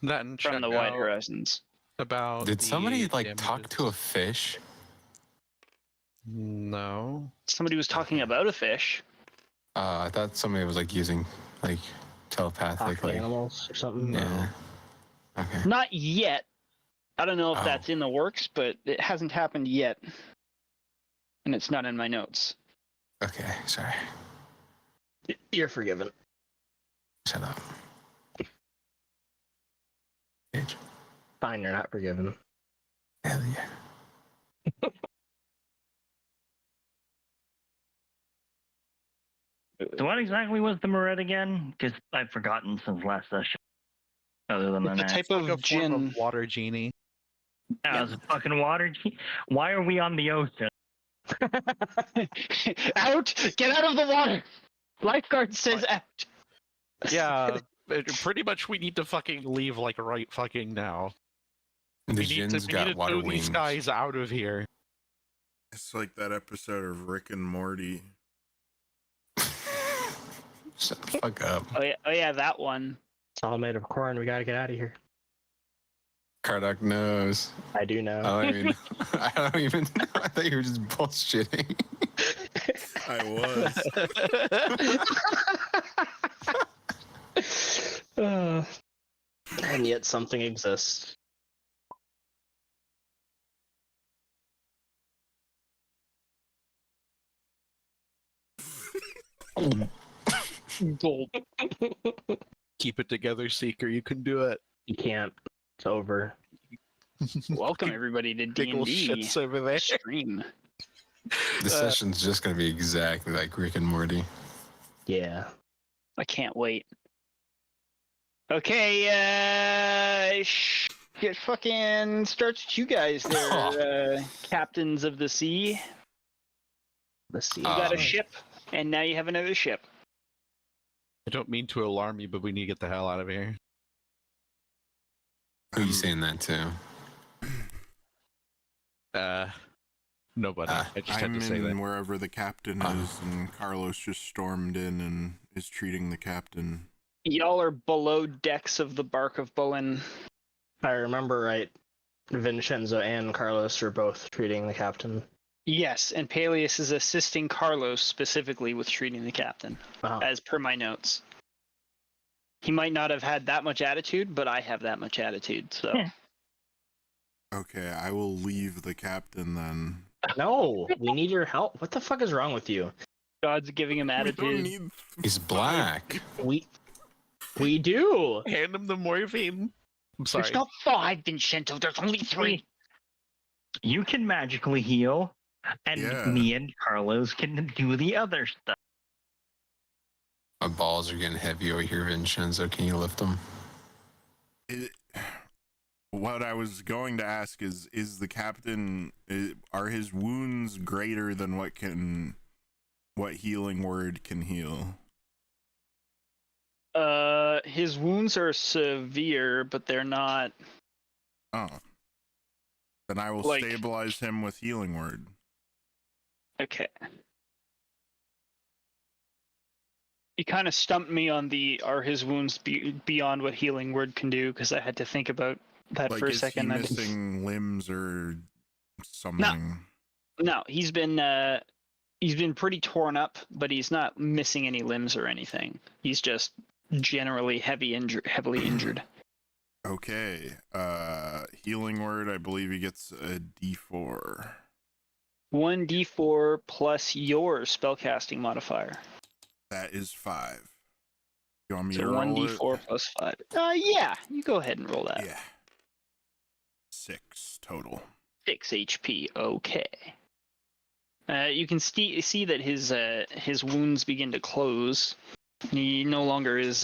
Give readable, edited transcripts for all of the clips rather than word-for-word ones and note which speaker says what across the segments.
Speaker 1: that and
Speaker 2: from
Speaker 1: check
Speaker 2: the Wide
Speaker 1: out
Speaker 2: Horizons.
Speaker 1: about.
Speaker 3: Did
Speaker 1: the
Speaker 3: somebody like talk to a
Speaker 1: damages.
Speaker 3: fish?
Speaker 1: No.
Speaker 2: Somebody was talking about a fish.
Speaker 3: I thought somebody was like using like telepathic
Speaker 4: Talk to
Speaker 3: like
Speaker 4: animals or something.
Speaker 3: yeah. Okay.
Speaker 2: Not yet. I don't know if
Speaker 3: Oh.
Speaker 2: that's in the works, but it hasn't happened yet. And it's not in my notes.
Speaker 3: Okay, sorry.
Speaker 4: You're forgiven.
Speaker 3: Shut up. Bitch.
Speaker 4: Fine, you're not forgiven.
Speaker 3: Hell yeah.
Speaker 5: So what exactly was the Moret again? Because I've forgotten since last session. Other than
Speaker 2: It's a
Speaker 5: that,
Speaker 2: type
Speaker 1: Like a
Speaker 2: of
Speaker 1: form
Speaker 2: gin.
Speaker 1: of water genie.
Speaker 5: yeah, it's a fucking water. Why are we on the ocean?
Speaker 2: Out! Get out of the water! Lifeguard says out.
Speaker 1: Yeah, pretty much we need to fucking leave like right fucking now.
Speaker 3: The
Speaker 1: We need
Speaker 3: Jin's
Speaker 1: to
Speaker 3: got water
Speaker 1: throw these
Speaker 3: wings.
Speaker 1: guys out of here.
Speaker 6: It's like that episode of Rick and Morty.
Speaker 3: Shut the fuck up.
Speaker 2: Oh yeah, that one.
Speaker 4: It's all made of corn. We gotta get out of here.
Speaker 3: Kardoc knows.
Speaker 4: I do know.
Speaker 3: I don't even. I don't even know. I thought you were just bullshitting.
Speaker 6: I was.
Speaker 4: And yet something exists.
Speaker 2: Gold.
Speaker 1: Keep it together, Seeker. You can do it.
Speaker 4: You can't. It's over.
Speaker 2: Welcome everybody to
Speaker 1: Giggle
Speaker 2: D&D
Speaker 1: shits over there.
Speaker 2: stream.
Speaker 3: The session's just gonna be exactly like Rick and Morty.
Speaker 4: Yeah.
Speaker 2: I can't wait. Okay, it fucking starts with you guys there, captains of the sea.
Speaker 4: Let's see.
Speaker 2: You got a
Speaker 3: Um,
Speaker 2: ship, and now you have another ship.
Speaker 1: I don't mean to alarm you, but we need to get the hell out of here.
Speaker 3: Who are you saying that to?
Speaker 1: Nobody. I just had
Speaker 6: I'm
Speaker 1: to say
Speaker 6: in
Speaker 1: that.
Speaker 6: wherever the captain is, and Carlos just stormed in and is treating the captain.
Speaker 2: Y'all are below decks of the Bark of Bowen.
Speaker 4: If I remember right, Vinshenzo and Carlos are both treating the captain.
Speaker 2: Yes, and Paelias is assisting Carlos specifically with treating the captain,
Speaker 4: Oh.
Speaker 2: as per my notes. He might not have had that much attitude, but I have that much attitude, so.
Speaker 6: Okay, I will leave the captain then.
Speaker 4: No, we need your help. What the fuck is wrong with you?
Speaker 2: God's giving him
Speaker 6: We don't
Speaker 2: attitude.
Speaker 6: need
Speaker 3: He's black.
Speaker 4: We do.
Speaker 1: Hand him the morphine. I'm sorry.
Speaker 2: There's not 5, Vinshenzo. There's only 3.
Speaker 5: You can magically heal, and
Speaker 6: Yeah.
Speaker 5: me and Carlos can do the other stuff.
Speaker 3: My balls are getting heavy over here, Vinshenzo. Can you lift them?
Speaker 6: What I was going to ask is the captain, are his wounds greater than what healing word can heal?
Speaker 2: His wounds are severe, but they're not.
Speaker 6: Oh. Then I will
Speaker 2: Like-
Speaker 6: stabilize him with healing word.
Speaker 2: Okay. You kind of stumped me on are his wounds beyond what healing word can do, because I had to think about that
Speaker 6: Like,
Speaker 2: for a
Speaker 6: is
Speaker 2: second.
Speaker 6: he missing limbs or something?
Speaker 2: No, he's been pretty torn up, but he's not missing any limbs or anything. He's just generally heavily injured.
Speaker 6: Okay. Healing word, I believe he gets a D4.
Speaker 2: 1d4 plus your spellcasting modifier.
Speaker 6: That is 5. You want me
Speaker 2: So
Speaker 6: to roll
Speaker 2: 1d4
Speaker 6: it?
Speaker 2: plus 5. Yeah, you go ahead and roll that.
Speaker 6: Yeah. 6 total.
Speaker 2: 6 HP. Okay. You can see that his wounds begin to close. He no longer is.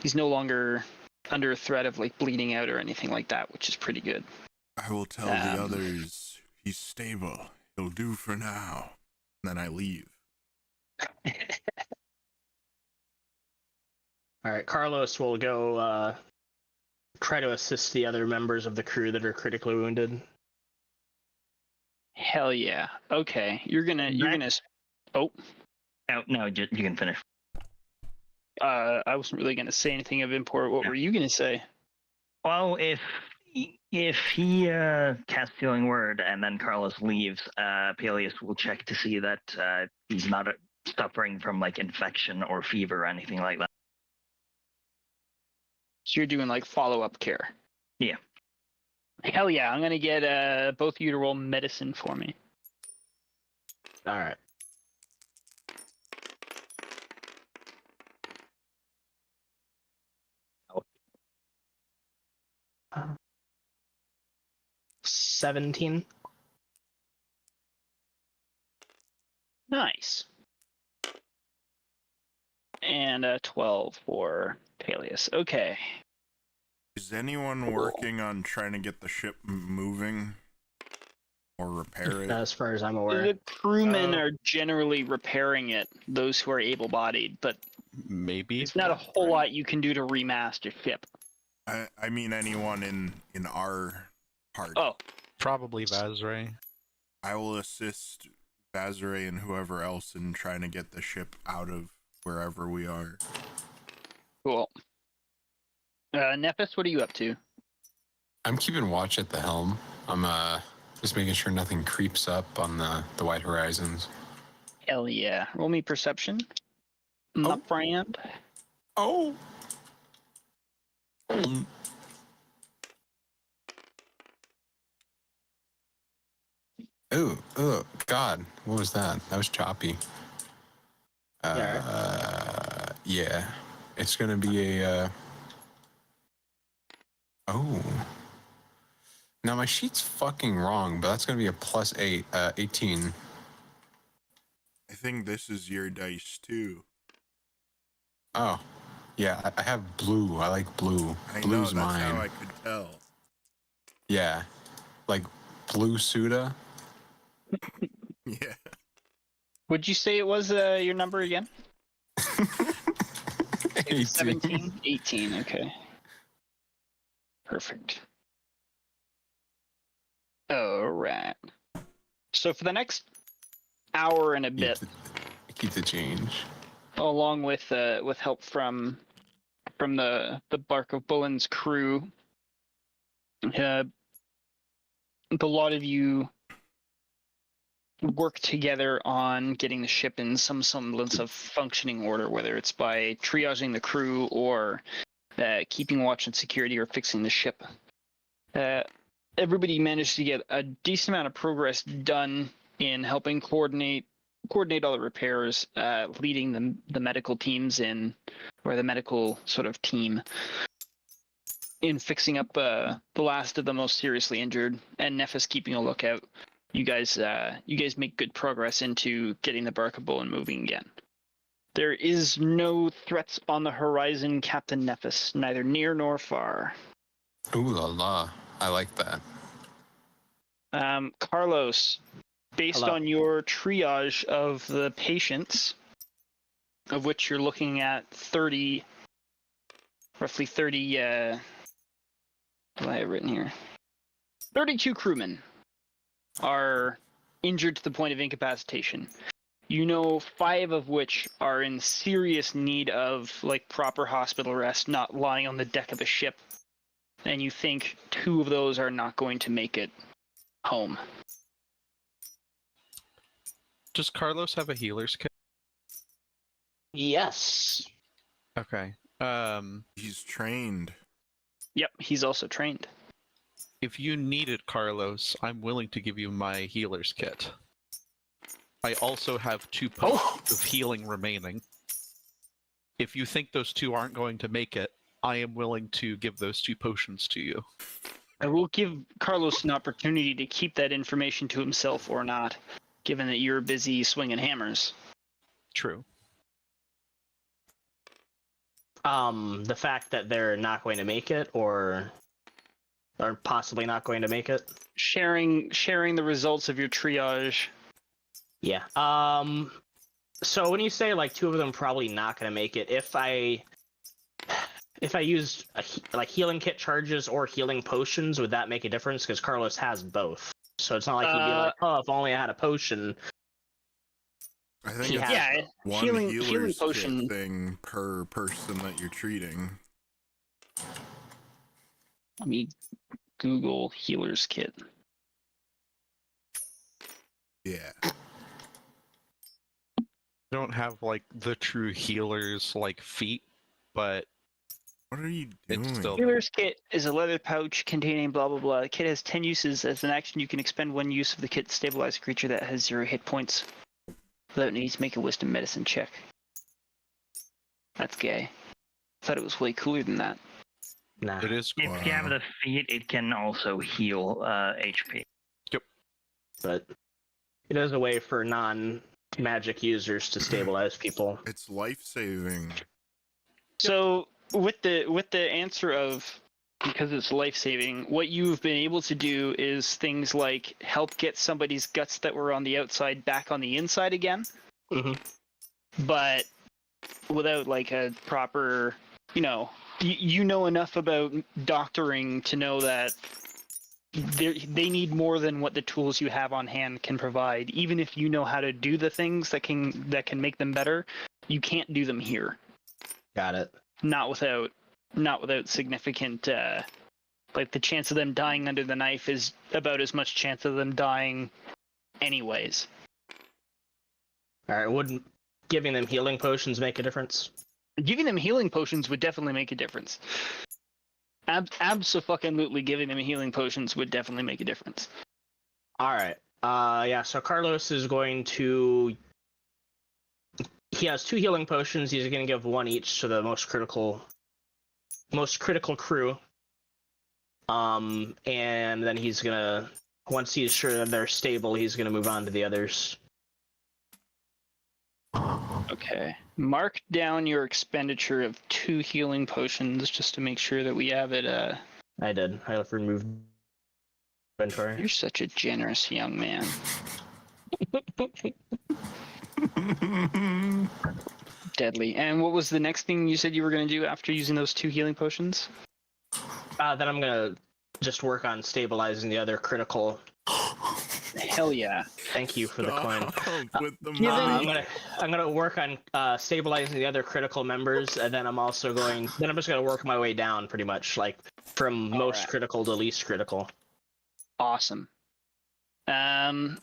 Speaker 2: He's no longer under threat of like bleeding out or anything like that, which is pretty good.
Speaker 6: I will tell the others he's stable. He'll do for now. Then I leave.
Speaker 4: All right, Carlos will go try to assist the other members of the crew that are critically wounded.
Speaker 2: Hell yeah. Okay, you're gonna. Oh,
Speaker 5: Oh, no, you can finish.
Speaker 2: I wasn't really going to say anything of import. What were you going to say?
Speaker 5: Well, if he casts Healing Word and then Carlos leaves, Paelias will check to see that he's not suffering from like infection or fever or anything like that.
Speaker 2: So you're doing like follow-up care.
Speaker 5: Yeah.
Speaker 2: Hell yeah! I'm gonna get both of you to roll medicine for me.
Speaker 4: All right. Uh, 17.
Speaker 2: Nice. And 12 for Paelias. Okay.
Speaker 6: Is anyone working on trying to get the ship moving or repair it?
Speaker 4: As far as I'm aware.
Speaker 2: The crewmen are generally repairing it, those who are able-bodied, but
Speaker 1: Maybe.
Speaker 2: there's not a whole lot you can do to remaster ship.
Speaker 6: I mean anyone in our part.
Speaker 2: Oh,
Speaker 1: Probably Vazray.
Speaker 6: I will assist Vazray and whoever else in trying to get the ship out of wherever we are.
Speaker 2: cool. Nephis, what are you up to?
Speaker 3: I'm keeping watch at the helm. I'm just making sure nothing creeps up on the wide horizons.
Speaker 2: Hell yeah. Roll me perception. My friend.
Speaker 3: Oh. Oh, God. What was that? That was choppy. Yeah. It's going to be a... Oh. Now, my sheet's fucking wrong, but that's going to be a +8, 18.
Speaker 6: I think this is your dice too.
Speaker 3: Oh. Yeah, I have blue. I like blue.
Speaker 6: I know,
Speaker 3: Blue's
Speaker 6: that's
Speaker 3: mine.
Speaker 6: how I could tell.
Speaker 3: Yeah. Like blue Suda.
Speaker 6: Yeah.
Speaker 2: Would you say it was your number again?
Speaker 3: 18.
Speaker 2: 17? 18, okay. Perfect. Alright. So for the next hour and a bit,
Speaker 3: Keep the change.
Speaker 2: along with help from the Bark of Bullen's crew, the lot of you work together on getting the ship in some semblance of functioning order, whether it's by triaging the crew or keeping watch and security or fixing the ship. Everybody managed to get a decent amount of progress done in helping coordinate all the repairs, leading the medical teams in, or the medical sort of team, in fixing up the last of the most seriously injured, and Nephis keeping a lookout. You guys make good progress into getting the Bark of Bullen moving again. There is no threats on the horizon, Captain Nephis, neither near nor far.
Speaker 3: Ooh la la. I like that.
Speaker 2: Carlos, based
Speaker 4: Hello.
Speaker 2: on your triage of the patients, of which you're looking at roughly 30, what do I have written here? 32 crewmen are injured to the point of incapacitation. You know 5 of which are in serious need of like proper hospital rest, not lying on the deck of a ship. And you think 2 of those are not going to make it home.
Speaker 1: Does Carlos have a healer's kit?
Speaker 4: Yes.
Speaker 1: Okay.
Speaker 6: He's trained.
Speaker 2: Yep, he's also trained.
Speaker 1: If you need it, Carlos, I'm willing to give you my healer's kit. I also have 2 potions of healing remaining. If you think those 2 aren't going to make it, I am willing to give those 2 potions to you.
Speaker 2: I will give Carlos an opportunity to keep that information to himself or not, given that you're busy swinging hammers.
Speaker 1: True.
Speaker 4: The fact that they're not going to make it, or possibly not going to make it.
Speaker 2: Sharing the results of your triage.
Speaker 4: Yeah. So when you say like 2 of them probably not going to make it, if I use like healing kit charges or healing potions, would that make a difference? Because Carlos has both, so it's not like he'd be like, oh, if only I had a potion.
Speaker 6: I think
Speaker 4: He
Speaker 6: it's
Speaker 4: has-
Speaker 2: Yeah,
Speaker 6: one
Speaker 2: healing
Speaker 6: healer's
Speaker 2: potion.
Speaker 6: kit thing per person that you're treating.
Speaker 2: Let me Google healer's kit.
Speaker 6: Yeah.
Speaker 1: Don't have like the true healers like feet, but
Speaker 6: What are you
Speaker 1: It's
Speaker 6: doing?
Speaker 1: still-
Speaker 2: Healer's kit is a leather pouch containing blah blah blah. The kit has 10 uses. As an action, you can expend one use of the kit to stabilize a creature that has 0 hit points without needing to make a wisdom medicine check. That's gay. Thought it was way cooler than that.
Speaker 4: Nah.
Speaker 1: it is cool.
Speaker 5: If you have the feet, it can also heal HP.
Speaker 4: But it is a way for non-magic users to stabilize people.
Speaker 6: It's life saving.
Speaker 2: So with the answer of because it's life saving, what you've been able to do is things like help get somebody's guts that were on the outside back on the inside again.
Speaker 4: Mhm.
Speaker 2: But without like a proper, you know enough about doctoring to know that they need more than what the tools you have on hand can provide. Even if you know how to do the things that can make them better, you can't do them here.
Speaker 4: Got it.
Speaker 2: Not without significant like the chance of them dying under the knife is about as much chance of them dying anyways.
Speaker 4: All right. Wouldn't giving them healing potions make a difference?
Speaker 2: Giving them healing potions would definitely make a difference. Abso-fucking-lutely giving them healing potions would definitely make a difference.
Speaker 4: All right. Yeah. So Carlos is going to. He has 2 healing potions. He's going to give 1 each to the most critical crew. And then he's gonna, once he's sure that they're stable, he's gonna move on to the others.
Speaker 2: Okay. Mark down your expenditure of 2 healing potions just to make sure that we have it.
Speaker 4: I did. I have removed inventory.
Speaker 2: You're such a generous young man. Deadly. And what was the next thing you said you were going to do after using those 2 healing potions?
Speaker 4: Then I'm gonna just work on stabilizing the other critical.
Speaker 2: Hell yeah.
Speaker 4: Thank you for the coin.
Speaker 6: Stop with the
Speaker 2: Given-
Speaker 6: money.
Speaker 4: I'm gonna work on stabilizing the other critical members, and then I'm also going. Then I'm just gonna work my way down, pretty much, like from most
Speaker 2: Alright.
Speaker 4: critical to least critical.
Speaker 2: Awesome. Vin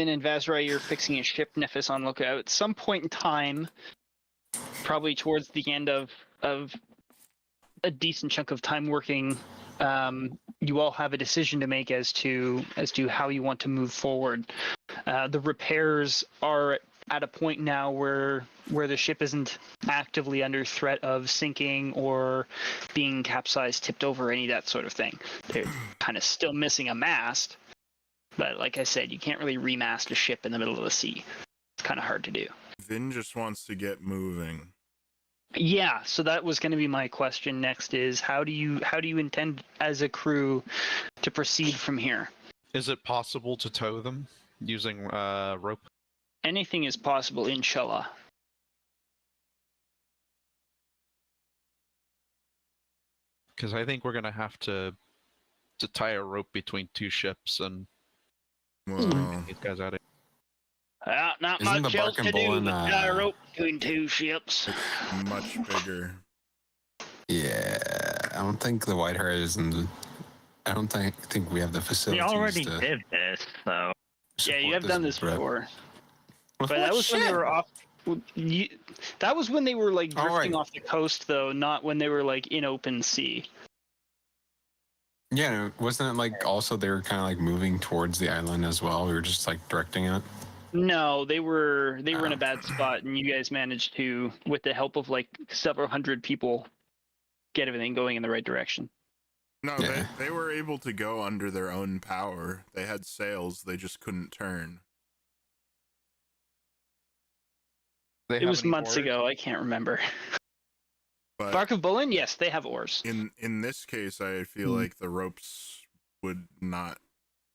Speaker 2: and Vazrai, you're fixing a ship. Nephis on lookout. At some point in time, probably towards the end of a decent chunk of time working, you all have a decision to make as to how you want to move forward. The repairs are at a point now where the ship isn't actively under threat of sinking or being capsized, tipped over, any of that sort of thing. They're kind of still missing a mast, but like I said, you can't really remast a ship in the middle of the sea. It's kind of hard to do.
Speaker 6: Vin just wants to get moving.
Speaker 2: Yeah, so that was going to be my question next is how do you intend as a crew to proceed from here?
Speaker 1: Is it possible to tow them using rope?
Speaker 2: Anything is possible, inshallah.
Speaker 1: Because I think we're gonna have to tie a rope between 2 ships and
Speaker 6: Well,
Speaker 1: these guys out of
Speaker 2: Not
Speaker 3: Isn't
Speaker 2: much
Speaker 3: the
Speaker 2: else to
Speaker 3: Barking Bull
Speaker 2: do
Speaker 3: in,
Speaker 2: but tie a rope between 2 ships.
Speaker 6: it's much bigger.
Speaker 3: Yeah, I don't think the White Heart is in the. I don't think we have the
Speaker 5: We
Speaker 3: facilities
Speaker 5: already
Speaker 3: to
Speaker 5: did this, so
Speaker 2: Yeah, you
Speaker 3: support
Speaker 2: have done this
Speaker 3: prep.
Speaker 2: before.
Speaker 3: With
Speaker 2: But
Speaker 3: what
Speaker 2: that was when they
Speaker 3: ship?
Speaker 2: were off. That was when they were like
Speaker 3: Oh,
Speaker 2: drifting
Speaker 3: right.
Speaker 2: off the coast, though, not when they were like in open sea.
Speaker 3: Yeah, wasn't it like also they were kind of like moving towards the island as well? We were just like directing it.
Speaker 2: No, they were in a bad spot, and you guys managed to, with the help of like several hundred people, get everything going in the right direction.
Speaker 6: No,
Speaker 3: Yeah.
Speaker 6: they were able to go under their own power. They had sails, they just couldn't turn.
Speaker 1: They
Speaker 2: It
Speaker 1: have
Speaker 2: was
Speaker 1: any
Speaker 2: months
Speaker 1: oars?
Speaker 2: ago. I can't remember.
Speaker 6: But
Speaker 2: Bark of Bullen? Yes, they have oars.
Speaker 6: in this case, I feel like the ropes would not,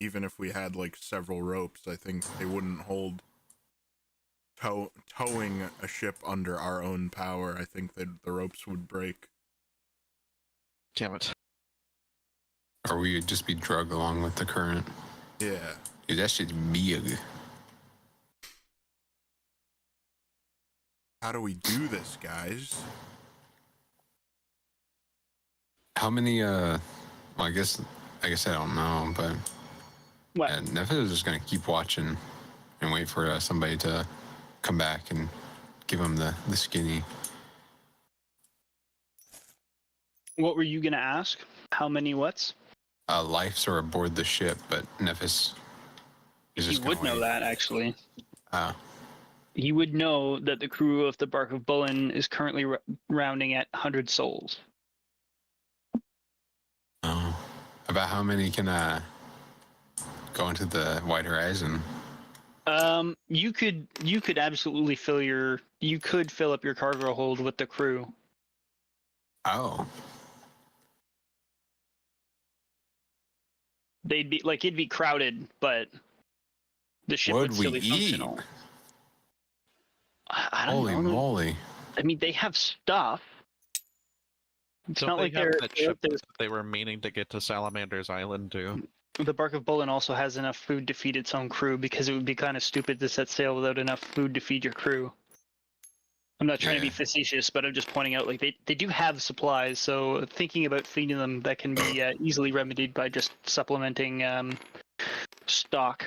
Speaker 6: even if we had like several ropes, I think they wouldn't hold towing a ship under our own power. I think that the ropes would break.
Speaker 1: Damn it.
Speaker 3: Or we would just be dragged along with the current.
Speaker 6: Yeah.
Speaker 3: Dude, that shit's big.
Speaker 6: How do we do this, guys?
Speaker 3: How many? Well, I guess I don't know, but
Speaker 2: What?
Speaker 3: Nephis is just gonna keep watching and wait for somebody to come back and give him the skinny.
Speaker 2: What were you gonna ask? How many whats?
Speaker 3: Lives are aboard the ship, but Nephis is
Speaker 2: He
Speaker 3: just
Speaker 2: would
Speaker 3: gonna
Speaker 2: know
Speaker 3: wait.
Speaker 2: that, actually.
Speaker 3: Oh,
Speaker 2: He would know that the crew of the Bark of Bullen is currently rounding at 100 souls.
Speaker 3: oh. About how many can go into the Wide Horizon?
Speaker 2: You could absolutely fill up your cargo hold with the crew.
Speaker 3: Oh,
Speaker 2: They'd be like, it'd be crowded, but the ship would
Speaker 3: would
Speaker 2: still
Speaker 3: we
Speaker 2: be
Speaker 3: eat?
Speaker 2: functional. I don't
Speaker 3: Holy
Speaker 2: know.
Speaker 3: moly!
Speaker 2: I mean, they have stuff. It's
Speaker 1: Don't
Speaker 2: not
Speaker 1: they
Speaker 2: like
Speaker 1: have
Speaker 2: they're
Speaker 1: that
Speaker 2: they're-
Speaker 1: ship that they were meaning to get to Salamander's Island too?
Speaker 2: the Bark of Bullen also has enough food to feed its own crew, because it would be kind of stupid to set sail without enough food to feed your crew. I'm not trying to be
Speaker 3: Yeah.
Speaker 2: facetious, but I'm just pointing out, like, they do have supplies, so thinking about feeding them, that can be easily remedied by just supplementing stock.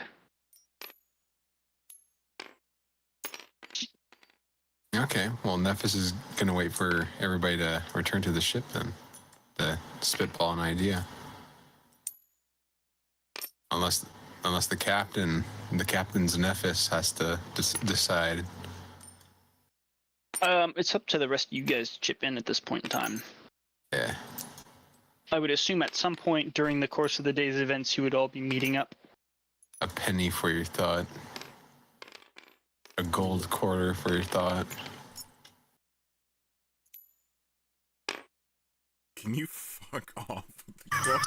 Speaker 3: Okay, well, Nephis is gonna wait for everybody to return to the ship then, to spitball an idea. Unless the captain's Nephis has to decide.
Speaker 2: It's up to the rest of you guys to chip in at this point in time.
Speaker 3: Yeah.
Speaker 2: I would assume at some point during the course of the day's events, you would all be meeting up.
Speaker 3: A penny for your thought. A gold quarter for your thought.
Speaker 6: Can you fuck off with the card?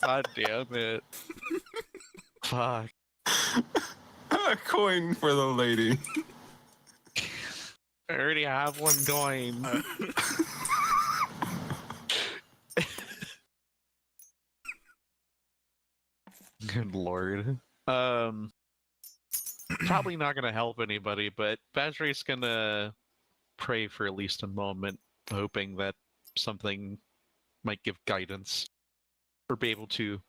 Speaker 1: God damn it! Fuck.
Speaker 3: A coin for the lady.
Speaker 1: I already have one going. Good lord. Probably not gonna help anybody, but Bazri's gonna pray for at least a moment, hoping that something might give guidance or be able to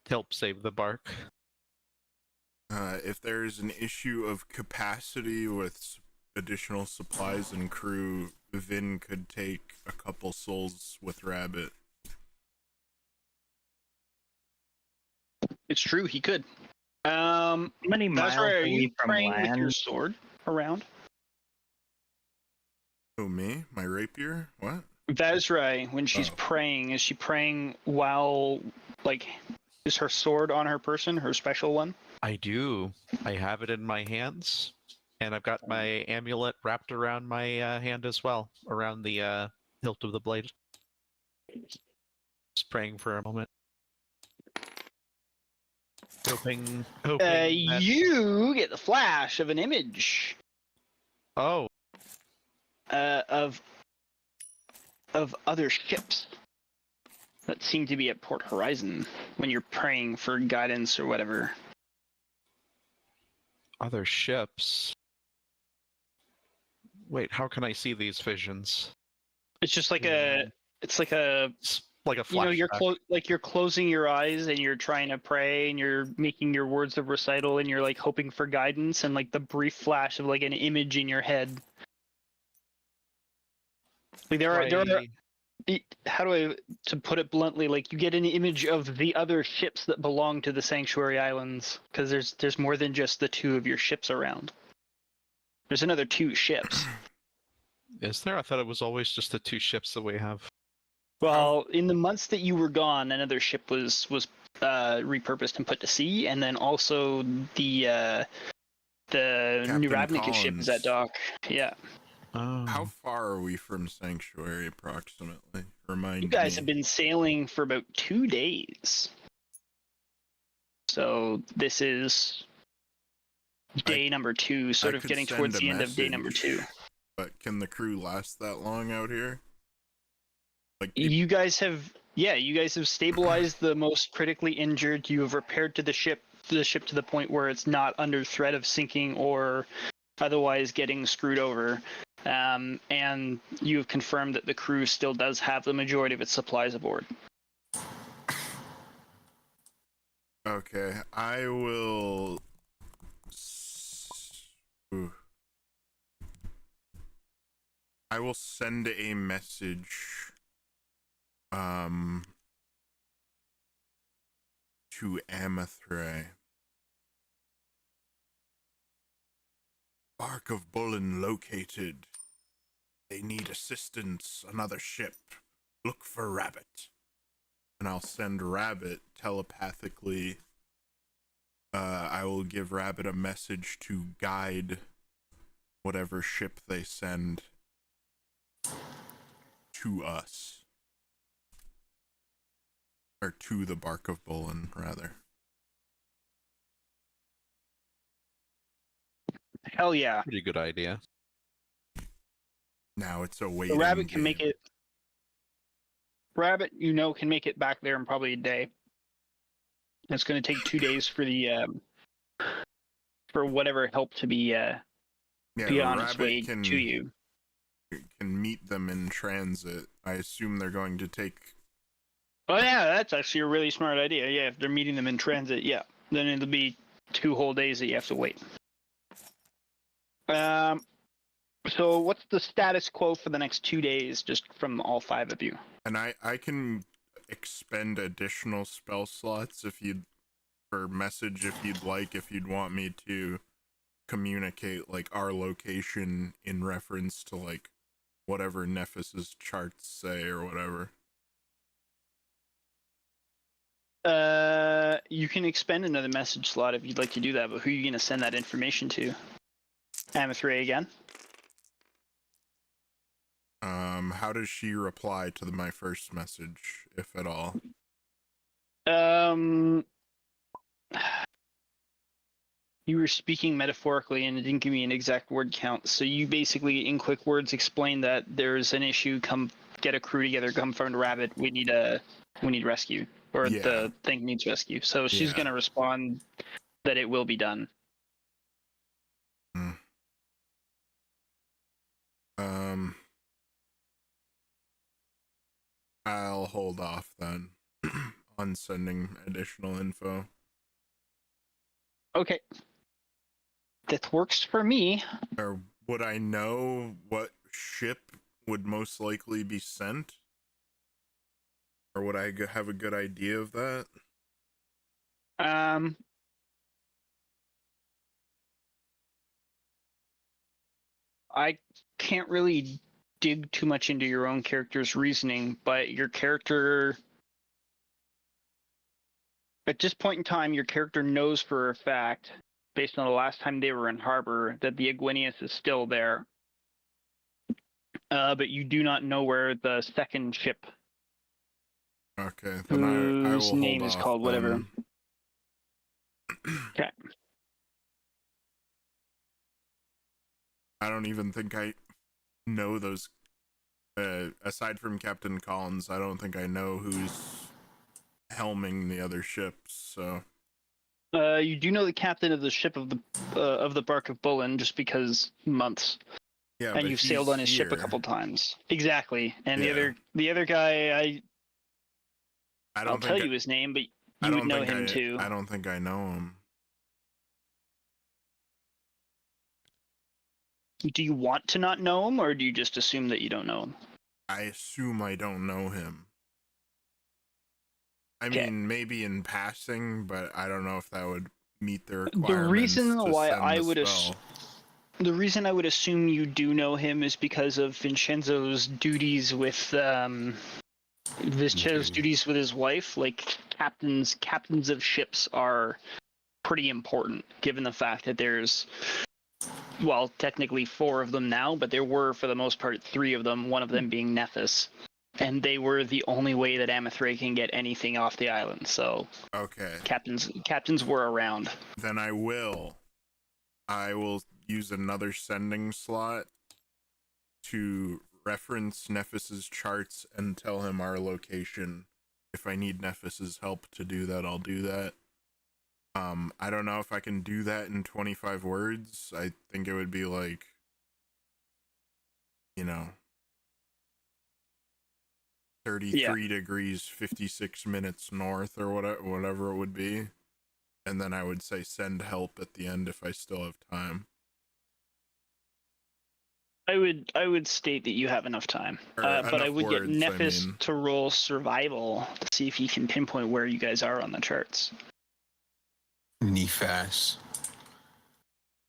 Speaker 1: help save the bark.
Speaker 6: If there's an issue of capacity with additional supplies and crew, Vin could take a couple souls with Rabbit.
Speaker 2: It's true, he could.
Speaker 5: How many miles
Speaker 2: That's right. Are
Speaker 5: away
Speaker 2: you
Speaker 5: from
Speaker 2: praying with your
Speaker 5: land?
Speaker 2: sword around?
Speaker 6: Oh, me? My rapier? What?
Speaker 2: Vazrai, when she's
Speaker 6: Oh.
Speaker 2: praying, is she praying while, like, is her sword on her person, her special one?
Speaker 1: I do. I have it in my hands, and I've got my amulet wrapped around my hand as well, around the hilt of the blade. Just praying for a moment. Hoping that...
Speaker 2: You get the flash of an image
Speaker 1: Oh,
Speaker 2: of other ships that seem to be at Port Horizon when you're praying for guidance or whatever.
Speaker 1: other ships. Wait, how can I see these visions?
Speaker 2: It's just like it's like
Speaker 1: It's like a
Speaker 2: you know,
Speaker 1: flashback.
Speaker 2: you're closing your eyes and you're trying to pray and you're making your words of recital and you're like hoping for guidance, and like the brief flash of like an image in your head. Like there are how do I to put it bluntly, like you get an image of the other ships that belong to the Sanctuary Islands, because there's more than just the two of your ships around. There's another two ships.
Speaker 1: Is there? I thought it was always just the two ships that we have.
Speaker 2: Well, in the months that you were gone, another ship was repurposed and put to sea, and then also the new Ravnica ship is at dock. Yeah.
Speaker 1: Oh.
Speaker 6: How far are we from Sanctuary, approximately? Remind
Speaker 2: You guys
Speaker 6: me.
Speaker 2: have been sailing for about 2 days. So this is day number 2, sort
Speaker 6: I
Speaker 2: of
Speaker 6: could
Speaker 2: getting
Speaker 6: send
Speaker 2: towards
Speaker 6: a
Speaker 2: the end of day number
Speaker 6: message,
Speaker 2: 2.
Speaker 6: But can the crew last that long out here? Like,
Speaker 2: You guys have stabilized the most critically injured. You have repaired to the ship to the point where it's not under threat of sinking or otherwise getting screwed over. And you have confirmed that the crew still does have the majority of its supplies aboard.
Speaker 6: Okay, I will. Ooh. I will send a message. To Amathray. Bark of Bullen located. They need assistance. Another ship. Look for Rabbit. And I'll send Rabbit telepathically. I will give Rabbit a message to guide whatever ship they send to us. Or to the Bark of Bullen, rather.
Speaker 2: Hell yeah.
Speaker 1: Pretty good idea.
Speaker 6: Now it's a
Speaker 2: The
Speaker 6: waiting
Speaker 2: Rabbit can
Speaker 6: game.
Speaker 2: make it. Rabbit, can make it back there in probably a day. It's going to take 2 days for the for whatever help to be
Speaker 6: Yeah,
Speaker 2: be
Speaker 6: the
Speaker 2: on its
Speaker 6: Rabbit
Speaker 2: way
Speaker 6: can
Speaker 2: to you.
Speaker 6: meet them in transit. I assume they're going to take.
Speaker 2: Oh yeah, that's actually a really smart idea. Yeah, if they're meeting them in transit, yeah, then it'll be 2 whole days that you have to wait. So what's the status quo for the next 2 days, just from all 5 of you?
Speaker 6: And I can expend additional spell slots if you'd for message if you'd want me to communicate like our location in reference to like whatever Nephis's charts say or whatever.
Speaker 2: You can expend another message slot if you'd like to do that, but who are you going to send that information to? Amathray again?
Speaker 6: How does she reply to my first message, if at all?
Speaker 2: You were speaking metaphorically and it didn't give me an exact word count, so you basically, in quick words, explained that there's an issue, come get a crew together, come find Rabbit, we need rescue. Or
Speaker 6: Yeah.
Speaker 2: the thing needs rescue. So she's
Speaker 6: Yeah.
Speaker 2: going to respond that it will be done.
Speaker 6: I'll hold off then on sending additional info.
Speaker 2: Okay. That works for me.
Speaker 6: Or would I know what ship would most likely be sent? Or would I have a good idea of that?
Speaker 2: I can't really dig too much into your own character's reasoning, but your character, at this point in time, your character knows for a fact, based on the last time they were in harbor, that the Igwinius is still there. But you do not know where the second ship,
Speaker 6: Okay, then I will
Speaker 2: whose name
Speaker 6: hold
Speaker 2: is
Speaker 6: off
Speaker 2: called whatever.
Speaker 6: then.
Speaker 2: Okay.
Speaker 6: I don't even think I know those. Aside from Captain Collins, I don't think I know who's helming the other ships. So
Speaker 2: You do know the captain of the ship of the Bark of Bullen, just because months.
Speaker 6: yeah,
Speaker 2: And
Speaker 6: but
Speaker 2: you've sailed on his ship a
Speaker 6: here.
Speaker 2: couple times. Exactly. And
Speaker 6: Yeah.
Speaker 2: the other guy,
Speaker 6: I
Speaker 2: I'll
Speaker 6: don't
Speaker 2: tell
Speaker 6: think
Speaker 2: you his name, but
Speaker 6: I
Speaker 2: you would
Speaker 6: don't
Speaker 2: know
Speaker 6: think
Speaker 2: him
Speaker 6: I-
Speaker 2: too.
Speaker 6: I don't think I know him.
Speaker 2: Do you want to not know him, or do you just assume that you don't know him?
Speaker 6: I assume I don't know him. I
Speaker 2: Okay.
Speaker 6: mean, maybe in passing, but I don't know if that would meet the
Speaker 2: The
Speaker 6: requirements.
Speaker 2: reason
Speaker 6: to
Speaker 2: why
Speaker 6: send
Speaker 2: I
Speaker 6: the
Speaker 2: would
Speaker 6: spell.
Speaker 2: the reason I would assume you do know him is because of Vinshenzo's duties with Vinshenzo's duties with his wife. Like captains of ships are pretty important, given the fact that there's, well, technically 4 of them now, but there were, for the most part, 3 of them, one of them being Nephis. And they were the only way that Amathray can get anything off the island, so
Speaker 6: Okay,
Speaker 2: captains were around.
Speaker 6: then I will use another sending slot to reference Nephis's charts and tell him our location. If I need Nephis's help to do that, I'll do that. I don't know if I can do that in 25 words. I think it would be like, 33 degrees, 56 minutes north, or whatever it would be. And then I would say send help at the end if I still have time.
Speaker 2: I would state that you have enough time,
Speaker 6: Or
Speaker 2: but I
Speaker 6: enough
Speaker 2: would get
Speaker 6: words, I
Speaker 2: Nephis
Speaker 6: mean.
Speaker 2: to roll survival to see if he can pinpoint where you guys are on the charts.
Speaker 3: Nephis.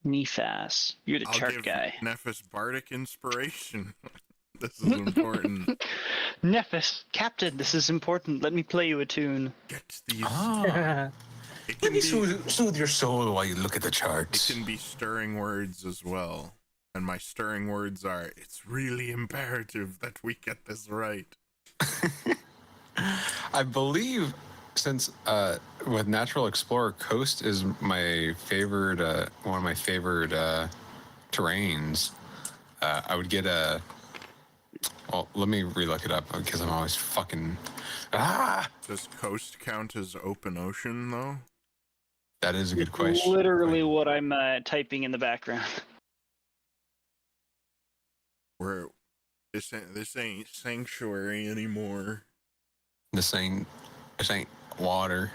Speaker 2: Nephis, you're the
Speaker 6: I'll
Speaker 2: chart
Speaker 6: give
Speaker 2: guy.
Speaker 6: Nephis bardic inspiration. This is important.
Speaker 2: Nephis, Captain, this is important. Let me play you a tune.
Speaker 6: Get these.
Speaker 3: Ah.
Speaker 6: It
Speaker 3: Let
Speaker 6: can
Speaker 3: me
Speaker 6: be,
Speaker 3: soothe your soul while you look at the
Speaker 6: it
Speaker 3: charts.
Speaker 6: can be stirring words as well. And my stirring words are, it's really imperative that we get this right.
Speaker 3: I believe since with Natural Explorer, Coast is my favorite, one of my favorite terrains. I would get a. Well, let me relook it up because I'm always fucking.
Speaker 6: Does coast count as open ocean, though?
Speaker 3: That is a good question.
Speaker 2: Literally what I'm typing in the background.
Speaker 6: Where this ain't sanctuary anymore.
Speaker 3: This ain't water.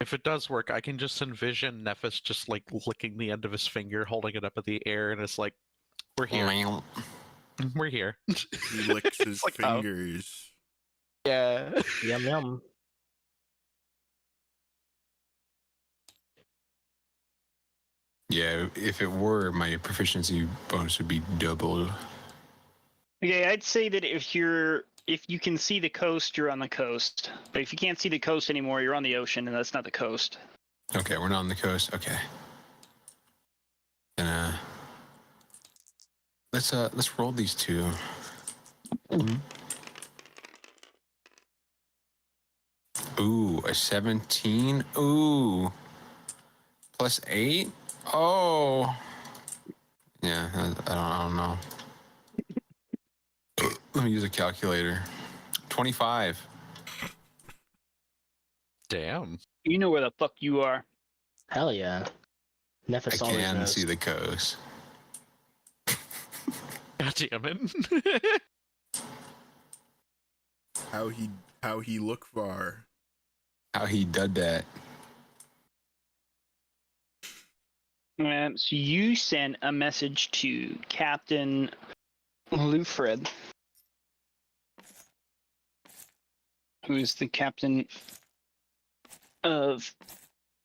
Speaker 1: If it does work, I can just envision Nephis just like licking the end of his finger, holding it up in the air, and it's like, we're here. We're here.
Speaker 6: He licks his
Speaker 1: like, oh.
Speaker 6: fingers.
Speaker 1: Yeah.
Speaker 4: Yum yum.
Speaker 3: Yeah, if it were, my proficiency bonus would be doubled.
Speaker 2: Okay, I'd say that if you can see the coast, you're on the coast. But if you can't see the coast anymore, you're on the ocean, and that's not the coast.
Speaker 3: Okay, we're not on the coast. Okay. Then let's roll these two. Ooh, a 17. Ooh. Plus 8? Oh. Yeah, I don't know. Let me use a calculator. 25.
Speaker 1: Damn.
Speaker 2: You know where the fuck you are.
Speaker 4: Hell yeah. Nephis
Speaker 3: I
Speaker 4: always
Speaker 3: can
Speaker 4: knows.
Speaker 3: see the coast.
Speaker 1: God damn it.
Speaker 6: How he look far.
Speaker 3: How he did that.
Speaker 2: So you sent a message to Captain Lufred, who is the captain of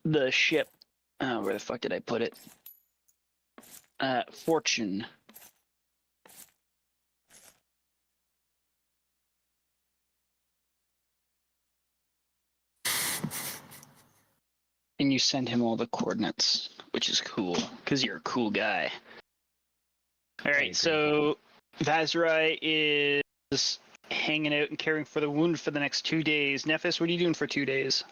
Speaker 2: the ship. Where the fuck did I put it? Fortune. And you send him all the coordinates, which is cool, because you're a cool guy. Alright, so Vazrai is hanging out and caring for the wound for the next 2 days. Nephis, what are you doing for 2 days?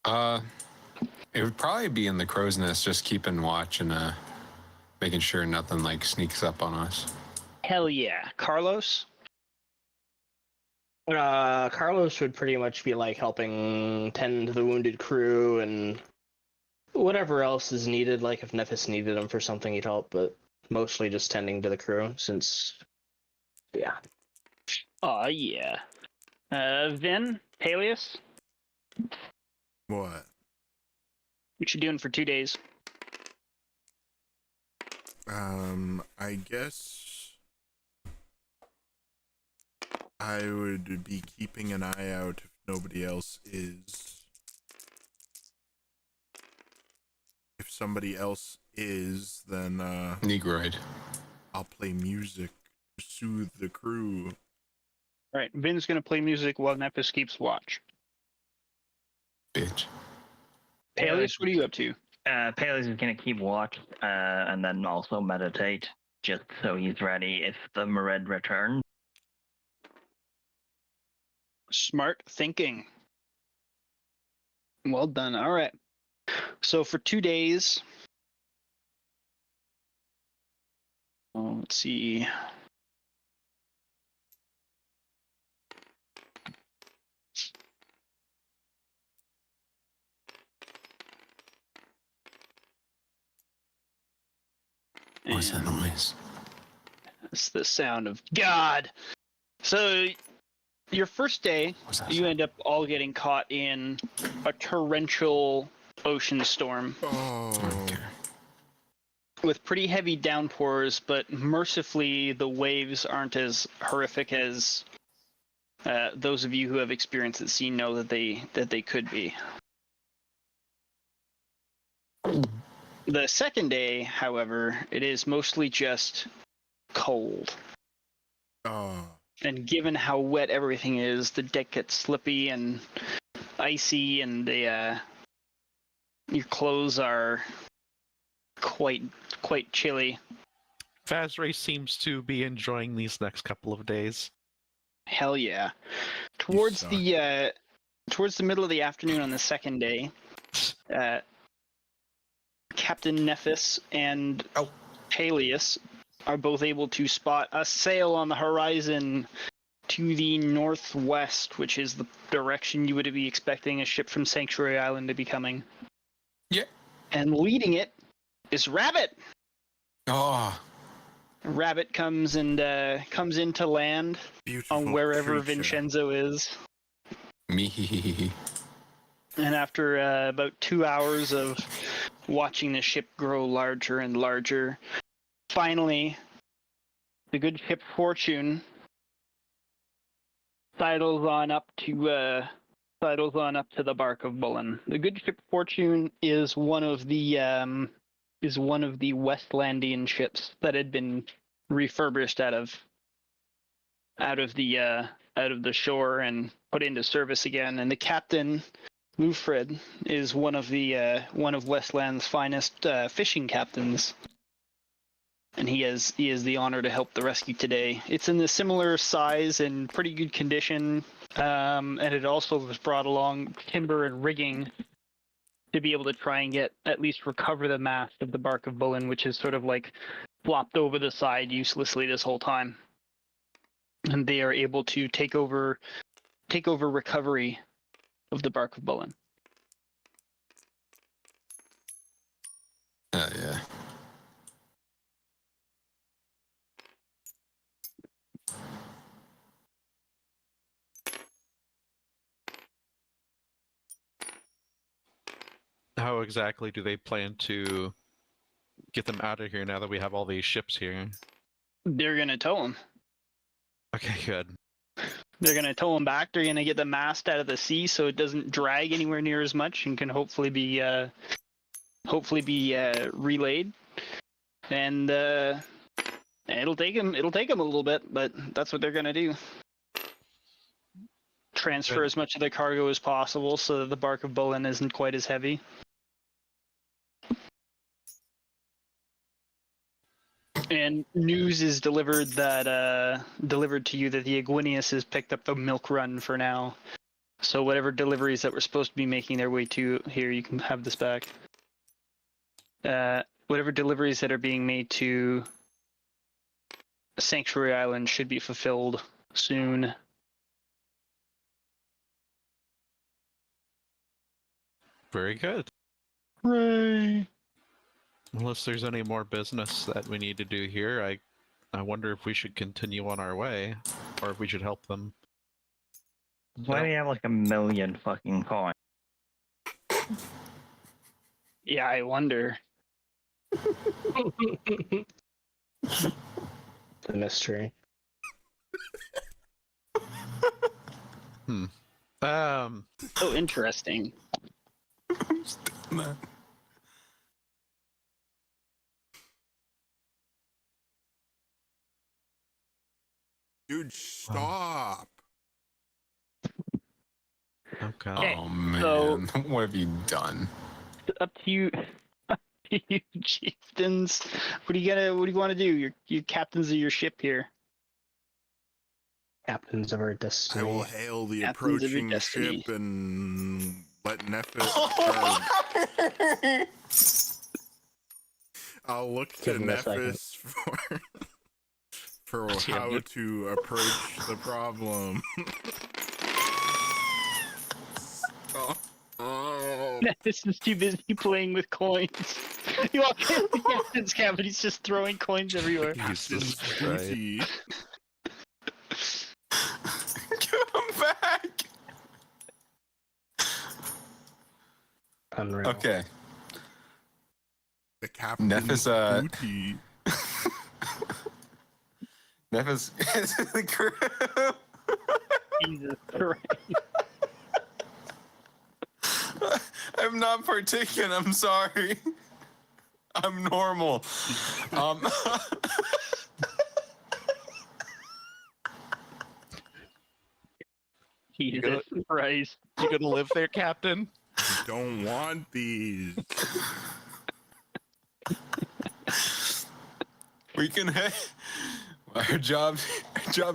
Speaker 3: It would probably be in the crow's nest, just keeping watch and making sure nothing like sneaks up on us.
Speaker 2: Hell yeah. Carlos?
Speaker 4: Carlos would pretty much be like helping tend to the wounded crew and whatever else is needed. Like if Nephis needed him for something, he'd help, but mostly just tending to the crew since, yeah.
Speaker 2: Aw, yeah. Vin? Paelias?
Speaker 6: What?
Speaker 2: What you doing for 2 days?
Speaker 6: I guess I would be keeping an eye out if nobody else is. If somebody else is, then
Speaker 3: Negroid.
Speaker 6: I'll play music to soothe the crew.
Speaker 2: Alright, Vin's gonna play music while Nephis keeps watch.
Speaker 3: Bitch.
Speaker 2: Paelias, what are you up to?
Speaker 5: Paelias is going to keep watch and then also meditate, just so he's ready if the Mered returns.
Speaker 2: Smart thinking. Well done. All right. So for 2 days, let's see.
Speaker 3: What's that noise?
Speaker 2: It's the sound of God. So, your first day,
Speaker 3: What's that?
Speaker 2: you end up all getting caught in a torrential ocean storm
Speaker 6: Oh.
Speaker 3: Okay.
Speaker 2: with pretty heavy downpours, but mercifully the waves aren't as horrific as those of you who have experienced at sea know that they could be. The second day, however, it is mostly just cold.
Speaker 6: Oh.
Speaker 2: And given how wet everything is, the deck gets slippy and icy, and your clothes are quite chilly.
Speaker 1: Fazray seems to be enjoying these next couple of days.
Speaker 2: Hell yeah!
Speaker 6: You
Speaker 2: Towards the middle of the afternoon on the second day, Captain Nephis and Paelias are both able to spot a sail on the horizon to the northwest, which is the direction you would be expecting a ship from Sanctuary Island to be coming.
Speaker 3: Yeah.
Speaker 2: And leading it is Rabbit.
Speaker 3: Oh,
Speaker 2: Rabbit comes into land
Speaker 6: Beautiful
Speaker 2: on wherever
Speaker 6: creature.
Speaker 2: Vinshenzo is.
Speaker 3: me.
Speaker 2: And after about 2 hours of watching the ship grow larger and larger, finally, the good ship Fortune sidles on up to the Bark of Bullen. The good ship Fortune is one of the Westlandian ships that had been refurbished out of the shore and put into service again. And the captain, Lufred, is one of Westland's finest fishing captains. And he has the honor to help the rescue today. It's in the similar size and pretty good condition, and it also was brought along timber and rigging to be able to try and at least recover the mast of the Bark of Bullen, which is sort of like flopped over the side uselessly this whole time. And they are able to take over recovery of the Bark of Bullen.
Speaker 3: Yeah.
Speaker 1: How exactly do they plan to get them out of here now that we have all these ships here?
Speaker 2: They're going to tow them.
Speaker 1: Okay, good.
Speaker 2: They're going to tow them back. They're going to get the mast out of the sea so it doesn't drag anywhere near as much and can hopefully be relayed. And it'll take them a little bit, but that's what they're going to do. Transfer as much of the cargo as possible so that the Bark of Bullen isn't quite as heavy. And news is delivered to you that the Iguinius has picked up the milk run for now. So whatever deliveries that were supposed to be making their way to here, you can have this back. Whatever deliveries that are being made to Sanctuary Island should be fulfilled soon.
Speaker 1: Very good.
Speaker 2: Hooray!
Speaker 1: Unless there's any more business that we need to do here, I wonder if we should continue on our way, or if we should help them.
Speaker 5: Why do you have like 1 million fucking coins?
Speaker 2: Yeah, I wonder.
Speaker 4: The mystery.
Speaker 2: So interesting.
Speaker 6: Dude, stop.
Speaker 1: Okay.
Speaker 2: Okay,
Speaker 3: Oh man,
Speaker 2: so-
Speaker 3: what have you done?
Speaker 2: Up to you, you chieftains. What do you want to do? You're captains of your ship here.
Speaker 4: Captains of our
Speaker 6: I
Speaker 4: destiny.
Speaker 6: will hail the
Speaker 2: Captains of your
Speaker 6: approaching
Speaker 2: destiny.
Speaker 6: ship and let Nephis I'll look to
Speaker 4: Give him a second.
Speaker 6: Nephis for how to approach the problem.
Speaker 2: This is too busy playing with coins. You walk in the captain's cabin, he's just throwing coins everywhere.
Speaker 1: Jesus
Speaker 6: Captain's
Speaker 1: Christ.
Speaker 6: booty.
Speaker 3: Give him back.
Speaker 4: Unreal.
Speaker 3: Okay.
Speaker 6: The captain's
Speaker 3: Nephis,
Speaker 6: booty.
Speaker 3: Nephis is the crew.
Speaker 2: Jesus Christ.
Speaker 3: I'm not partaking. I'm sorry. I'm normal.
Speaker 2: Jesus Christ.
Speaker 1: You gonna live there, Captain?
Speaker 6: I don't want these.
Speaker 3: We can head. Our job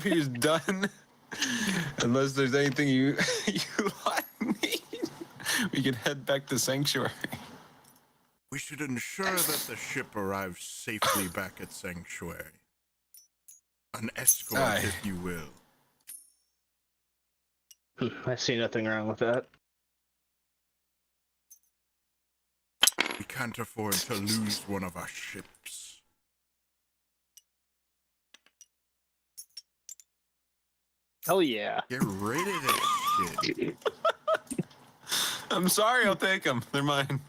Speaker 3: here is done. Unless there's anything you lot need, we can head back to Sanctuary.
Speaker 6: We should ensure that the ship arrives safely back at Sanctuary. An escort,
Speaker 3: Aye.
Speaker 6: if you will.
Speaker 4: I see nothing wrong with that.
Speaker 6: We can't afford to lose one of our ships.
Speaker 2: Hell yeah.
Speaker 6: Get rid of this shit.
Speaker 3: I'm sorry, I'll take them. They're mine.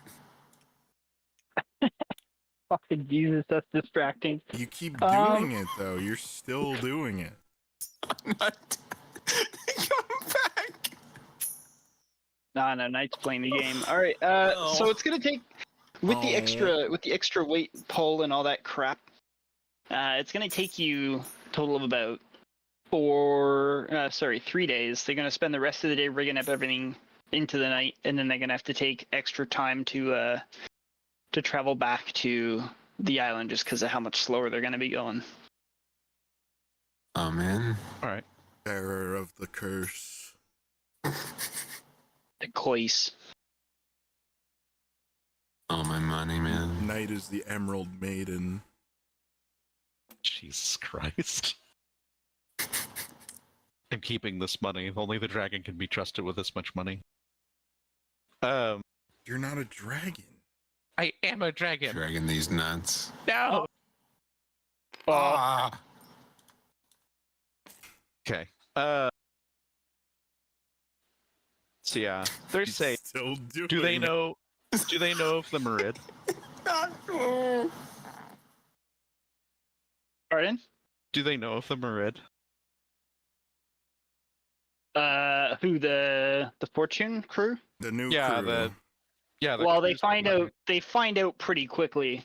Speaker 2: Fucking Jesus, that's distracting.
Speaker 6: You keep doing it, though. You're still doing it.
Speaker 3: I'm not. Come back.
Speaker 2: No, Knight's playing the game. Alright, so it's gonna take with the extra weight pull and all that crap, it's gonna take you a total of about 3 days. They're gonna spend the rest of the day rigging up everything into the night, and then they're gonna have to take extra time to travel back to the island just because of how much slower they're gonna be going.
Speaker 3: Oh man.
Speaker 1: All right.
Speaker 6: Bearer of the curse.
Speaker 2: The Cois.
Speaker 3: Oh my money, man.
Speaker 6: Night is the Emerald Maiden.
Speaker 1: Jesus Christ. I'm keeping this money. Only the dragon can be trusted with this much money.
Speaker 6: You're not a dragon.
Speaker 1: I am a dragon.
Speaker 3: Dragging these nuts.
Speaker 1: No.
Speaker 3: Ah.
Speaker 1: Okay. So yeah, they're
Speaker 6: He's
Speaker 1: safe.
Speaker 6: still doing
Speaker 1: Do they
Speaker 6: it.
Speaker 1: know? Do they know of the Merid?
Speaker 2: Pardon?
Speaker 1: Do they know of the Merid?
Speaker 2: Who the Fortune crew?
Speaker 6: The new
Speaker 1: Yeah,
Speaker 6: crew.
Speaker 1: Yeah.
Speaker 2: Well, they
Speaker 1: crew's
Speaker 2: find
Speaker 1: money.
Speaker 2: out. They find out pretty quickly.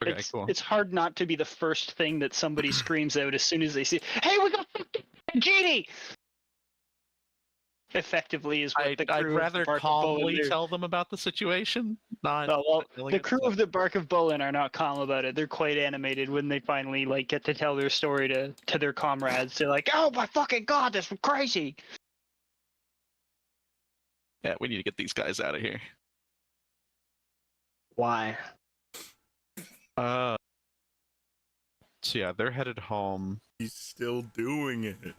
Speaker 1: Okay, cool.
Speaker 2: It's hard not to be the first thing that somebody screams out as soon as they see. Hey, we got a genie! Effectively, is what the crew
Speaker 1: I'd
Speaker 2: of
Speaker 1: rather
Speaker 2: the Bark of
Speaker 1: calmly
Speaker 2: Bolin do.
Speaker 1: tell them about the situation. Not.
Speaker 2: Well,
Speaker 1: yelling
Speaker 2: the
Speaker 1: at
Speaker 2: crew
Speaker 1: them.
Speaker 2: of the Bark of Bolin are not calm about it. They're quite animated when they finally get to tell their story to their comrades. They're like, "Oh my fucking god, this was crazy!"
Speaker 1: Yeah, we need to get these guys out of here.
Speaker 4: Why?
Speaker 1: So yeah, they're headed home.
Speaker 6: He's still doing it.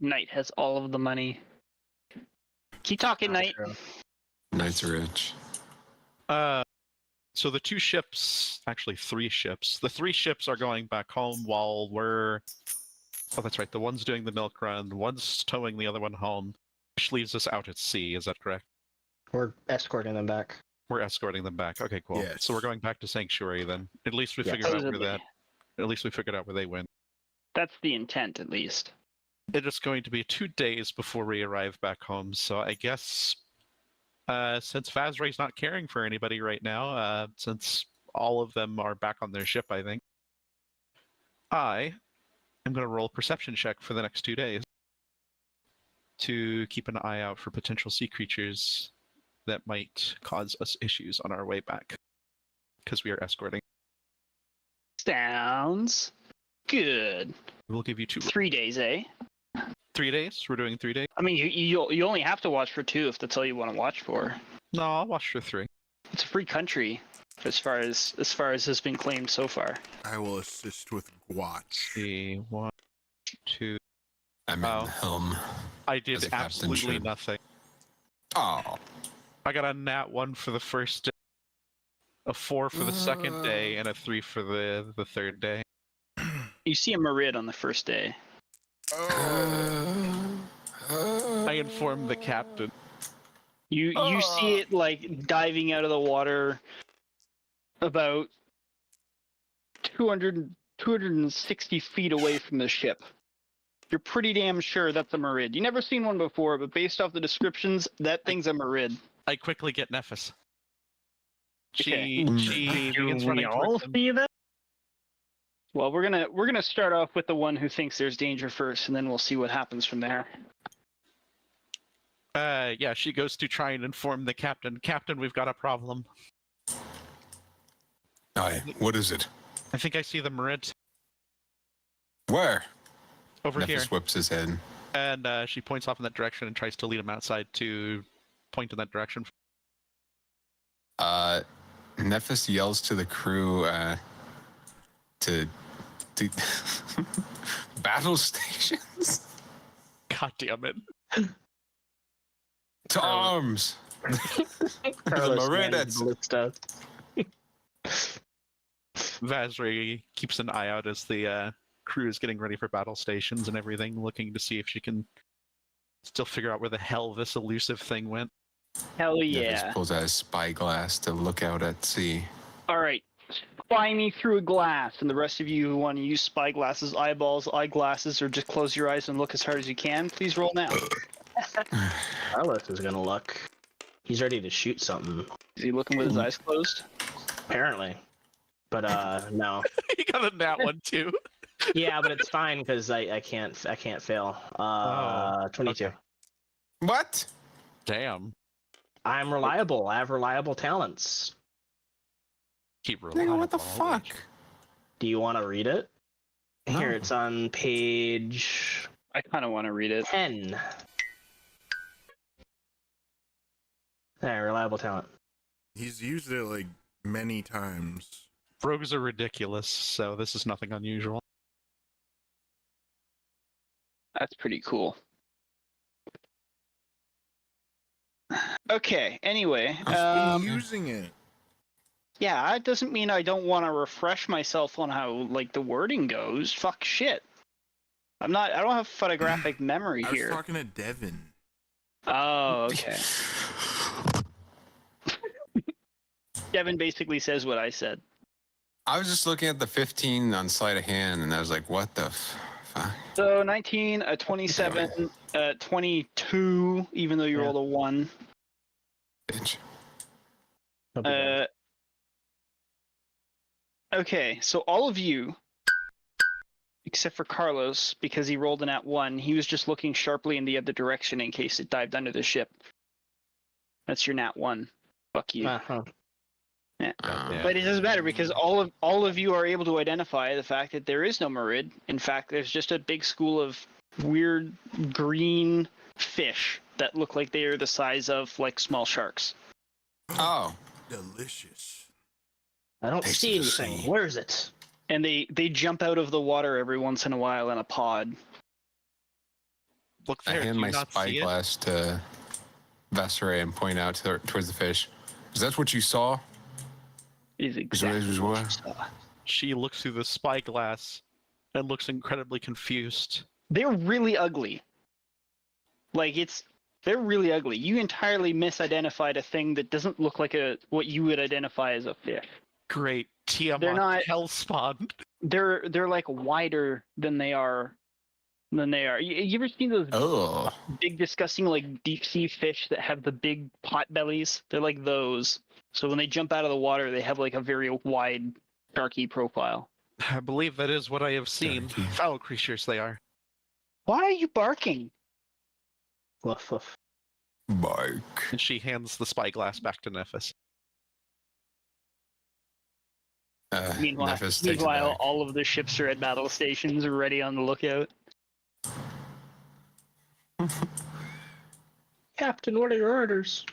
Speaker 2: Knight has all of the money. Keep talking, Knight.
Speaker 3: Knight's rich.
Speaker 1: So the two ships, actually 3 ships. The 3 ships are going back home while we're. Oh, that's right. The one's doing the milk run. One's towing the other one home, which leaves us out at sea. Is that correct?
Speaker 4: We're escorting them back.
Speaker 1: We're escorting them back. Okay, cool.
Speaker 6: Yes.
Speaker 1: So we're going back to Sanctuary then. At least we
Speaker 4: Yeah.
Speaker 1: figured out where
Speaker 2: Supposedly.
Speaker 1: that. At least we figured out where they went.
Speaker 2: That's the intent, at least.
Speaker 1: It is going to be 2 days before we arrive back home. So I guess, since Vazray's not caring for anybody right now, since all of them are back on their ship, I think I am going to roll a perception check for the next 2 days to keep an eye out for potential sea creatures that might cause us issues on our way back, because we are escorting.
Speaker 2: Sounds good.
Speaker 1: We'll give you 2.
Speaker 2: 3 days, eh?
Speaker 1: 3 days? We're doing 3 days?
Speaker 2: I mean, you only have to watch for 2 if that's all you want to watch for.
Speaker 1: No, I'll watch for 3.
Speaker 2: It's a free country, as far as has been claimed so far.
Speaker 6: I will assist with watch.
Speaker 1: See, 1, 2.
Speaker 3: I'm
Speaker 1: Oh.
Speaker 3: in the helm.
Speaker 1: I
Speaker 3: As
Speaker 1: did
Speaker 3: a captain
Speaker 1: absolutely
Speaker 3: should.
Speaker 1: nothing.
Speaker 3: Oh.
Speaker 1: I got a nat 1 for the first day, a 4 for the second day, and a 3 for the third day.
Speaker 2: You see a Merid on the first day.
Speaker 1: I informed the captain.
Speaker 2: You see it like diving out of the water about 260 feet away from the ship. You're pretty damn sure that's a Merid. You never seen one before, but based off the descriptions, that thing's a Merid.
Speaker 1: I quickly get Nephis.
Speaker 2: Okay.
Speaker 1: She
Speaker 5: Do
Speaker 1: begins
Speaker 5: we
Speaker 1: running
Speaker 5: all
Speaker 1: towards him.
Speaker 5: see that?
Speaker 2: Well, we're gonna start off with the one who thinks there's danger first, and then we'll see what happens from there.
Speaker 1: Yeah, she goes to try and inform the captain. Captain, we've got a problem.
Speaker 3: Aye, what is it?
Speaker 1: I think I see the Merid
Speaker 3: Where?
Speaker 1: over
Speaker 3: Nephis
Speaker 1: here.
Speaker 3: whips his head.
Speaker 1: And she points off in that direction and tries to lead him outside to point in that direction.
Speaker 3: Nephis yells to the crew to battle stations.
Speaker 1: God damn it.
Speaker 3: To arms.
Speaker 4: Carlos
Speaker 3: Merid,
Speaker 4: manages the stuff.
Speaker 1: Vazri keeps an eye out as the crew is getting ready for battle stations and everything, looking to see if she can still figure out where the hell this elusive thing went.
Speaker 2: Hell
Speaker 3: Nephis
Speaker 2: yeah!
Speaker 3: pulls out his spyglass to look out at sea.
Speaker 2: All right, spy me through a glass, and the rest of you who want to use spyglasses, eyeballs, eyeglasses, or just close your eyes and look as hard as you can, please roll now.
Speaker 4: Carlos is gonna look. He's ready to shoot something,
Speaker 2: Is he looking with his eyes closed?
Speaker 4: apparently. But no.
Speaker 1: He got a nat one too.
Speaker 4: Yeah, but it's fine because I can't fail. 22.
Speaker 1: okay.
Speaker 3: What?
Speaker 1: Damn.
Speaker 4: I'm reliable. I have reliable talents.
Speaker 1: Keep
Speaker 3: Nigga,
Speaker 1: rolling.
Speaker 3: what the fuck?
Speaker 4: Do you want to read it? Here,
Speaker 3: No.
Speaker 4: it's on page
Speaker 2: I kind of want to read it.
Speaker 4: 10. There, reliable talent.
Speaker 6: He's used it like many times.
Speaker 1: Rogues are ridiculous, so this is nothing unusual.
Speaker 2: That's pretty cool. Okay, anyway.
Speaker 6: He's been using it.
Speaker 2: Yeah, that doesn't mean I don't want to refresh myself on how, like, the wording goes. Fuck shit. I don't have photographic memory
Speaker 6: I was
Speaker 2: here.
Speaker 6: talking to Devon.
Speaker 2: Oh, okay. Devon basically says what I said.
Speaker 3: I was just looking at the 15 on sleight of hand, and I was like, what the fuck?
Speaker 2: So 19, a 27, 22, even though you
Speaker 4: Yeah.
Speaker 2: rolled a 1.
Speaker 3: Bitch.
Speaker 4: Hope you don't.
Speaker 2: Okay, so all of you, except for Carlos, because he rolled an at 1, he was just looking sharply in the other direction in case it dived under the ship. That's your nat 1. Fuck you.
Speaker 4: Uh-huh.
Speaker 2: But it doesn't matter because all of you are able to identify the fact that there is no Merid. In fact, there's just a big school of weird green fish that look like they are the size of like small sharks.
Speaker 3: Oh.
Speaker 6: Delicious.
Speaker 4: I don't
Speaker 3: Taste
Speaker 4: see
Speaker 3: of the
Speaker 4: anything.
Speaker 3: sea.
Speaker 4: Where is it?
Speaker 2: And they jump out of the water every once in a while in a pod.
Speaker 1: Look
Speaker 3: I
Speaker 1: there,
Speaker 3: hand
Speaker 1: do you
Speaker 3: my
Speaker 1: not see it?
Speaker 3: spyglass to Vesseray and point out towards the fish. Is that what you saw?
Speaker 2: Is
Speaker 3: Is
Speaker 2: exactly
Speaker 3: what-
Speaker 2: what you saw.
Speaker 1: She looks through the spyglass and looks incredibly confused.
Speaker 2: They're really ugly. Like they're really ugly. You entirely misidentified a thing that doesn't look like what you would identify as a fish.
Speaker 1: Great. Tiamat
Speaker 2: They're not-
Speaker 1: Hellspawn.
Speaker 2: They're like wider than they are. You ever seen those
Speaker 3: Oh.
Speaker 2: big, disgusting, like deep sea fish that have the big pot bellies? They're like those. So when they jump out of the water, they have like a very wide, sharky profile.
Speaker 1: I believe that is what I have seen.
Speaker 3: Darky.
Speaker 1: Foul creatures they are.
Speaker 2: Why are you barking?
Speaker 4: Woof, woof.
Speaker 3: Mike.
Speaker 1: And she hands the spyglass back to Nephis.
Speaker 2: Meanwhile,
Speaker 3: Nephis takes it back.
Speaker 2: all of the ships are at battle stations, ready on the lookout.
Speaker 4: Captain, what are your orders?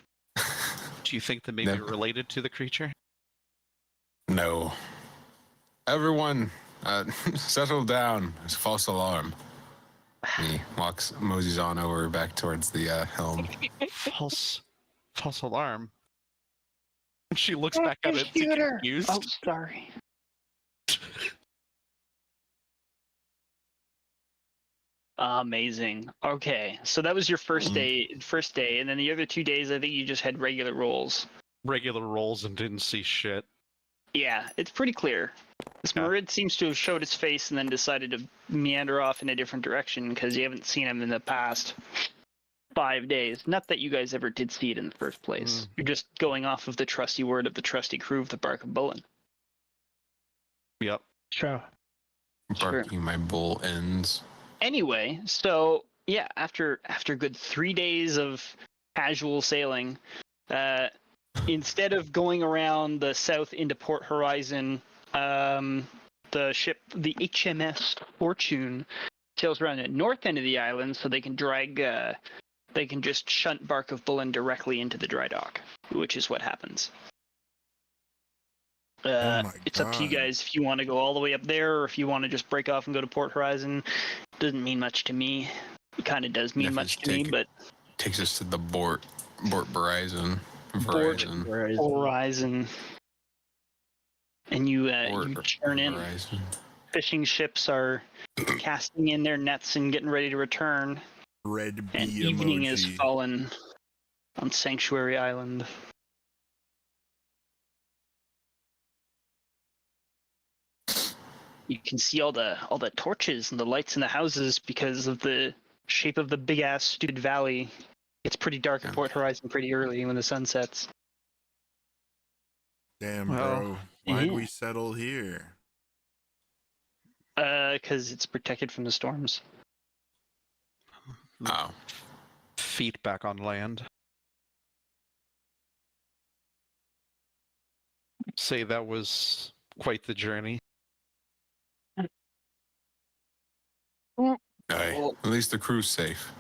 Speaker 1: Do you think that maybe
Speaker 3: Never.
Speaker 1: related to the creature?
Speaker 3: No. Everyone, settle down. It's a false alarm. And he moseys on over back towards the helm.
Speaker 1: False false alarm. And she looks back at it confused.
Speaker 2: Oh, sorry. Amazing. Okay, so that was your first day, and then the other 2 days, I think you just had regular rolls.
Speaker 1: Regular rolls and didn't see shit.
Speaker 2: Yeah, it's pretty clear. This
Speaker 1: Yeah.
Speaker 2: Merid seems to have showed his face and then decided to meander off in a different direction because you haven't seen him in the past 5 days. Not that you guys ever did see it in the first place. You're just going off of the trusty word of the trusty crew of the Bark of Bullen.
Speaker 1: Yep.
Speaker 4: Sure.
Speaker 3: Barking my bull ends.
Speaker 2: Anyway, so yeah, after a good 3 days of casual sailing, instead of going around the south into Port Horizon, the ship, the HMS Fortune, sails around the north end of the island so they can they can just shunt Bark of Bullen directly into the dry dock, which is what happens. It's up to you
Speaker 6: God.
Speaker 2: guys if you want to go all the way up there or if you want to just break off and go to Port Horizon. Doesn't mean much to me. It kind of does mean
Speaker 3: Nephis
Speaker 2: much to me, but
Speaker 3: takes us to the Bort Verizon.
Speaker 2: Horizon. And you turn in.
Speaker 3: Verizon.
Speaker 2: Fishing ships are casting in their nets and getting ready to return.
Speaker 6: Red B
Speaker 2: And
Speaker 6: emoji.
Speaker 2: evening is fallen on Sanctuary Island. You can see all the torches and the lights in the houses because of the shape of the big ass stupid valley. It's pretty dark at Port Horizon pretty early when the sun sets.
Speaker 6: Damn,
Speaker 1: Well,
Speaker 6: bro. Why'd
Speaker 2: yeah.
Speaker 6: we settle here?
Speaker 2: Because it's protected from the storms.
Speaker 3: Oh.
Speaker 1: Feet back on land. Say that was quite the journey.
Speaker 3: Hey, at least the crew's safe.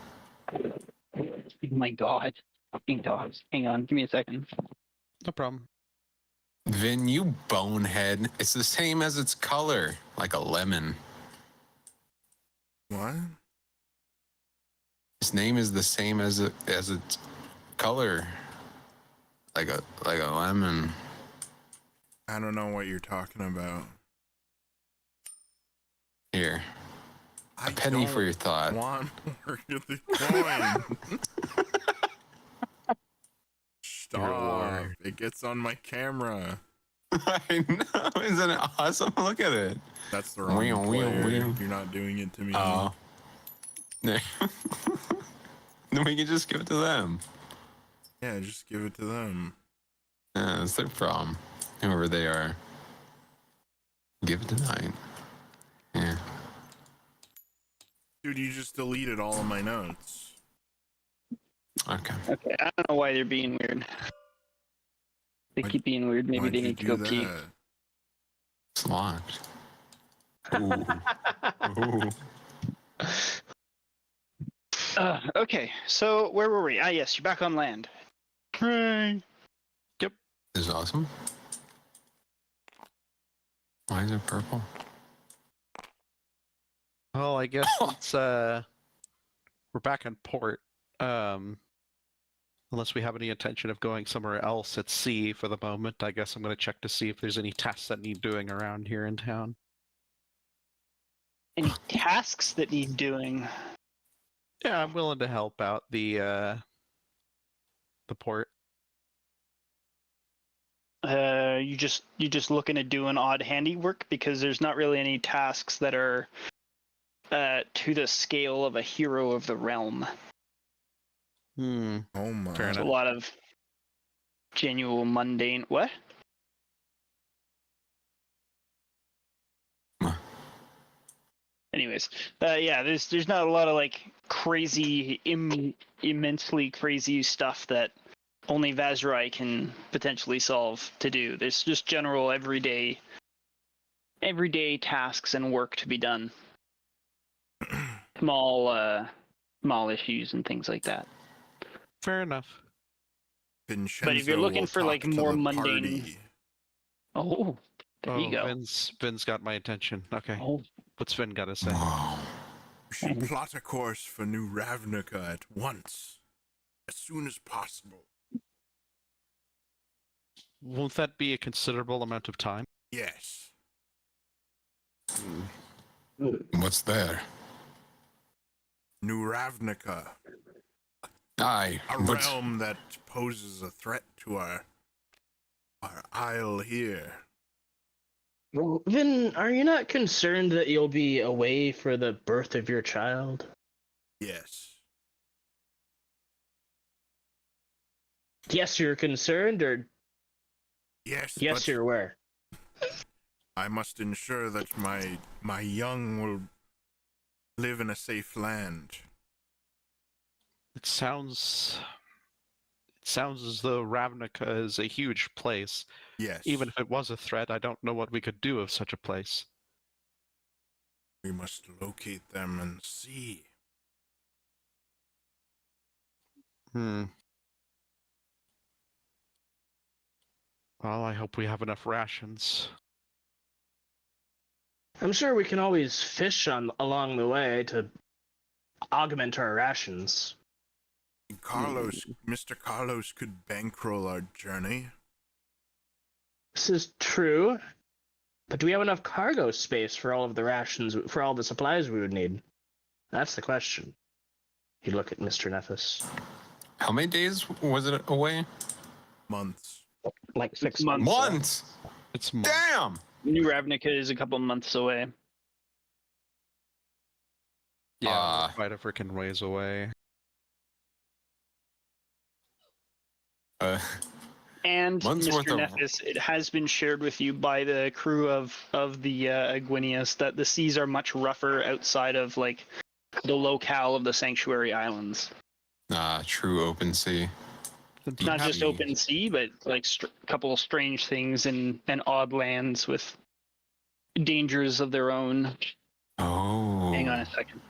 Speaker 2: Oh my god. Fucking dogs. Hang on, give me a second.
Speaker 1: No problem.
Speaker 3: Vin, you bonehead. It's the same as its color, like a lemon.
Speaker 6: What?
Speaker 3: Its name is the same as its color, like a lemon.
Speaker 6: I don't know what you're talking about.
Speaker 3: Here,
Speaker 6: I
Speaker 3: a penny
Speaker 6: don't
Speaker 3: for your thought.
Speaker 6: want more of the coin. Stop. It gets on my camera.
Speaker 3: I know, isn't it awesome? Look at it.
Speaker 6: That's the wrong player. You're not doing it to me.
Speaker 3: Oh. Then we can just give it to them.
Speaker 6: Yeah, just give it to them.
Speaker 3: Yeah, it's their problem. Whoever they are. Give it tonight. Yeah.
Speaker 6: Dude, you just deleted all of my notes.
Speaker 3: Okay.
Speaker 2: Okay, I don't know why they're being weird. They keep being weird. Maybe
Speaker 6: Why'd
Speaker 2: they
Speaker 6: you
Speaker 2: need to
Speaker 6: do
Speaker 2: go pee.
Speaker 6: that?
Speaker 3: It's locked. Ooh. Ooh.
Speaker 2: Okay, so where were we? Ah, yes, you're back on land. Hooray.
Speaker 3: This is awesome. Why is it purple?
Speaker 1: Well, I guess it's we're back in port. Unless we have any intention of going somewhere else at sea for the moment, I guess I'm going to check to see if there's any tasks that need doing around here in town.
Speaker 2: Any tasks that need doing?
Speaker 1: Yeah, I'm willing to help out the port.
Speaker 2: You just looking to do an odd handiwork because there's not really any tasks that are to the scale of a hero of the realm.
Speaker 1: Hmm.
Speaker 6: Oh my.
Speaker 1: Fair
Speaker 2: There's a
Speaker 1: enough.
Speaker 2: lot of genuine mundane. What?
Speaker 3: Huh.
Speaker 2: Anyways, yeah, there's not a lot of like crazy, immensely crazy stuff that only Vazrai can potentially solve to do. There's just general everyday tasks and work to be done. Small issues and things like that.
Speaker 1: Fair enough.
Speaker 2: But if you're looking for, like, more mundane- Oh, there you go.
Speaker 1: Vin's got my attention. Okay.
Speaker 2: Oh,
Speaker 1: What's Vin got to say?
Speaker 3: Wow.
Speaker 6: We should plot a course for New Ravnica at once, as soon as possible.
Speaker 1: Won't that be a considerable amount of time?
Speaker 6: Yes.
Speaker 3: What's there?
Speaker 6: New Ravnica.
Speaker 3: Aye,
Speaker 6: A
Speaker 3: but
Speaker 6: realm that poses a threat to our isle here.
Speaker 4: Well, Vin, are you not concerned that you'll be away for the birth of your child?
Speaker 6: Yes.
Speaker 4: Yes, you're concerned, or
Speaker 6: Yes,
Speaker 4: yes,
Speaker 6: but
Speaker 4: you're aware?
Speaker 6: I must ensure that my young will live in a safe land.
Speaker 1: It sounds as though Ravnica is a huge place.
Speaker 6: Yes.
Speaker 1: Even if it was a threat, I don't know what we could do of such a place.
Speaker 6: We must locate them and see.
Speaker 1: Hmm. Well, I hope we have enough rations.
Speaker 4: I'm sure we can always fish along the way to augment our rations.
Speaker 6: Mr. Carlos could bankroll our journey.
Speaker 4: This is true, but do we have enough cargo space for all of the rations, for all the supplies we would need? That's the question. You look at Mr. Nephis.
Speaker 3: how many days was it away?
Speaker 6: Months.
Speaker 4: Like 6
Speaker 2: Months.
Speaker 4: months.
Speaker 3: Months.
Speaker 1: It's months.
Speaker 3: Damn.
Speaker 2: New Ravnica is a couple months away.
Speaker 1: Yeah, we're quite a freaking ways away.
Speaker 2: And
Speaker 3: Months worth
Speaker 2: Mr.
Speaker 3: of-
Speaker 2: Nephis, it has been shared with you by the crew of the Aguinias that the seas are much rougher outside of like the locale of the Sanctuary Islands.
Speaker 3: True open sea.
Speaker 2: Not just
Speaker 3: Happy.
Speaker 2: open sea, but like a couple of strange things and odd lands with dangers of their own.
Speaker 3: Oh.
Speaker 2: Hang on a second.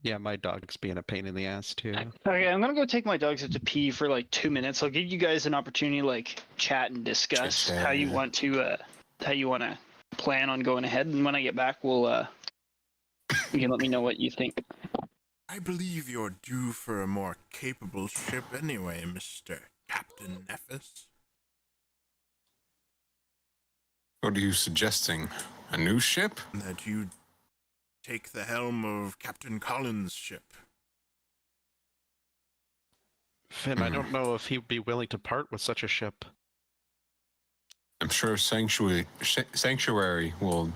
Speaker 1: Yeah, my dog's being a pain in the ass too.
Speaker 2: Okay, I'm gonna go take my dogs out to pee for like 2 minutes. I'll give you guys an opportunity to like chat and discuss
Speaker 3: Chit-chat.
Speaker 2: how you want to plan on going ahead. And when I get back, we'll you can let me know what you think.
Speaker 6: I believe you're due for a more capable ship anyway, Mr. Captain Nephis.
Speaker 3: What are you suggesting? A new ship?
Speaker 6: That you take the helm of Captain Collins' ship.
Speaker 1: Finn, I don't know if he'd be willing to part with such a ship.
Speaker 3: I'm sure Sanctuary will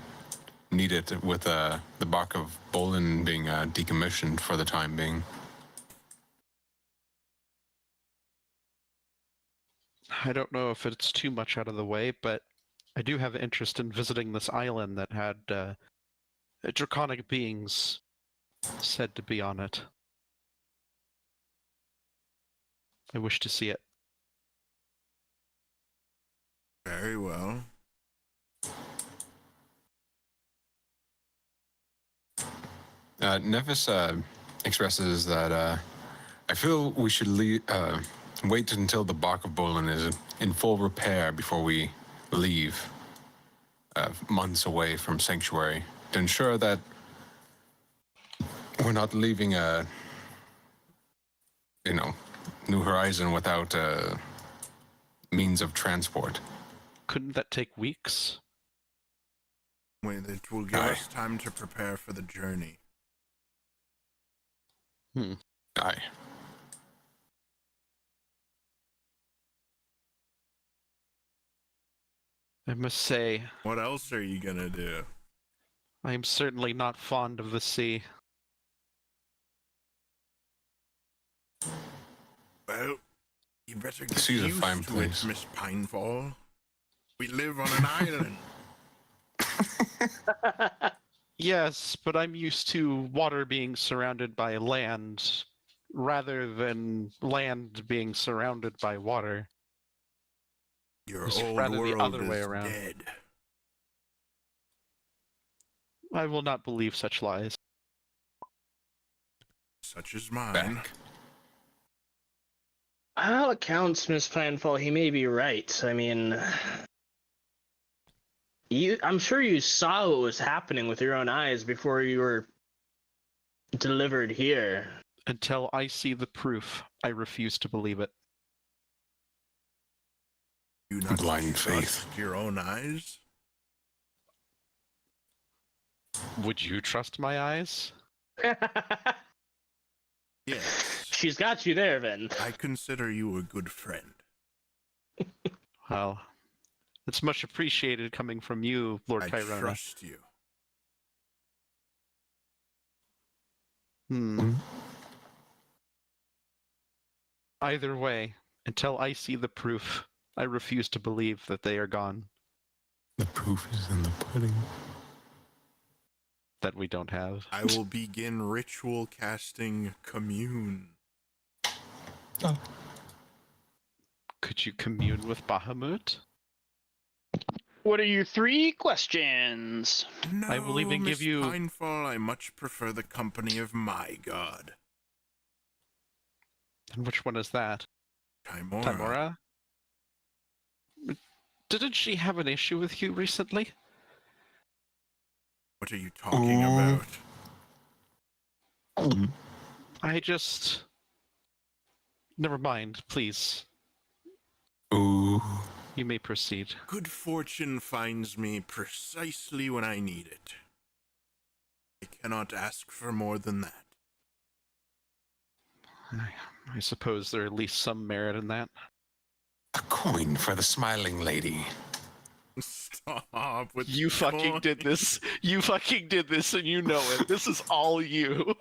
Speaker 3: need it with the Bach of Bolin being decommissioned for the time being.
Speaker 1: I don't know if it's too much out of the way, but I do have interest in visiting this island that had draconic beings said to be on it. I wish to see it.
Speaker 6: Very well.
Speaker 3: Nephis expresses that I feel we should wait until the Bach of Bolin is in full repair before we leave months away from Sanctuary to ensure that we're not leaving a New Horizon without means of transport.
Speaker 1: Couldn't that take weeks?
Speaker 6: Wait, it will give
Speaker 3: Aye.
Speaker 6: us time to prepare for the journey.
Speaker 3: Aye.
Speaker 1: I must say,
Speaker 6: What else are you gonna do?
Speaker 1: I am certainly not fond of the sea.
Speaker 6: Well, you better get
Speaker 3: Sea's a
Speaker 6: used
Speaker 3: fine
Speaker 6: to
Speaker 3: place.
Speaker 6: it, Miss Pinefall. We live on an island.
Speaker 1: Yes, but I'm used to water being surrounded by land rather than land being surrounded by water.
Speaker 6: Your
Speaker 1: It's
Speaker 6: old
Speaker 1: rather the
Speaker 6: world
Speaker 1: other way
Speaker 6: is
Speaker 1: around.
Speaker 6: dead.
Speaker 1: I will not believe such lies.
Speaker 6: Such is mine.
Speaker 3: Back.
Speaker 4: By all accounts, Miss Pinefall, he may be right. I mean, I'm sure you saw what was happening with your own eyes before you were delivered here.
Speaker 1: Until I see the proof, I refuse to believe it.
Speaker 6: You not
Speaker 3: Blind
Speaker 6: trust
Speaker 3: faith.
Speaker 6: your own eyes?
Speaker 1: Would you trust my eyes?
Speaker 6: Yes.
Speaker 4: She's got you there, Vin.
Speaker 6: I consider you a good friend.
Speaker 1: Well, it's much appreciated coming from you, Lord
Speaker 6: I
Speaker 1: Cairona.
Speaker 6: trust you.
Speaker 1: Either way, until I see the proof, I refuse to believe that they are gone.
Speaker 3: The proof is in the pudding.
Speaker 1: That we don't have.
Speaker 6: I will begin ritual casting commune.
Speaker 3: Oh.
Speaker 1: Could you commune with Bahamut?
Speaker 2: What are your 3 questions?
Speaker 6: No,
Speaker 1: I will even
Speaker 6: Miss
Speaker 1: give you-
Speaker 6: Pinefall, I much prefer the company of my god,
Speaker 1: And which one is that?
Speaker 6: Timora.
Speaker 1: Timora? Didn't she have an issue with you recently?
Speaker 6: What are you talking about?
Speaker 1: I just... Never mind, please.
Speaker 3: Ooh.
Speaker 1: You may proceed.
Speaker 6: Good fortune finds me precisely when I need it. I cannot ask for more than that.
Speaker 1: I suppose there at least some merit in that.
Speaker 3: A coin for the smiling lady.
Speaker 6: Stop with
Speaker 1: You
Speaker 6: the
Speaker 1: fucking
Speaker 6: coin.
Speaker 1: did this. You fucking did this and you know it. This is all you.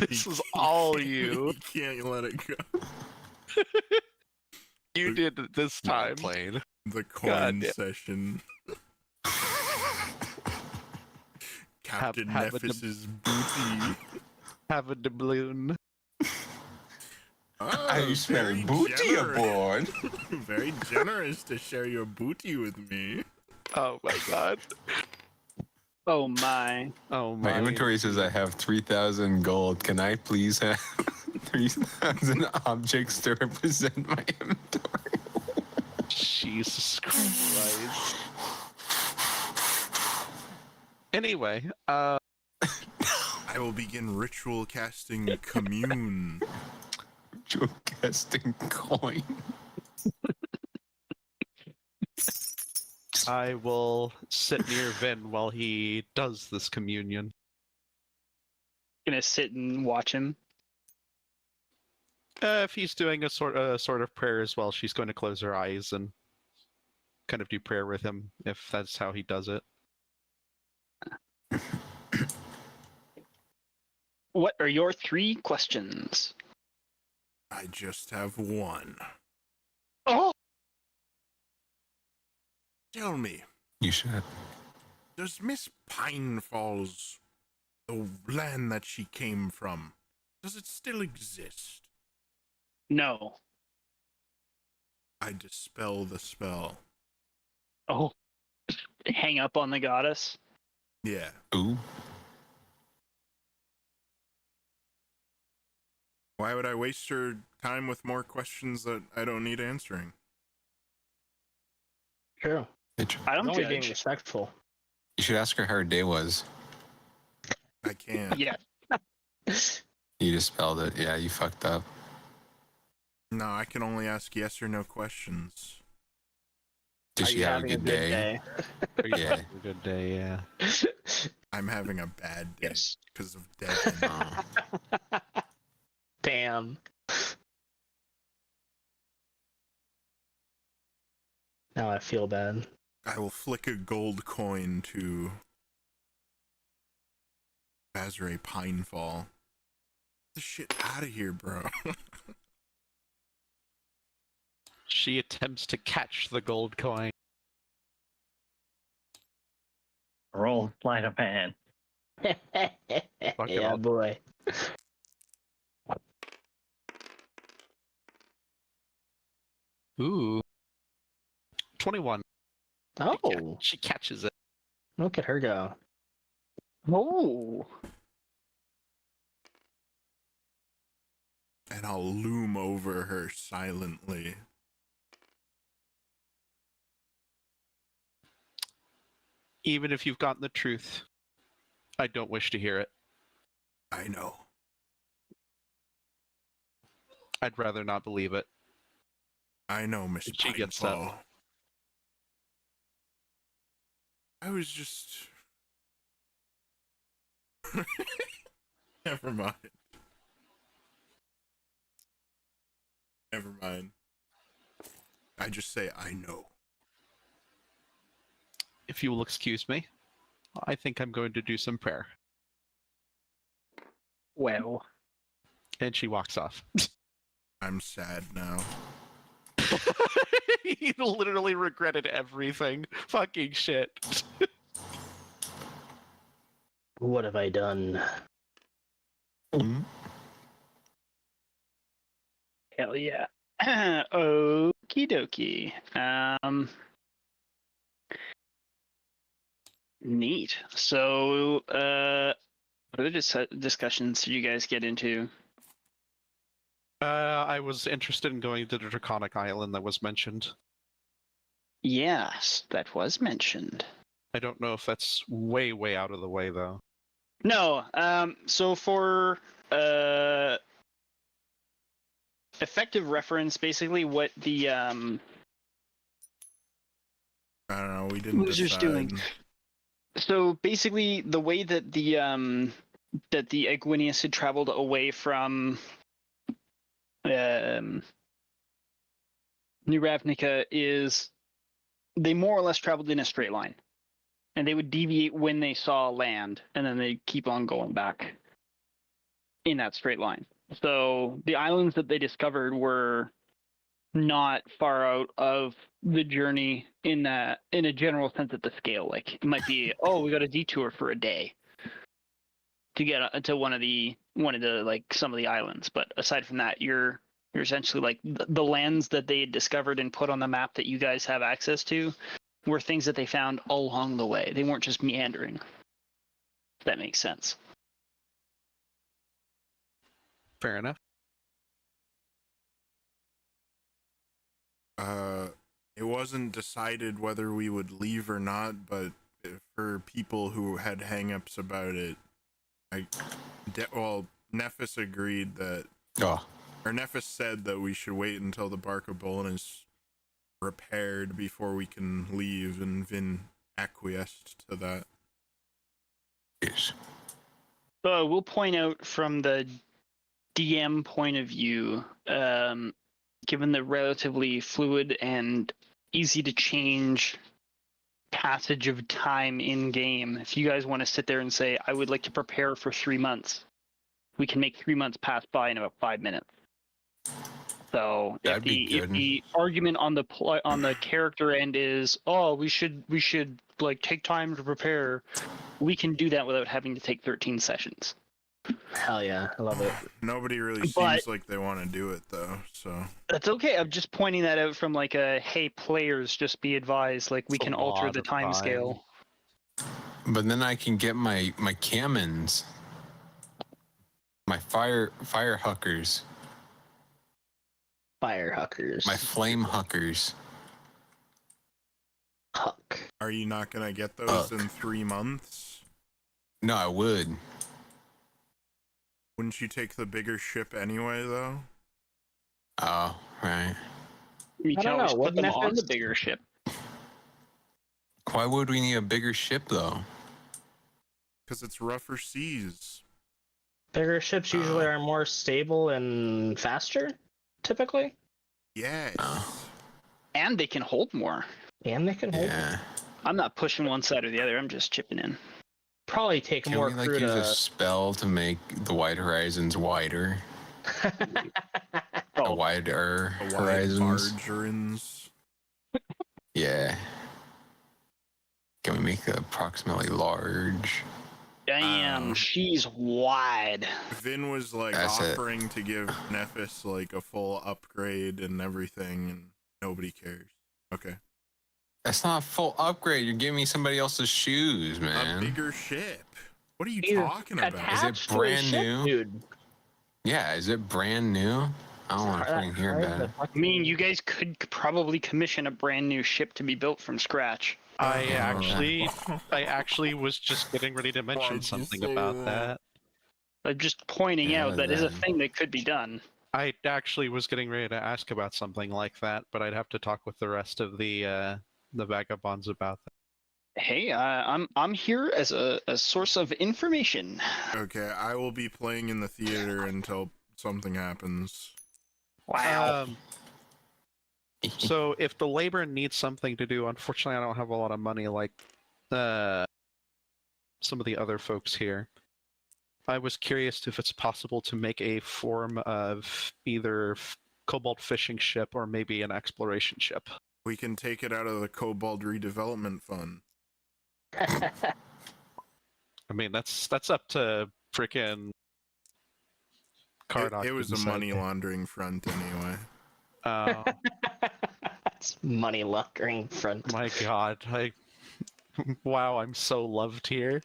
Speaker 1: This is all you.
Speaker 6: You can't let it go.
Speaker 1: You did it this time.
Speaker 3: Played.
Speaker 6: The
Speaker 1: God
Speaker 6: coin
Speaker 1: damn.
Speaker 6: session. Captain
Speaker 1: have a
Speaker 6: Nephis's booty.
Speaker 1: Have a doubloon.
Speaker 6: Oh,
Speaker 3: I smell
Speaker 6: very
Speaker 3: booty
Speaker 6: generous.
Speaker 3: aboard.
Speaker 6: Very generous to share your booty with me.
Speaker 1: Oh my god.
Speaker 2: Oh my.
Speaker 1: Oh
Speaker 3: My
Speaker 1: my.
Speaker 3: inventory says I have 3,000 gold. Can I please have 3,000 objects to represent my inventory?
Speaker 1: Jesus Christ. Anyway,
Speaker 6: I will begin ritual casting commune.
Speaker 3: Ritual casting coin.
Speaker 1: I will sit near Vin while he does this communion.
Speaker 2: Gonna sit and watch him.
Speaker 1: If he's doing a sort of prayer as well, she's going to close her eyes and kind of do prayer with him, if that's how he does it.
Speaker 2: What are your 3 questions?
Speaker 6: I just have one.
Speaker 2: Oh!
Speaker 6: Tell me,
Speaker 3: You should.
Speaker 6: does Miss Pinefall's, the land that she came from, does it still exist?
Speaker 2: No.
Speaker 6: I dispel the spell.
Speaker 2: Oh. Hang up on the goddess?
Speaker 6: Yeah.
Speaker 3: Ooh.
Speaker 6: Why would I waste her time with more questions that I don't need answering?
Speaker 4: True.
Speaker 2: I don't
Speaker 4: Only being
Speaker 2: judge.
Speaker 4: respectful.
Speaker 3: You should ask her how her day was.
Speaker 6: I can't.
Speaker 2: Yeah.
Speaker 3: You just spelled it. Yeah, you fucked up.
Speaker 6: No, I can only ask yes or no questions.
Speaker 3: Did
Speaker 4: Are
Speaker 3: she
Speaker 4: you
Speaker 3: have a
Speaker 4: having
Speaker 3: good day? Yeah.
Speaker 1: A good day, yeah.
Speaker 6: I'm having a bad day
Speaker 2: Yes.
Speaker 6: because of Devon.
Speaker 3: Oh.
Speaker 4: Damn. Now I feel bad.
Speaker 6: I will flick a gold coin to Bazray Pinefall. Get the shit out of here, bro.
Speaker 1: She attempts to catch the gold coin.
Speaker 5: Roll sleight of hand.
Speaker 1: it,
Speaker 4: Yeah,
Speaker 1: I'll-
Speaker 4: boy.
Speaker 1: Ooh. 21.
Speaker 4: Oh,
Speaker 1: She catches it.
Speaker 4: look at her go.
Speaker 2: Oh.
Speaker 6: And I'll loom over her silently.
Speaker 1: Even if you've gotten the truth, I don't wish to hear it.
Speaker 6: I know.
Speaker 1: I'd rather not believe it.
Speaker 6: I know, Miss
Speaker 1: She gets that.
Speaker 6: Pinefall. I was just... Never mind. Never mind. I just say I know.
Speaker 1: If you will excuse me, I think I'm going to do some prayer.
Speaker 2: Well,
Speaker 1: And she walks off.
Speaker 6: I'm sad now.
Speaker 1: He literally regretted everything. Fucking shit.
Speaker 4: What have I done?
Speaker 3: Mhm.
Speaker 2: hell yeah. Okie dokie. Neat. So, what other discussions did you guys get into?
Speaker 1: I was interested in going to the Draconic Island that was mentioned.
Speaker 2: Yes, that was mentioned.
Speaker 1: I don't know if that's way, way out of the way, though.
Speaker 2: No, so for effective reference, basically what the
Speaker 6: I don't know, we didn't
Speaker 2: Losers
Speaker 6: decide.
Speaker 2: doing. So basically the way that the Aegwinius had traveled away from New Ravnica is they more or less traveled in a straight line. And they would deviate when they saw land, and then they keep on going back in that straight line. So the islands that they discovered were not far out of the journey in a general sense at the scale. Like it might be, oh, we got a detour for a day to get to one of the like some of the islands. But aside from that, you're essentially like the lands that they had discovered and put on the map that you guys have access to were things that they found along the way. They weren't just meandering. If that makes sense.
Speaker 1: Fair enough.
Speaker 6: It wasn't decided whether we would leave or not, but for people who had hangups about it, Nephis agreed that,
Speaker 3: Oh,
Speaker 6: or Nephis said that we should wait until the Barcabolin is repaired before we can leave, and Vin acquiesced to that.
Speaker 3: yes.
Speaker 2: So we'll point out from the DM point of view, given the relatively fluid and easy to change passage of time in game, if you guys want to sit there and say, I would like to prepare for 3 months, we can make 3 months pass by in about 5 minutes. So if the argument on the character end is, oh, we should like take time to prepare, we can do that without having to take 13 sessions.
Speaker 4: Hell yeah, I love it.
Speaker 6: Nobody really
Speaker 2: But-
Speaker 6: seems like they want to do it, though, so...
Speaker 2: That's okay. I'm just pointing that out from like a, hey, players, just be advised, like we
Speaker 1: It's a
Speaker 2: can alter
Speaker 1: lot
Speaker 2: the
Speaker 1: of
Speaker 2: time
Speaker 1: time.
Speaker 2: scale.
Speaker 3: But then I can get my cannons, my fire huckers,
Speaker 4: Fire huckers.
Speaker 3: my flame huckers.
Speaker 4: Huck.
Speaker 6: Are you not gonna get those
Speaker 3: Fuck.
Speaker 6: in 3 months?
Speaker 3: No, I would.
Speaker 6: Wouldn't you take the bigger ship anyway, though?
Speaker 3: Oh, right.
Speaker 2: You
Speaker 4: I
Speaker 2: can
Speaker 4: don't
Speaker 2: always
Speaker 4: know,
Speaker 2: put them
Speaker 4: wouldn't
Speaker 2: on the
Speaker 4: Nephis-
Speaker 2: bigger ship.
Speaker 3: Why would we need a bigger ship though?
Speaker 6: Because it's rougher seas.
Speaker 4: Bigger ships usually are more stable and faster, typically.
Speaker 6: Yes.
Speaker 3: Oh.
Speaker 2: And they can hold more.
Speaker 4: And they can hold.
Speaker 3: Yeah.
Speaker 2: I'm not pushing one side or the other. I'm just chipping in.
Speaker 4: Probably take
Speaker 3: Can
Speaker 4: more
Speaker 3: we like
Speaker 4: crew
Speaker 3: use a
Speaker 4: to.
Speaker 3: spell to make the wide horizons wider?
Speaker 2: Oh,
Speaker 3: Wider
Speaker 6: The wide
Speaker 3: horizons.
Speaker 6: margarines.
Speaker 3: Yeah. Can we make it approximately large?
Speaker 2: damn, she's wide.
Speaker 6: Vin was like
Speaker 3: That's it.
Speaker 6: offering to give Nephis like a full upgrade and everything, and nobody cares. Okay.
Speaker 3: That's not a full upgrade. You're giving me somebody else's shoes,
Speaker 6: A
Speaker 3: man.
Speaker 6: bigger ship. What are you
Speaker 4: Dude,
Speaker 6: talking about?
Speaker 4: attached to a
Speaker 3: brand
Speaker 4: ship,
Speaker 3: new?
Speaker 4: dude?
Speaker 3: Yeah, is it brand new? I don't want to fucking hear about it.
Speaker 2: I mean, you guys could probably commission a brand new ship to be built from scratch.
Speaker 1: I actually was just getting ready to
Speaker 6: Why'd
Speaker 1: mention
Speaker 6: you
Speaker 1: something
Speaker 6: say
Speaker 1: about
Speaker 6: that?
Speaker 1: that.
Speaker 2: I'm just pointing
Speaker 3: Yeah,
Speaker 2: out that is a
Speaker 3: then.
Speaker 2: thing that could be done.
Speaker 1: I actually was getting ready to ask about something like that, but I'd have to talk with the rest of the vagabonds about that.
Speaker 2: Hey, I'm here as a source of information.
Speaker 6: Okay, I will be playing in the theater until something happens.
Speaker 5: Wow.
Speaker 1: So if the labor needs something to do, unfortunately, I don't have a lot of money like some of the other folks here. I was curious if it's possible to make a form of either kobold fishing ship or maybe an exploration ship.
Speaker 6: We can take it out of the Kobold Redevelopment Fund.
Speaker 1: I mean, that's up to frickin' Kardoc.
Speaker 6: It was a money laundering front anyway.
Speaker 4: It's money laundering front.
Speaker 1: My God, wow, I'm so loved here.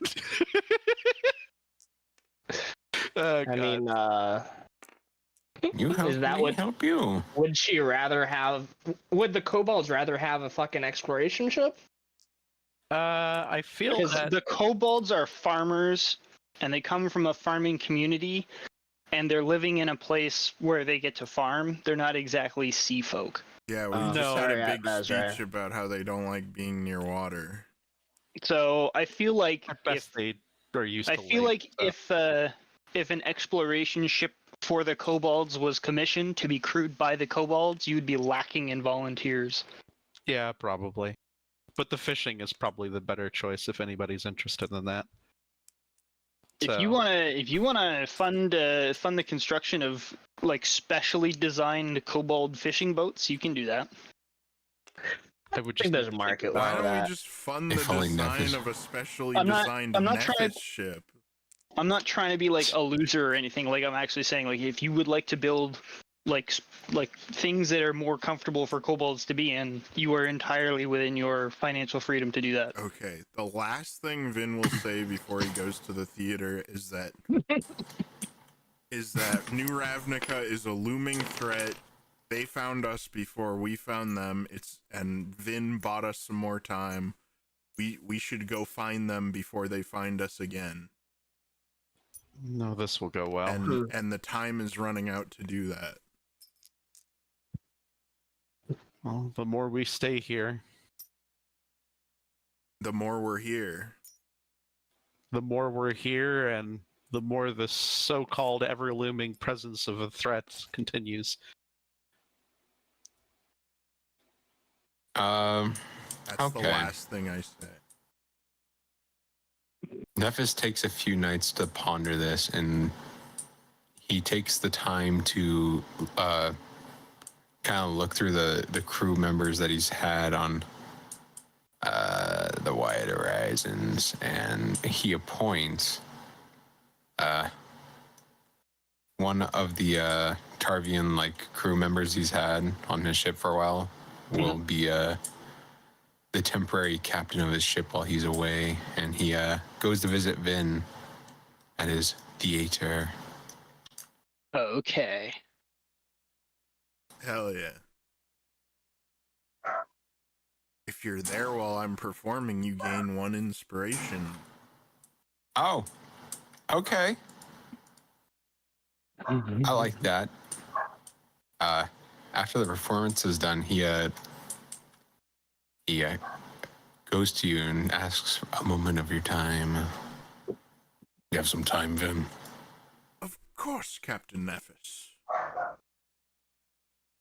Speaker 4: I mean,
Speaker 3: You help
Speaker 4: Is that
Speaker 3: me
Speaker 4: what-
Speaker 3: help you.
Speaker 4: would the kobolds rather have a fucking exploration ship?
Speaker 1: I feel
Speaker 2: Because
Speaker 1: that
Speaker 2: the kobolds are farmers, and they come from a farming community, and they're living in a place where they get to farm. They're not exactly sea folk.
Speaker 6: Yeah, we
Speaker 1: No.
Speaker 6: just had
Speaker 4: Sorry,
Speaker 6: a big
Speaker 4: that's
Speaker 6: speech
Speaker 4: right.
Speaker 6: about how they don't like being near water.
Speaker 2: So I feel like
Speaker 1: at best they are used
Speaker 2: I
Speaker 1: to
Speaker 2: feel
Speaker 1: lake,
Speaker 2: like
Speaker 1: so-
Speaker 2: if an exploration ship for the kobolds was commissioned to be crewed by the kobolds, you'd be lacking in volunteers.
Speaker 1: Yeah, probably. But the fishing is probably the better choice if anybody's interested in that.
Speaker 2: If you wanna fund the construction of like specially designed kobold fishing boats, you can do that.
Speaker 1: I would
Speaker 4: I think
Speaker 1: just
Speaker 4: there's a market
Speaker 6: Why
Speaker 4: for
Speaker 6: don't
Speaker 4: that.
Speaker 6: we just fund the
Speaker 3: If only
Speaker 6: design
Speaker 3: Nephis-
Speaker 6: of a specially
Speaker 2: I'm not
Speaker 6: designed
Speaker 2: trying-
Speaker 6: Nephis ship?
Speaker 2: I'm not trying to be like a loser or anything. Like I'm actually saying, like if you would like to build like things that are more comfortable for kobolds to be in, you are entirely within your financial freedom to do that.
Speaker 6: Okay, the last thing Vin will say before he goes to the theater is that New Ravnica is a looming threat. They found us before we found them. And Vin bought us some more time. We should go find them before they find us again.
Speaker 1: No, this will go well.
Speaker 6: And the time is running out to do that.
Speaker 1: Well, the more we stay here,
Speaker 6: The more we're here.
Speaker 1: the more we're here, and the more the so-called ever-looming presence of a threat continues.
Speaker 6: That's the
Speaker 3: Okay.
Speaker 6: last thing I say.
Speaker 3: Nephis takes a few nights to ponder this, and he takes the time to kind of look through the crew members that he's had on the Wide Horizons, and he appoints one of the Tarvian crew members he's had on his ship for a while will be the temporary captain of his ship while he's away, and he goes to visit Vin at his theater.
Speaker 2: Okay.
Speaker 6: Hell yeah. If you're there while I'm performing, you gain 1 inspiration.
Speaker 3: Oh, okay. I like that. After the performance is done, he goes to you and asks a moment of your time. You have some time, Vin?
Speaker 6: Of course, Captain Nephis.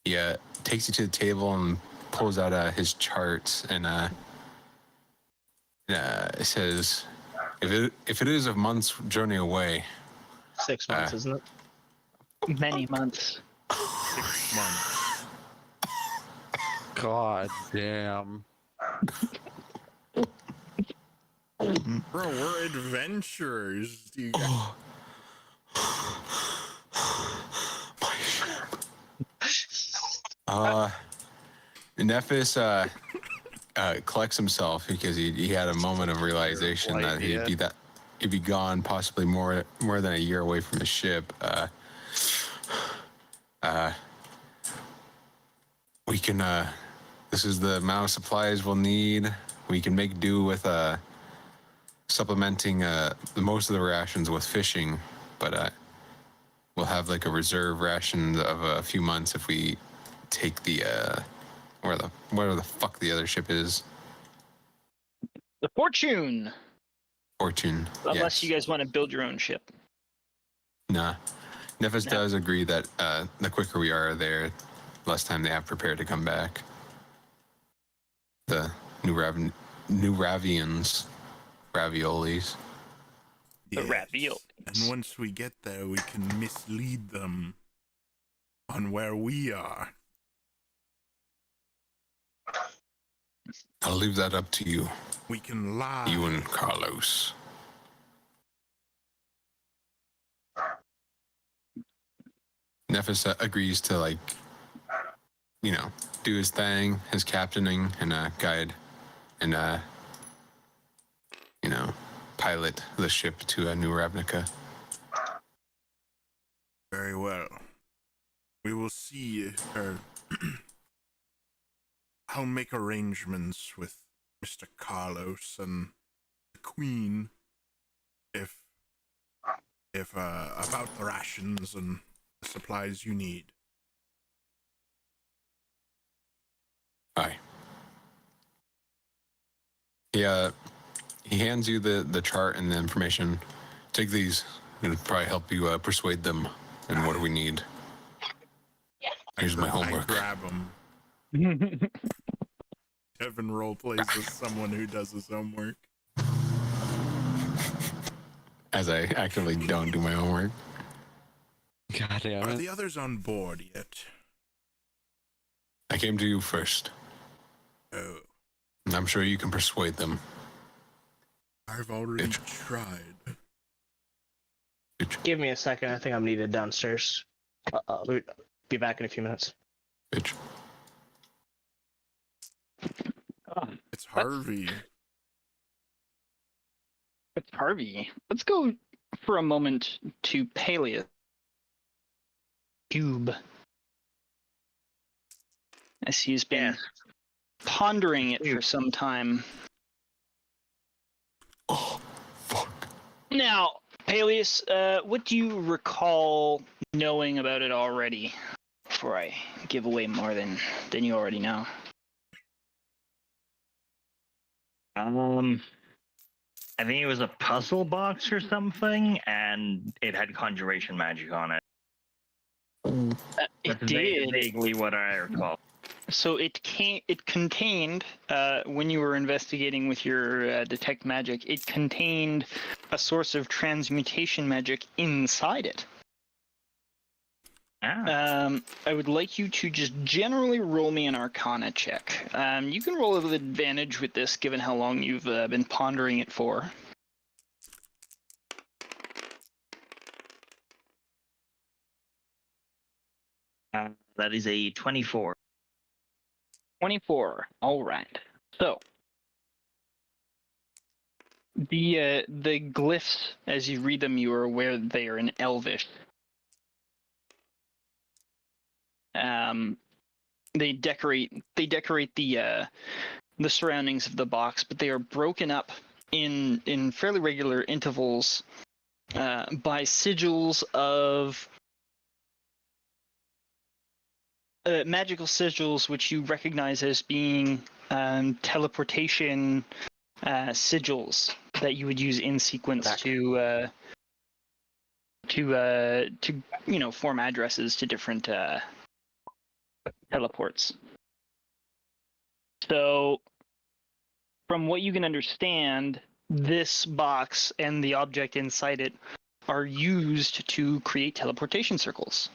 Speaker 3: He takes you to the table and pulls out his charts and says, "If it is a month's journey away,
Speaker 4: 6 months, isn't it?
Speaker 2: Many months.
Speaker 6: 6 months.
Speaker 1: God damn.
Speaker 6: Bro, we're adventurers. You
Speaker 3: Nephis collects himself because he had a moment of realization that he'd be gone possibly more than a year away from his ship. We can this is the amount of supplies we'll need. We can make do with supplementing most of the rations with fishing, but we'll have like a reserve ration of a few months if we take the whatever the fuck the other ship is.
Speaker 2: The Fortune.
Speaker 3: Fortune.
Speaker 2: Unless
Speaker 3: yes.
Speaker 2: you guys want to build your own ship.
Speaker 3: Nah. Nephis
Speaker 2: No.
Speaker 3: does agree that the quicker we are there, less time they have prepared to come back. The new Ravians. Raviolis.
Speaker 2: The raviolis.
Speaker 6: And once we get there, we can mislead them on where we are.
Speaker 3: I'll leave that up to you.
Speaker 6: We can lie.
Speaker 3: You and Carlos. Nephis agrees to, like, you know, do his thing, his captaining, and guide, and, you know, pilot the ship to New Ravnica.
Speaker 6: Very well. We will see her. I'll make arrangements with Mr. Carlos and the Queen if about the rations and the supplies you need.
Speaker 3: Aye. He hands you the chart and the information. Take these. It'll probably help you persuade them. And what do we need? Here's my homework.
Speaker 6: I grab them. Devon roleplays as someone who does his homework.
Speaker 3: As I actively don't do my homework.
Speaker 7: God damn
Speaker 6: Are
Speaker 7: it.
Speaker 6: the others on board yet?
Speaker 3: I came to you first.
Speaker 6: Oh,
Speaker 3: And I'm sure you can persuade them.
Speaker 6: I've already
Speaker 3: Bitch.
Speaker 6: tried.
Speaker 3: Bitch.
Speaker 4: Give me a second. I think I'm needed downstairs. I'll be back in a few minutes.
Speaker 3: Bitch.
Speaker 6: It's Harvey.
Speaker 2: It's Harvey. Let's go for a moment to Paelias. Cube. As he's been pondering it for some time.
Speaker 3: Oh, fuck.
Speaker 2: Now, Paelias, what do you recall knowing about it already? Before I give away more than you already know.
Speaker 5: I think it was a puzzle box or something, and it had conjuration magic on it.
Speaker 2: It
Speaker 5: That's
Speaker 2: did.
Speaker 5: vaguely what I recall.
Speaker 2: So it contained, when you were investigating with your detect magic, it contained a source of transmutation magic inside it.
Speaker 5: Ah.
Speaker 2: I would like you to just generally roll me an Arcana check. You can roll with advantage with this, given how long you've been pondering it for.
Speaker 5: That is a 24.
Speaker 2: 24. All right. So the glyphs, as you read them, you are aware that they are in Elvish. They decorate the surroundings of the box, but they are broken up in fairly regular intervals by sigils of magical sigils, which you recognize as being teleportation sigils that you would use in sequence to form addresses to different teleports. So, from what you can understand, this box and the object inside it are used to create teleportation circles.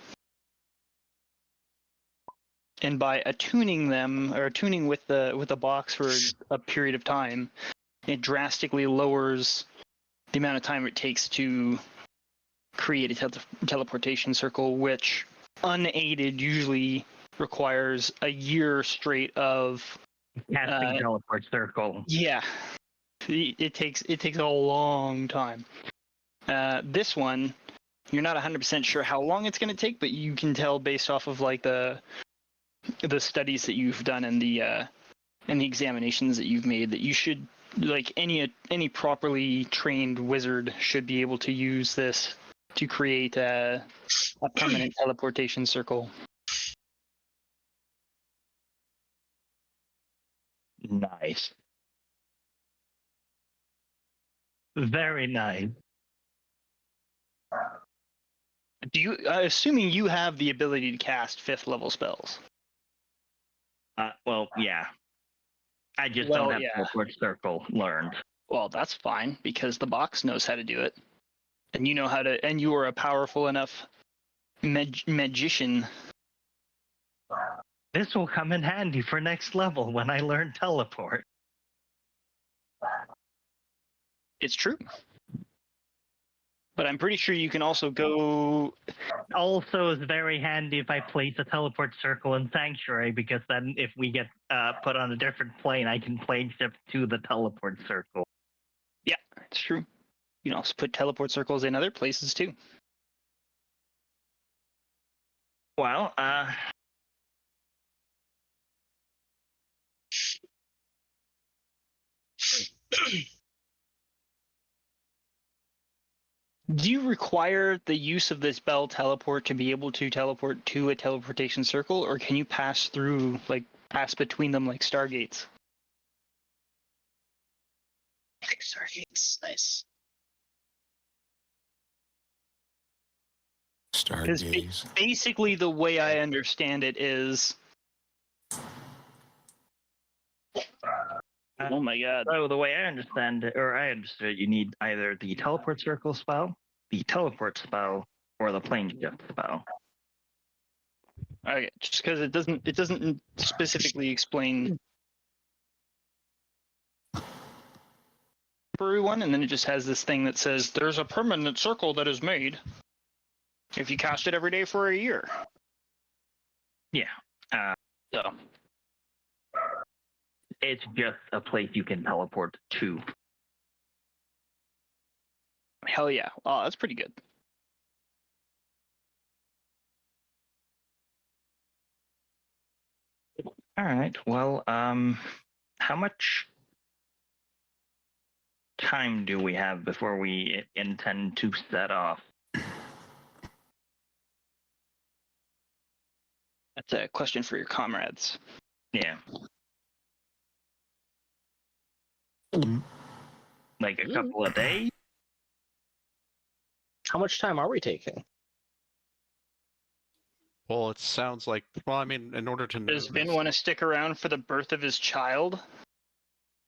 Speaker 2: And by attuning them, or attuning with the box for a period of time, it drastically lowers the amount of time it takes to create a teleportation circle, which, unaided, usually requires a year straight of
Speaker 5: Casting teleport circle.
Speaker 2: Yeah, it takes a long time. This one, you're not 100% sure how long it's going to take, but you can tell based off of like the studies that you've done and the examinations that you've made, that you should, like, any properly trained wizard should be able to use this to create a permanent teleportation circle.
Speaker 5: Nice. Very nice.
Speaker 2: Do you? Assuming you have the ability to cast 5th level spells.
Speaker 5: Well, yeah. I just
Speaker 2: Well,
Speaker 5: don't have
Speaker 2: yeah.
Speaker 5: teleport circle learned.
Speaker 2: Well, that's fine because the box knows how to do it, and you know how to. And you are a powerful enough magician.
Speaker 5: This will come in handy for next level when I learn teleport.
Speaker 2: It's true. But I'm pretty sure you can also go.
Speaker 5: Also, is very handy if I place a teleport circle in Sanctuary, because then if we get put on a different plane, I can plane shift to the teleport circle.
Speaker 2: Yeah, it's true. You can also put teleport circles in other places too.
Speaker 5: Well,
Speaker 2: Do you require the use of this bell teleport to be able to teleport to a teleportation circle, or can you pass through, like, pass between them like stargates?
Speaker 4: Like stargates, nice. Because
Speaker 3: Stargaze.
Speaker 2: basically the way I understand it is... Oh my god.
Speaker 5: so the way I understand it, or I understood, you need either the teleport circle spell, the teleport spell, or the plane shift spell.
Speaker 2: Okay, just because it doesn't specifically explain temporary one, and then it just has this thing that says there's a permanent circle that is made if you cast it every day for a year.
Speaker 5: Yeah.
Speaker 2: So
Speaker 5: It's just a place you can teleport to.
Speaker 2: hell yeah. Oh, that's pretty good.
Speaker 5: All right. Well, how much time do we have before we intend to set off?
Speaker 2: That's a question for your comrades.
Speaker 5: Yeah. Like a couple of days?
Speaker 4: How much time are we taking?
Speaker 1: Well, it sounds like. Well, I mean, in order to know.
Speaker 2: Does Vin want to stick around for the birth of his child?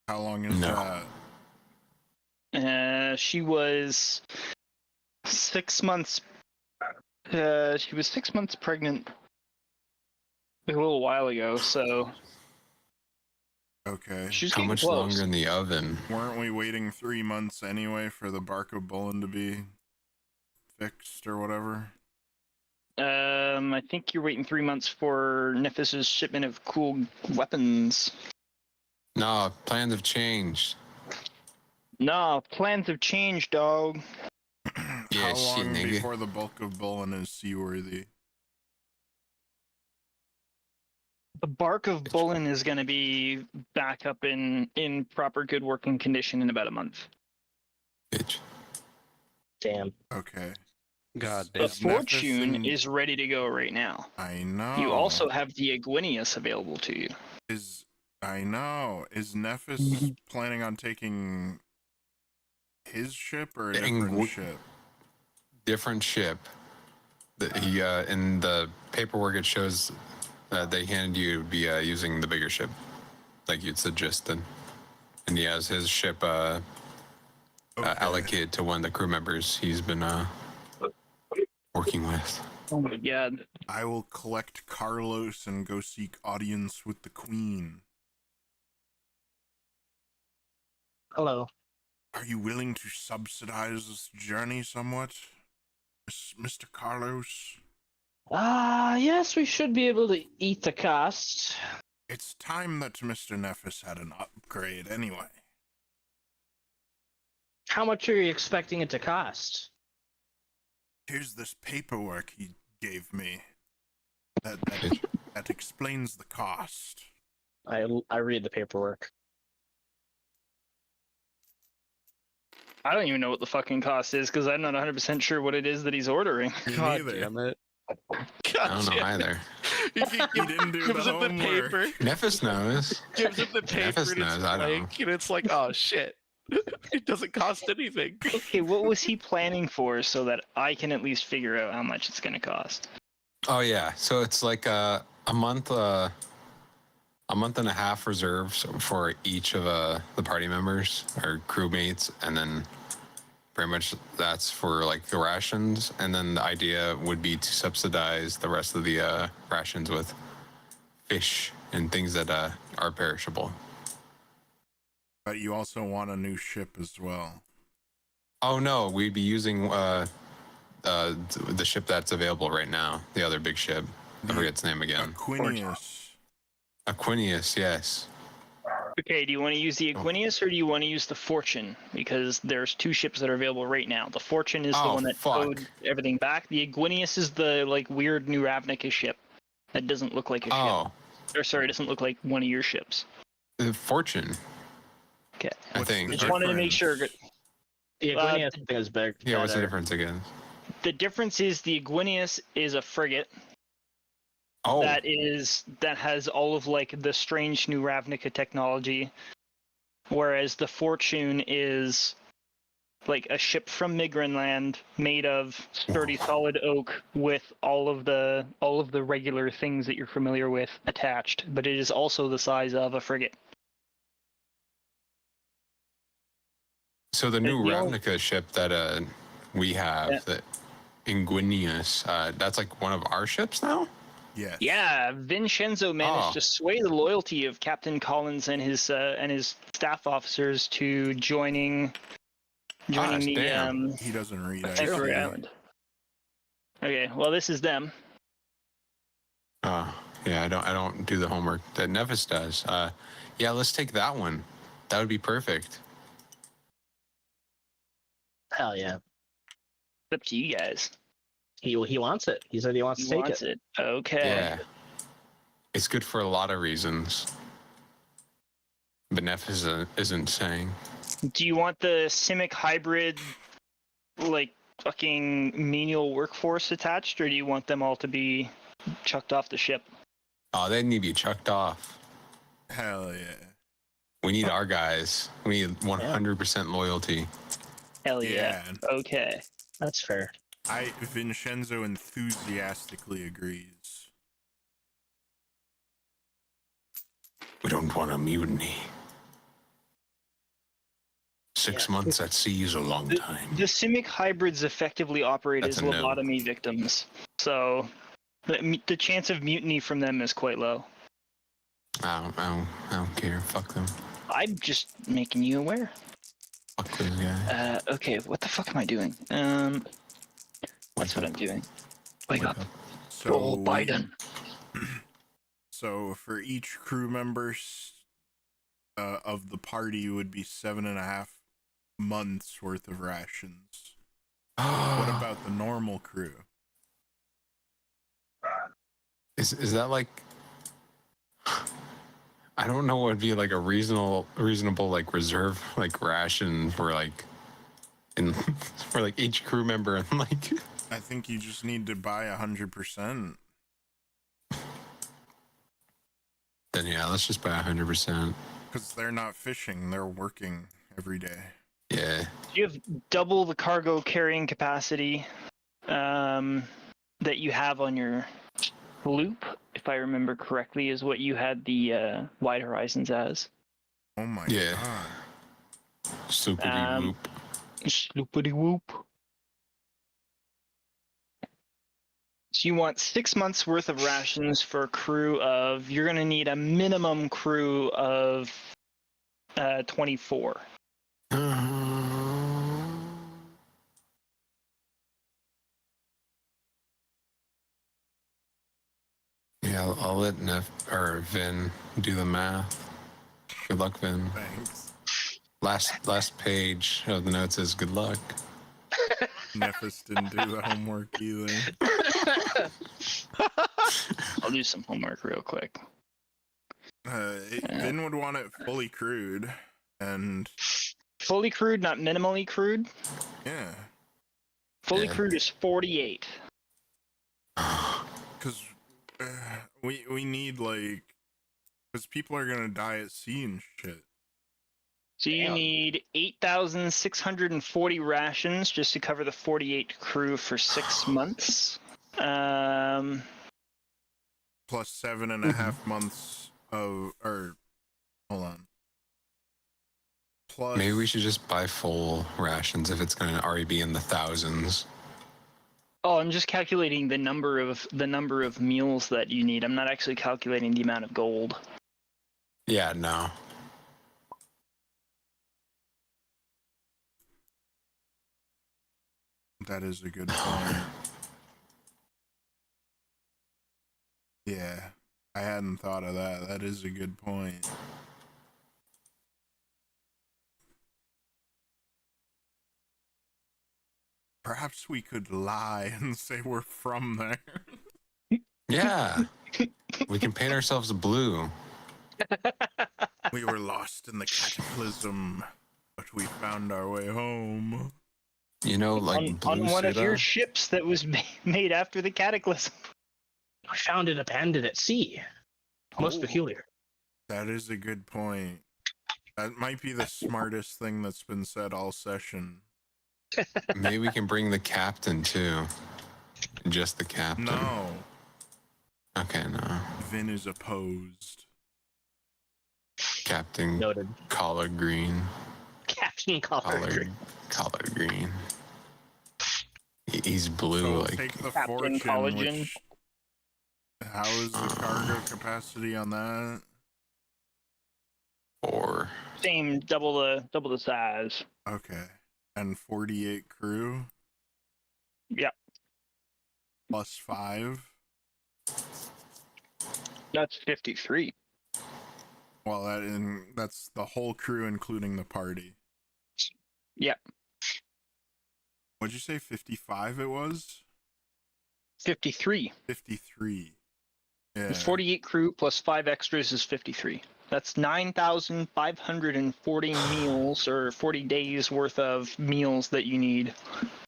Speaker 6: How long is
Speaker 3: No.
Speaker 6: that?
Speaker 2: She was 6 months. She was 6 months pregnant a little while ago, so
Speaker 6: Okay.
Speaker 2: she's
Speaker 3: How
Speaker 2: getting
Speaker 3: much
Speaker 2: close.
Speaker 3: longer in the oven?
Speaker 6: Weren't we waiting 3 months anyway for the bark of Bullen to be fixed or whatever?
Speaker 2: I think you're waiting 3 months for Nephis's shipment of cool weapons.
Speaker 3: No, plans have changed.
Speaker 2: No, plans have changed, dog.
Speaker 3: Yeah,
Speaker 6: How
Speaker 3: shit,
Speaker 6: long
Speaker 3: nigga.
Speaker 6: before the bulk of Bullen is seaworthy?
Speaker 2: The bark of Bullen is going to be back up in proper good working condition in about a month.
Speaker 3: Bitch.
Speaker 4: Damn.
Speaker 6: Okay.
Speaker 1: God damn.
Speaker 2: But
Speaker 6: Is
Speaker 2: Fortune
Speaker 6: Nephis in-
Speaker 2: is ready to go right now.
Speaker 6: I know.
Speaker 2: You also have the Iguinius available to you.
Speaker 6: I know. Is Nephis
Speaker 2: Mm-hmm.
Speaker 6: planning on taking his ship or a
Speaker 3: The
Speaker 6: different
Speaker 3: Ingw-
Speaker 6: ship?
Speaker 3: Different ship. That he in the paperwork it shows that they handed you would be using the bigger ship, like you'd suggested, and he has his ship
Speaker 6: Okay.
Speaker 3: allocated to one of the crew members he's been working with.
Speaker 2: Oh my god.
Speaker 6: I will collect Carlos and go seek audience with the Queen.
Speaker 4: Hello.
Speaker 6: Are you willing to subsidize this journey somewhat, Mr. Carlos?
Speaker 4: Yes, we should be able to eat the cost.
Speaker 6: It's time that Mr. Nephis had an upgrade anyway.
Speaker 4: How much are you expecting it to cost?
Speaker 6: Here's this paperwork he gave me. That explains the cost.
Speaker 4: I read the paperwork.
Speaker 2: I don't even know what the fucking cost is because I'm not 100% sure what it is that he's ordering.
Speaker 6: Me
Speaker 7: God
Speaker 6: neither.
Speaker 7: damn it.
Speaker 3: I
Speaker 1: God
Speaker 3: don't know
Speaker 1: damn it.
Speaker 3: either.
Speaker 6: He didn't do the
Speaker 1: Gives him the
Speaker 6: homework.
Speaker 1: paper.
Speaker 3: Nephis knows.
Speaker 1: Gives him the paper,
Speaker 3: Nephis
Speaker 1: and it's
Speaker 3: knows, I don't
Speaker 1: blank, and it's like, oh shit. It doesn't cost anything.
Speaker 2: Okay, what was he planning for so that I can at least figure out how much it's going to cost?
Speaker 3: Oh yeah, so it's like a month and a half reserves for each of the party members or crewmates, and then pretty much that's for like the rations. And then the idea would be to subsidize the rest of the rations with fish and things that are perishable.
Speaker 6: But you also want a new ship as well.
Speaker 3: Oh no, we'd be using the ship that's available right now, the other big ship. I forget its name again. Aquinius, yes.
Speaker 2: Okay, do you want to use the Aquinius or do you want to use the Fortune? Because there's two ships that are available right now. The Fortune is the
Speaker 3: Oh,
Speaker 2: one that
Speaker 3: fuck.
Speaker 2: towed everything back. The Aquinius is the like weird new Ravnica ship that doesn't look like a
Speaker 3: Oh,
Speaker 2: ship. Or sorry, it doesn't look like one of your ships.
Speaker 3: the Fortune,
Speaker 2: Okay.
Speaker 3: I
Speaker 6: What's
Speaker 3: think.
Speaker 6: the
Speaker 2: Just wanted to make sure.
Speaker 6: difference?
Speaker 4: The Aquinius thing is big.
Speaker 3: Yeah, what's the
Speaker 4: better.
Speaker 3: difference again?
Speaker 2: The difference is the Aquinius is a frigate
Speaker 3: Oh,
Speaker 2: that has all of like the strange new Ravnica technology, whereas the Fortune is like a ship from Migranland made of sturdy solid oak with all of the regular things that you're familiar with attached, but it is also the size of a frigate.
Speaker 3: so the new
Speaker 2: the only-
Speaker 3: Ravnica ship that we have,
Speaker 2: Yeah.
Speaker 3: that Inguinius, that's like one of our ships now?
Speaker 6: Yes.
Speaker 2: Yeah, Vinshenzo managed
Speaker 3: Oh.
Speaker 2: to sway the loyalty of Captain Collins and his staff officers to joining
Speaker 3: Gosh,
Speaker 2: the
Speaker 3: damn.
Speaker 6: He doesn't read
Speaker 2: Sanctuary
Speaker 6: IC.
Speaker 2: Island. Okay, well this is them.
Speaker 3: Oh, yeah, I don't do the homework that Nephis does. Yeah, let's take that one. That would be perfect.
Speaker 4: Hell yeah.
Speaker 2: It's up to you guys.
Speaker 4: He wants it. He said he wants
Speaker 2: He
Speaker 4: to take
Speaker 2: wants
Speaker 4: it.
Speaker 2: it. Okay.
Speaker 3: Yeah. It's good for a lot of reasons. But Nephis isn't saying.
Speaker 2: Do you want the Simic hybrid, like fucking menial workforce attached, or do you want them all to be chucked off the ship?
Speaker 3: Oh, they need to be chucked off.
Speaker 6: Hell yeah.
Speaker 3: We need our guys. We need 100% loyalty.
Speaker 2: Hell yeah. Okay.
Speaker 4: That's fair.
Speaker 6: Vinshenzo enthusiastically agrees.
Speaker 3: We don't want a mutiny. 6 months at sea is a long time.
Speaker 2: The Simic hybrids effectively operate
Speaker 3: That's
Speaker 2: as
Speaker 3: a no.
Speaker 2: lobotomy victims, so the chance of mutiny from them is quite low.
Speaker 3: I don't care. Fuck them.
Speaker 2: I'm just making you aware.
Speaker 3: Fuck those guys.
Speaker 2: Okay, what the fuck am I doing? That's what I'm doing. Wake up.
Speaker 6: So,
Speaker 2: Biden.
Speaker 6: So for each crew member of the party would be 7.5 months worth of rations. What about the normal crew?
Speaker 3: Is that like? I don't know what would be like a reasonable like reserve like ration for like for like each crew member and like.
Speaker 6: I think you just need to buy 100%.
Speaker 3: Then yeah, let's just buy 100%.
Speaker 6: Because they're not fishing, they're working every day.
Speaker 3: Yeah.
Speaker 2: You have double the cargo carrying capacity that you have on your loop, if I remember correctly, is what you had the Wide Horizons as.
Speaker 6: Oh my
Speaker 3: Yeah.
Speaker 6: god.
Speaker 3: Super whoop.
Speaker 2: Sloopity whoop. So you want 6 months worth of rations for a crew of, you're going to need a minimum crew of 24.
Speaker 3: Yeah, I'll let Vin do the math. Good luck, Vin.
Speaker 6: Thanks.
Speaker 3: Last page of the note says good luck.
Speaker 6: Nephis didn't do the homework either.
Speaker 2: I'll do some homework real quick.
Speaker 6: Vin would want it fully crewed, and
Speaker 2: Fully crewed, not minimally crewed.
Speaker 6: Yeah.
Speaker 2: Fully
Speaker 3: Yeah.
Speaker 2: crewed is 48.
Speaker 6: Because we need, like... Because people are going to die at sea and shit.
Speaker 2: So you
Speaker 4: Damn.
Speaker 2: need 8,640 rations just to cover the 48 crew for 6 months.
Speaker 6: Plus 7.5 months of... Or... Hold on. Plus...
Speaker 3: Maybe we should just buy full rations if it's going to already be in the thousands.
Speaker 2: Oh, I'm just calculating the number of meals that you need. I'm not actually calculating the amount of gold.
Speaker 3: Yeah, no.
Speaker 6: That is a good point. Yeah, I hadn't thought of that. That is a good point. Perhaps we could lie and say we're from there.
Speaker 3: Yeah. We can paint ourselves blue.
Speaker 6: We were lost in the cataclysm, but we found our way home.
Speaker 3: You know, like blue
Speaker 2: on one of your
Speaker 3: Suda?
Speaker 2: ships that was made after the cataclysm.
Speaker 4: We found it abandoned at sea. Most
Speaker 6: Oh.
Speaker 4: peculiar.
Speaker 6: That is a good point. That might be the smartest thing that's been said all session.
Speaker 3: Maybe we can bring the captain too. Just the captain.
Speaker 6: No,
Speaker 3: Okay, no.
Speaker 6: Vin is opposed.
Speaker 3: Captain
Speaker 4: Noted.
Speaker 3: Collard Green.
Speaker 4: Captain Collard.
Speaker 3: Collard Green. He's blue,
Speaker 6: So
Speaker 3: like
Speaker 6: take the
Speaker 2: Captain
Speaker 6: fortune.
Speaker 2: Collagen.
Speaker 6: Which, how is the cargo capacity on that?
Speaker 3: 4.
Speaker 2: Same, double the size.
Speaker 6: Okay, and 48 crew.
Speaker 2: Yep.
Speaker 6: Plus 5.
Speaker 2: That's 53.
Speaker 6: Well, that's the whole crew, including the party.
Speaker 2: Yep.
Speaker 6: What'd you say? 55. It was
Speaker 2: 53.
Speaker 6: 53. Yeah.
Speaker 2: The 48 crew plus 5 extras is 53. That's 9,540 meals or 40 days worth of meals that you need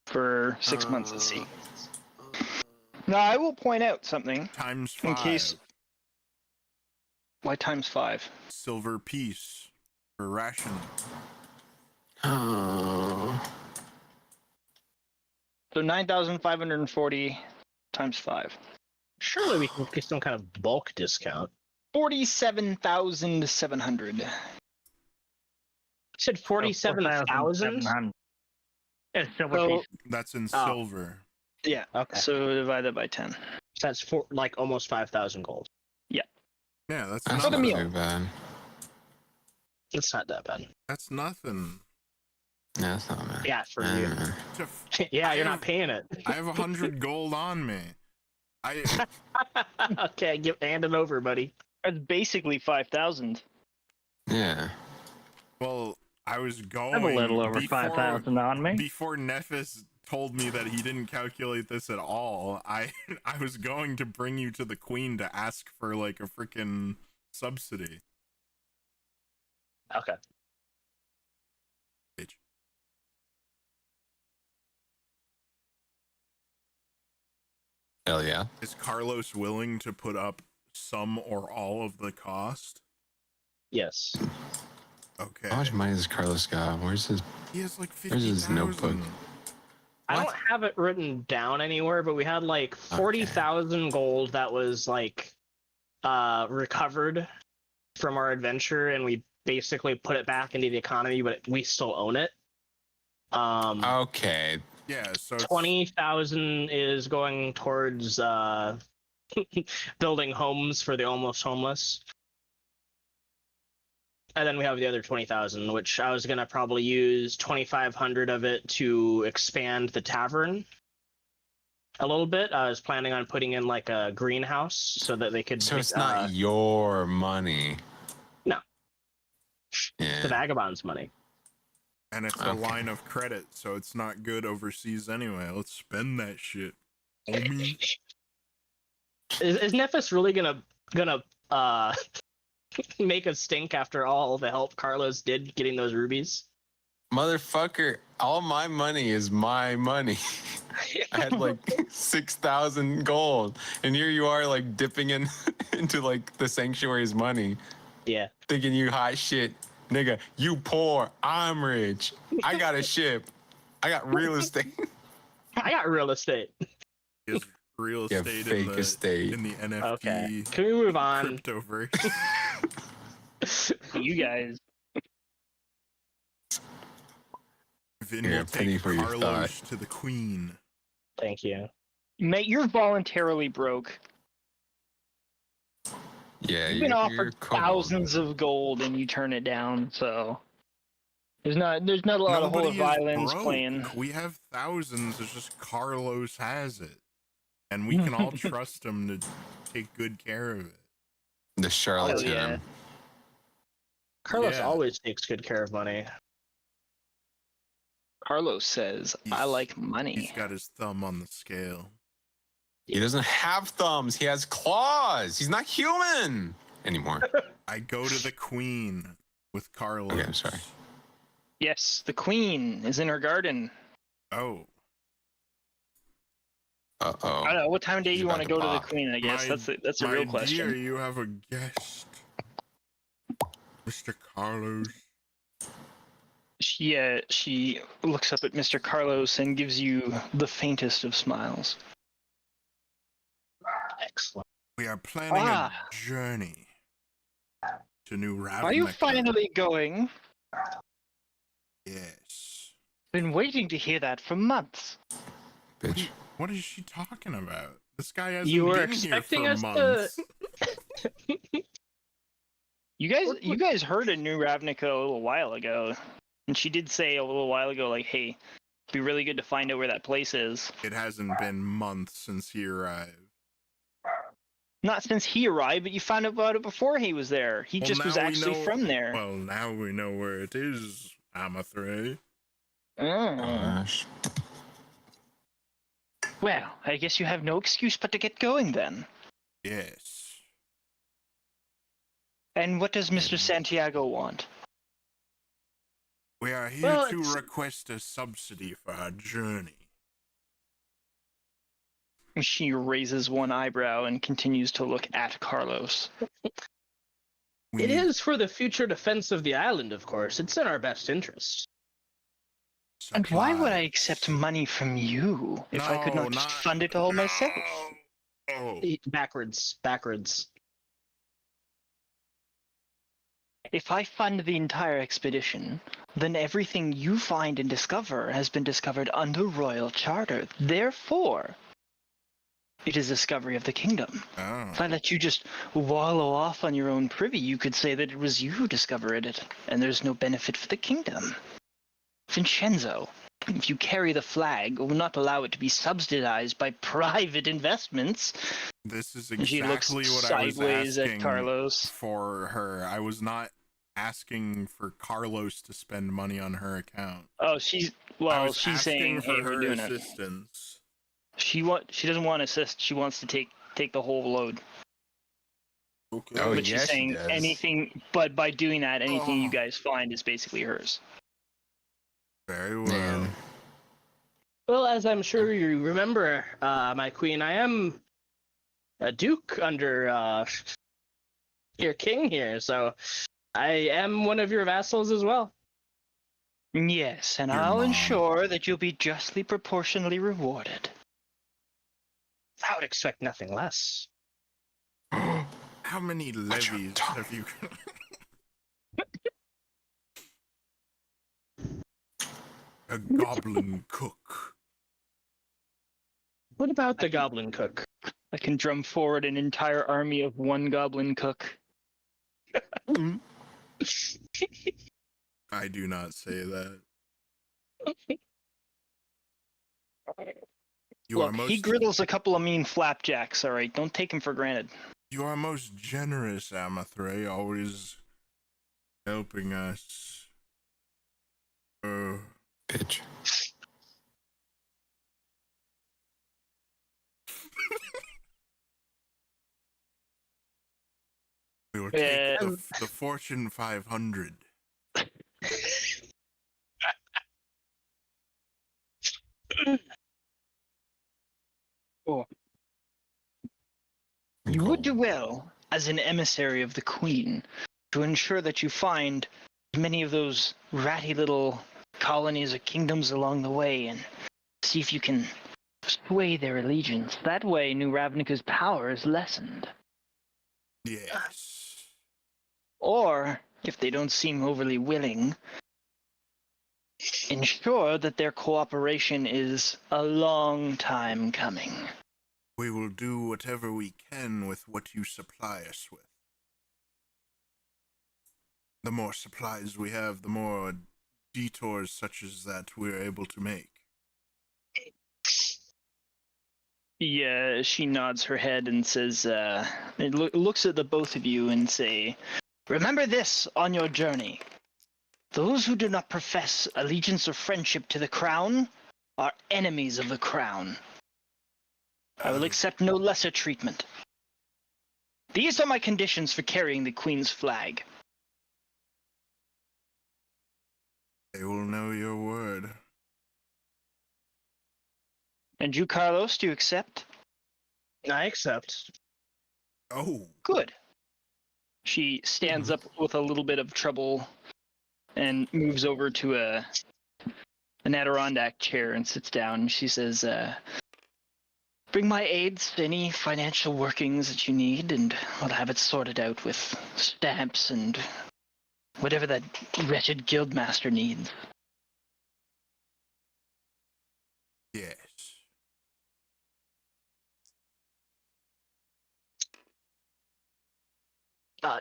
Speaker 2: for 6 months at sea. Now, I will point out something
Speaker 6: Times 5.
Speaker 2: in case. Why times 5?
Speaker 6: Silver piece for rationing.
Speaker 3: Oh.
Speaker 2: So 9,540 times 5.
Speaker 4: Surely we can get some kind of bulk discount.
Speaker 2: 47,700.
Speaker 4: You said 47,000?
Speaker 5: 4,700. It's silver
Speaker 2: So-
Speaker 5: piece.
Speaker 6: That's in
Speaker 4: Oh.
Speaker 6: silver.
Speaker 2: Yeah.
Speaker 4: Okay.
Speaker 2: So divide that by 10.
Speaker 4: So that's like almost 5,000 gold.
Speaker 6: Yeah, that's
Speaker 3: That's
Speaker 2: For the
Speaker 3: not
Speaker 6: nothing.
Speaker 2: meal.
Speaker 3: too bad.
Speaker 4: It's not that bad.
Speaker 6: That's nothing.
Speaker 3: Yeah, that's not bad.
Speaker 4: Yeah, for you.
Speaker 6: To f-
Speaker 4: Yeah, you're
Speaker 6: I
Speaker 4: not paying it.
Speaker 6: I have 100 gold on me.
Speaker 4: Okay, hand it over, buddy.
Speaker 2: That's basically 5,000.
Speaker 3: Yeah.
Speaker 6: Well, I was going.
Speaker 5: I have a little over
Speaker 6: before-
Speaker 5: 5,000 on me.
Speaker 6: Before Nephis told me that he didn't calculate this at all, I was going to bring you to the queen to ask for like a freaking subsidy.
Speaker 4: Okay.
Speaker 6: Bitch.
Speaker 3: Hell yeah.
Speaker 6: Is Carlos willing to put up some or all of the cost?
Speaker 4: Yes.
Speaker 6: Okay.
Speaker 3: How much money does Carlos got? Where's his?
Speaker 6: He has like
Speaker 3: Where's his
Speaker 6: 50,000.
Speaker 3: notebook?
Speaker 4: I
Speaker 3: What?
Speaker 4: don't have it written down anywhere, but we had like 40,000 gold that was like recovered from our adventure, and we basically put it back into the economy, but we still own it.
Speaker 3: Okay.
Speaker 6: Yeah, so it's
Speaker 4: 20,000 is going towards building homes for the almost homeless. And then we have the other 20,000, which I was gonna probably use 2,500 of it to expand the tavern a little bit. I was planning on putting in like a greenhouse so that they could.
Speaker 3: So it's not your money.
Speaker 4: No. the
Speaker 3: Yeah.
Speaker 4: vagabond's money.
Speaker 6: and it's a
Speaker 3: Okay.
Speaker 6: line of credit, so it's not good overseas anyway. Let's spend that shit. Homie.
Speaker 4: Is Nephis really gonna make a stink after all the help Carlos did getting those rubies?
Speaker 3: Motherfucker, all my money is my money. I had like 6,000 gold, and here you are like dipping in into like the sanctuary's money,
Speaker 4: Yeah.
Speaker 3: thinking you hot shit, nigga. You poor, I'm rich. I got a ship. I got real estate.
Speaker 4: I got real estate.
Speaker 6: Is real
Speaker 3: Yeah,
Speaker 6: estate
Speaker 3: fake
Speaker 6: in
Speaker 3: estate.
Speaker 6: the NFT
Speaker 4: Okay. Can we move on?
Speaker 6: cryptoverse.
Speaker 2: You guys.
Speaker 6: Vin
Speaker 3: Here,
Speaker 6: will
Speaker 3: a penny
Speaker 6: take
Speaker 3: for your
Speaker 6: Carlos to the queen.
Speaker 4: Thank you.
Speaker 2: Mate, you're voluntarily broke.
Speaker 3: Yeah,
Speaker 2: You've been
Speaker 3: you're
Speaker 2: offered
Speaker 3: cold.
Speaker 2: thousands of gold and you turn it down, so there's not a lot of
Speaker 6: Nobody
Speaker 2: whole
Speaker 6: is
Speaker 2: violins
Speaker 6: broke.
Speaker 2: playing.
Speaker 6: We have thousands. It's just Carlos has it, and we can all trust him to take good care of it.
Speaker 3: The charlatan.
Speaker 2: yeah.
Speaker 4: Carlos
Speaker 6: Yeah.
Speaker 4: always takes good care of money.
Speaker 2: Carlos says, I
Speaker 6: He's-
Speaker 2: like money.
Speaker 6: He's got his thumb on the scale.
Speaker 3: He doesn't have thumbs. He has claws. He's not human anymore.
Speaker 6: I go to the queen with Carlos.
Speaker 3: Okay, I'm sorry.
Speaker 2: Yes, the queen is in her garden.
Speaker 6: Oh,
Speaker 2: I don't
Speaker 3: Uh-oh.
Speaker 2: know, what time of day
Speaker 3: She's
Speaker 2: you want to
Speaker 3: about
Speaker 2: go
Speaker 3: to
Speaker 2: to the
Speaker 3: pop.
Speaker 2: queen, I guess. That's a
Speaker 6: my
Speaker 2: real question.
Speaker 6: dear, you have a guest, Mr. Carlos.
Speaker 2: She looks up at Mr. Carlos and gives you the faintest of smiles.
Speaker 4: Excellent.
Speaker 6: We are planning
Speaker 2: Ah.
Speaker 6: a journey to New Ravnica.
Speaker 2: Are you finally going?
Speaker 6: Yes.
Speaker 2: Been waiting to hear that for months.
Speaker 3: Bitch.
Speaker 6: What is she talking about? This guy hasn't
Speaker 4: You were
Speaker 6: been here
Speaker 4: expecting
Speaker 6: for
Speaker 4: us to-
Speaker 6: months.
Speaker 2: You guys heard of New Ravnica a little while ago, and she did say a little while ago, like, "Hey, it'd be really good to find out where that place is."
Speaker 6: It hasn't been months since he arrived.
Speaker 2: Not since he arrived, but you found out about it before he was there. He
Speaker 6: Well,
Speaker 2: just was
Speaker 6: now we
Speaker 2: actually
Speaker 6: know-
Speaker 2: from there.
Speaker 6: Well, now we know where it is, Amathray.
Speaker 3: Gosh.
Speaker 2: Well, I guess you have no excuse but to get going then.
Speaker 6: Yes.
Speaker 2: And what does Mr. Santiago want?
Speaker 6: We are here
Speaker 4: Well,
Speaker 6: to
Speaker 4: it's-
Speaker 6: request a subsidy for our journey.
Speaker 2: She raises one eyebrow and continues to look at Carlos.
Speaker 6: We
Speaker 4: It
Speaker 6: need
Speaker 4: is for the future defense of the island, of course. It's in our best interest.
Speaker 2: And why would I
Speaker 6: supplies.
Speaker 2: accept money from you if I could
Speaker 6: No,
Speaker 2: not just fund it all myself?
Speaker 6: No.
Speaker 4: Backwards.
Speaker 2: If I fund the entire expedition, then everything you find and discover has been discovered under royal charter. Therefore, it is discovery of the kingdom.
Speaker 6: Oh.
Speaker 2: If I let you just wallow off on your own privy, you could say that it was you who discovered it, and there's no benefit for the kingdom. Vinshenzo, if you carry the flag, will not allow it to be subsidized by private investments.
Speaker 6: This is
Speaker 2: And she looks
Speaker 6: exactly what I was
Speaker 2: sideways at
Speaker 6: asking
Speaker 2: Carlos.
Speaker 6: for her. I was not asking for Carlos to spend money on her account.
Speaker 2: Oh,
Speaker 6: I
Speaker 2: she's
Speaker 6: was
Speaker 2: saying,
Speaker 6: asking
Speaker 2: hey,
Speaker 6: for
Speaker 2: we're
Speaker 6: her
Speaker 2: doing it.
Speaker 6: assistance.
Speaker 2: She doesn't want to assist. She wants to take the whole load.
Speaker 6: Okay.
Speaker 3: Oh,
Speaker 2: But
Speaker 3: yeah,
Speaker 2: she's
Speaker 3: she
Speaker 2: saying
Speaker 3: does.
Speaker 2: anything. But by doing that, anything you
Speaker 6: Oh.
Speaker 2: guys find is basically hers.
Speaker 6: Very well.
Speaker 3: Man.
Speaker 4: Well, as I'm sure you remember, my queen, I am a duke under your king here, so I am one of your vassals as well.
Speaker 2: Yes, and
Speaker 6: Your
Speaker 2: I'll
Speaker 6: mom.
Speaker 2: ensure that you'll be justly proportionally rewarded.
Speaker 4: I would expect nothing less.
Speaker 6: How many
Speaker 3: Watch your
Speaker 6: levies
Speaker 3: tongue.
Speaker 6: have you? A goblin cook.
Speaker 4: What about the goblin cook?
Speaker 2: I can drum forward an entire army of one goblin cook.
Speaker 6: I do not say that. You are
Speaker 2: Look,
Speaker 6: most
Speaker 2: he griddles a couple of mean flapjacks, alright? Don't take him for granted.
Speaker 6: you are most generous, Amathray, always helping us.
Speaker 3: Bitch.
Speaker 6: We will
Speaker 2: Yeah.
Speaker 6: take the Fortune 500.
Speaker 2: Oh. You would do well, as an emissary of the Queen, to ensure that you find many of those ratty little colonies or kingdoms along the way and see if you can sway their allegiance. That way, New Ravnica's power is lessened.
Speaker 6: Yes.
Speaker 2: Or, if they don't seem overly willing, ensure that their cooperation is a long time coming.
Speaker 6: We will do whatever we can with what you supply us with. The more supplies we have, the more detours such as that we're able to make.
Speaker 2: Yeah, she nods her head and says, looks at the both of you and say, remember this on your journey. Those who do not profess allegiance or friendship to the crown are enemies of the crown. I will accept no lesser treatment. These are my conditions for carrying the Queen's flag.
Speaker 6: They will know your word.
Speaker 2: And you, Carlos, do you accept?
Speaker 4: I accept.
Speaker 6: Oh.
Speaker 2: Good. She stands up with a little bit of trouble and moves over to an Adirondack chair and sits down. She says, bring my aides any financial workings that you need, and I'll have it sorted out with stamps and whatever that wretched guildmaster needs.
Speaker 6: Yes.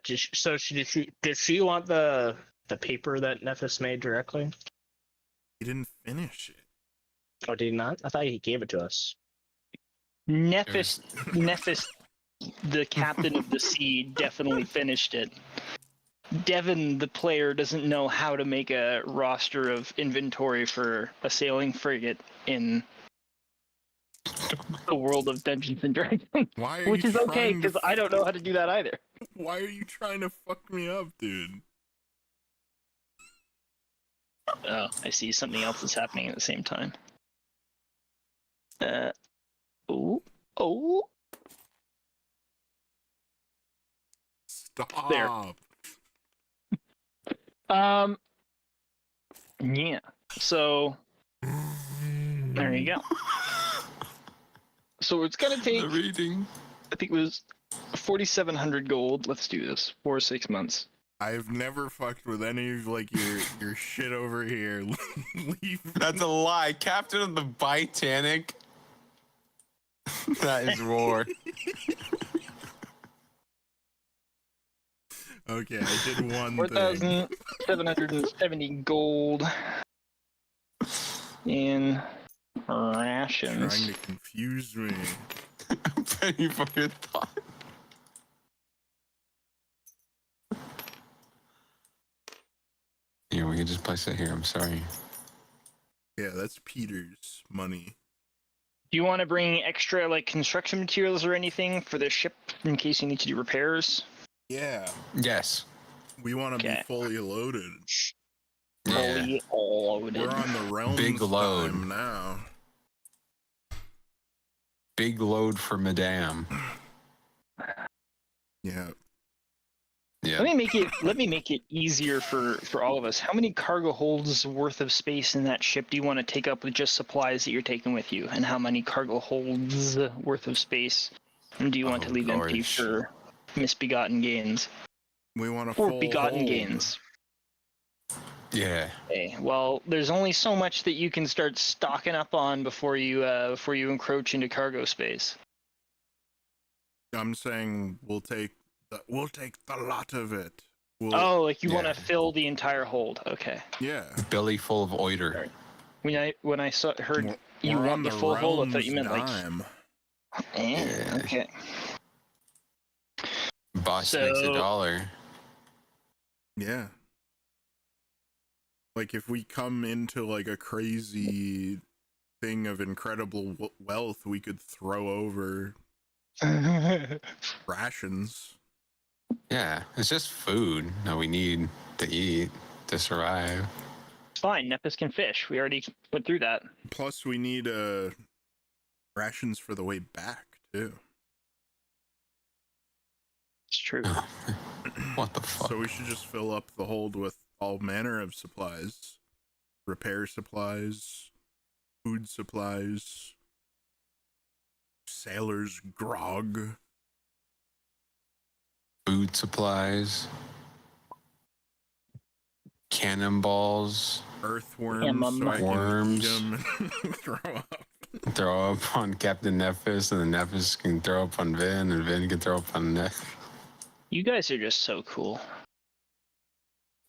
Speaker 4: Did she want the paper that Nephis made directly?
Speaker 6: He didn't finish it.
Speaker 4: Oh, did he not? I thought he gave it to us.
Speaker 2: Nephis, the captain of the sea, definitely finished it. Devon, the player, doesn't know how to make a roster of inventory for a sailing frigate in the world of Dungeons and Dragons.
Speaker 6: Why are
Speaker 2: Which
Speaker 6: you
Speaker 2: is okay,
Speaker 6: trying to
Speaker 2: because I don't know how to do that either.
Speaker 6: Why are you trying to fuck me up, dude?
Speaker 2: Oh, I see. Something else is happening at the same time. Oh.
Speaker 6: Stop.
Speaker 2: There. Yeah. So, there you go. So it's gonna take,
Speaker 3: The reading.
Speaker 2: I think it was 4,700 gold. Let's do this. 4 or 6 months.
Speaker 6: I've never fucked with any of like your shit over here. Leave.
Speaker 3: That's a lie. Captain of the Titanic. That is war.
Speaker 6: Okay, I did one thing.
Speaker 2: 4,770 gold in
Speaker 6: Trying
Speaker 2: rations.
Speaker 6: to confuse me.
Speaker 3: I'm ready for your thought. Yeah, we can just place it here. I'm sorry.
Speaker 6: Yeah, that's Peter's money.
Speaker 2: Do you want to bring extra like construction materials or anything for the ship in case you need to do repairs?
Speaker 6: Yeah,
Speaker 3: Yes.
Speaker 6: we want to
Speaker 2: Okay.
Speaker 6: be fully loaded.
Speaker 3: Yeah.
Speaker 2: Fully loaded.
Speaker 6: We're on the realms
Speaker 3: Big load.
Speaker 6: time now.
Speaker 3: Big load for Madame.
Speaker 6: Yeah.
Speaker 3: Yeah.
Speaker 2: Let me make it easier for all of us. How many cargo holds worth of space in that ship do you want to take up with just supplies that you're taking with you? And how many cargo holds worth of space do you want to leave empty
Speaker 3: gosh.
Speaker 2: for misbegotten gains?
Speaker 6: We want a
Speaker 2: Or
Speaker 6: full
Speaker 2: begotten
Speaker 6: hold.
Speaker 2: gains.
Speaker 3: Yeah.
Speaker 2: Okay. Well, there's only so much that you can start stocking up on before you encroach into cargo space.
Speaker 6: I'm saying we'll take the lot of it.
Speaker 2: Oh, like you want
Speaker 3: Yeah.
Speaker 2: to fill the entire hold. Okay.
Speaker 6: Yeah.
Speaker 3: Belly full of oiter.
Speaker 2: When I heard
Speaker 6: We're-
Speaker 2: you
Speaker 6: we're
Speaker 2: want
Speaker 6: on
Speaker 2: the full hold, I thought
Speaker 6: realms
Speaker 2: you meant like.
Speaker 6: dime.
Speaker 3: Yeah.
Speaker 2: Okay.
Speaker 3: Boss makes
Speaker 2: So-
Speaker 3: $1.
Speaker 6: Yeah. Like if we come into like a crazy thing of incredible wealth, we could throw over rations.
Speaker 3: Yeah. It's just food that we need to eat to survive.
Speaker 2: fine. Nephis can fish. We already went through that.
Speaker 6: Plus, we need rations for the way back too.
Speaker 2: It's true.
Speaker 3: What the fuck?
Speaker 6: So we should just fill up the hold with all manner of supplies, repair supplies, food supplies, sailors' grog,
Speaker 3: Food supplies, cannonballs,
Speaker 6: earthworms, so I can
Speaker 3: Worms.
Speaker 6: eat 'em and throw up.
Speaker 3: throw up on Captain Nephis, and then Nephis can throw up on Vin, and Vin can throw up on Neff.
Speaker 2: You guys are just so cool.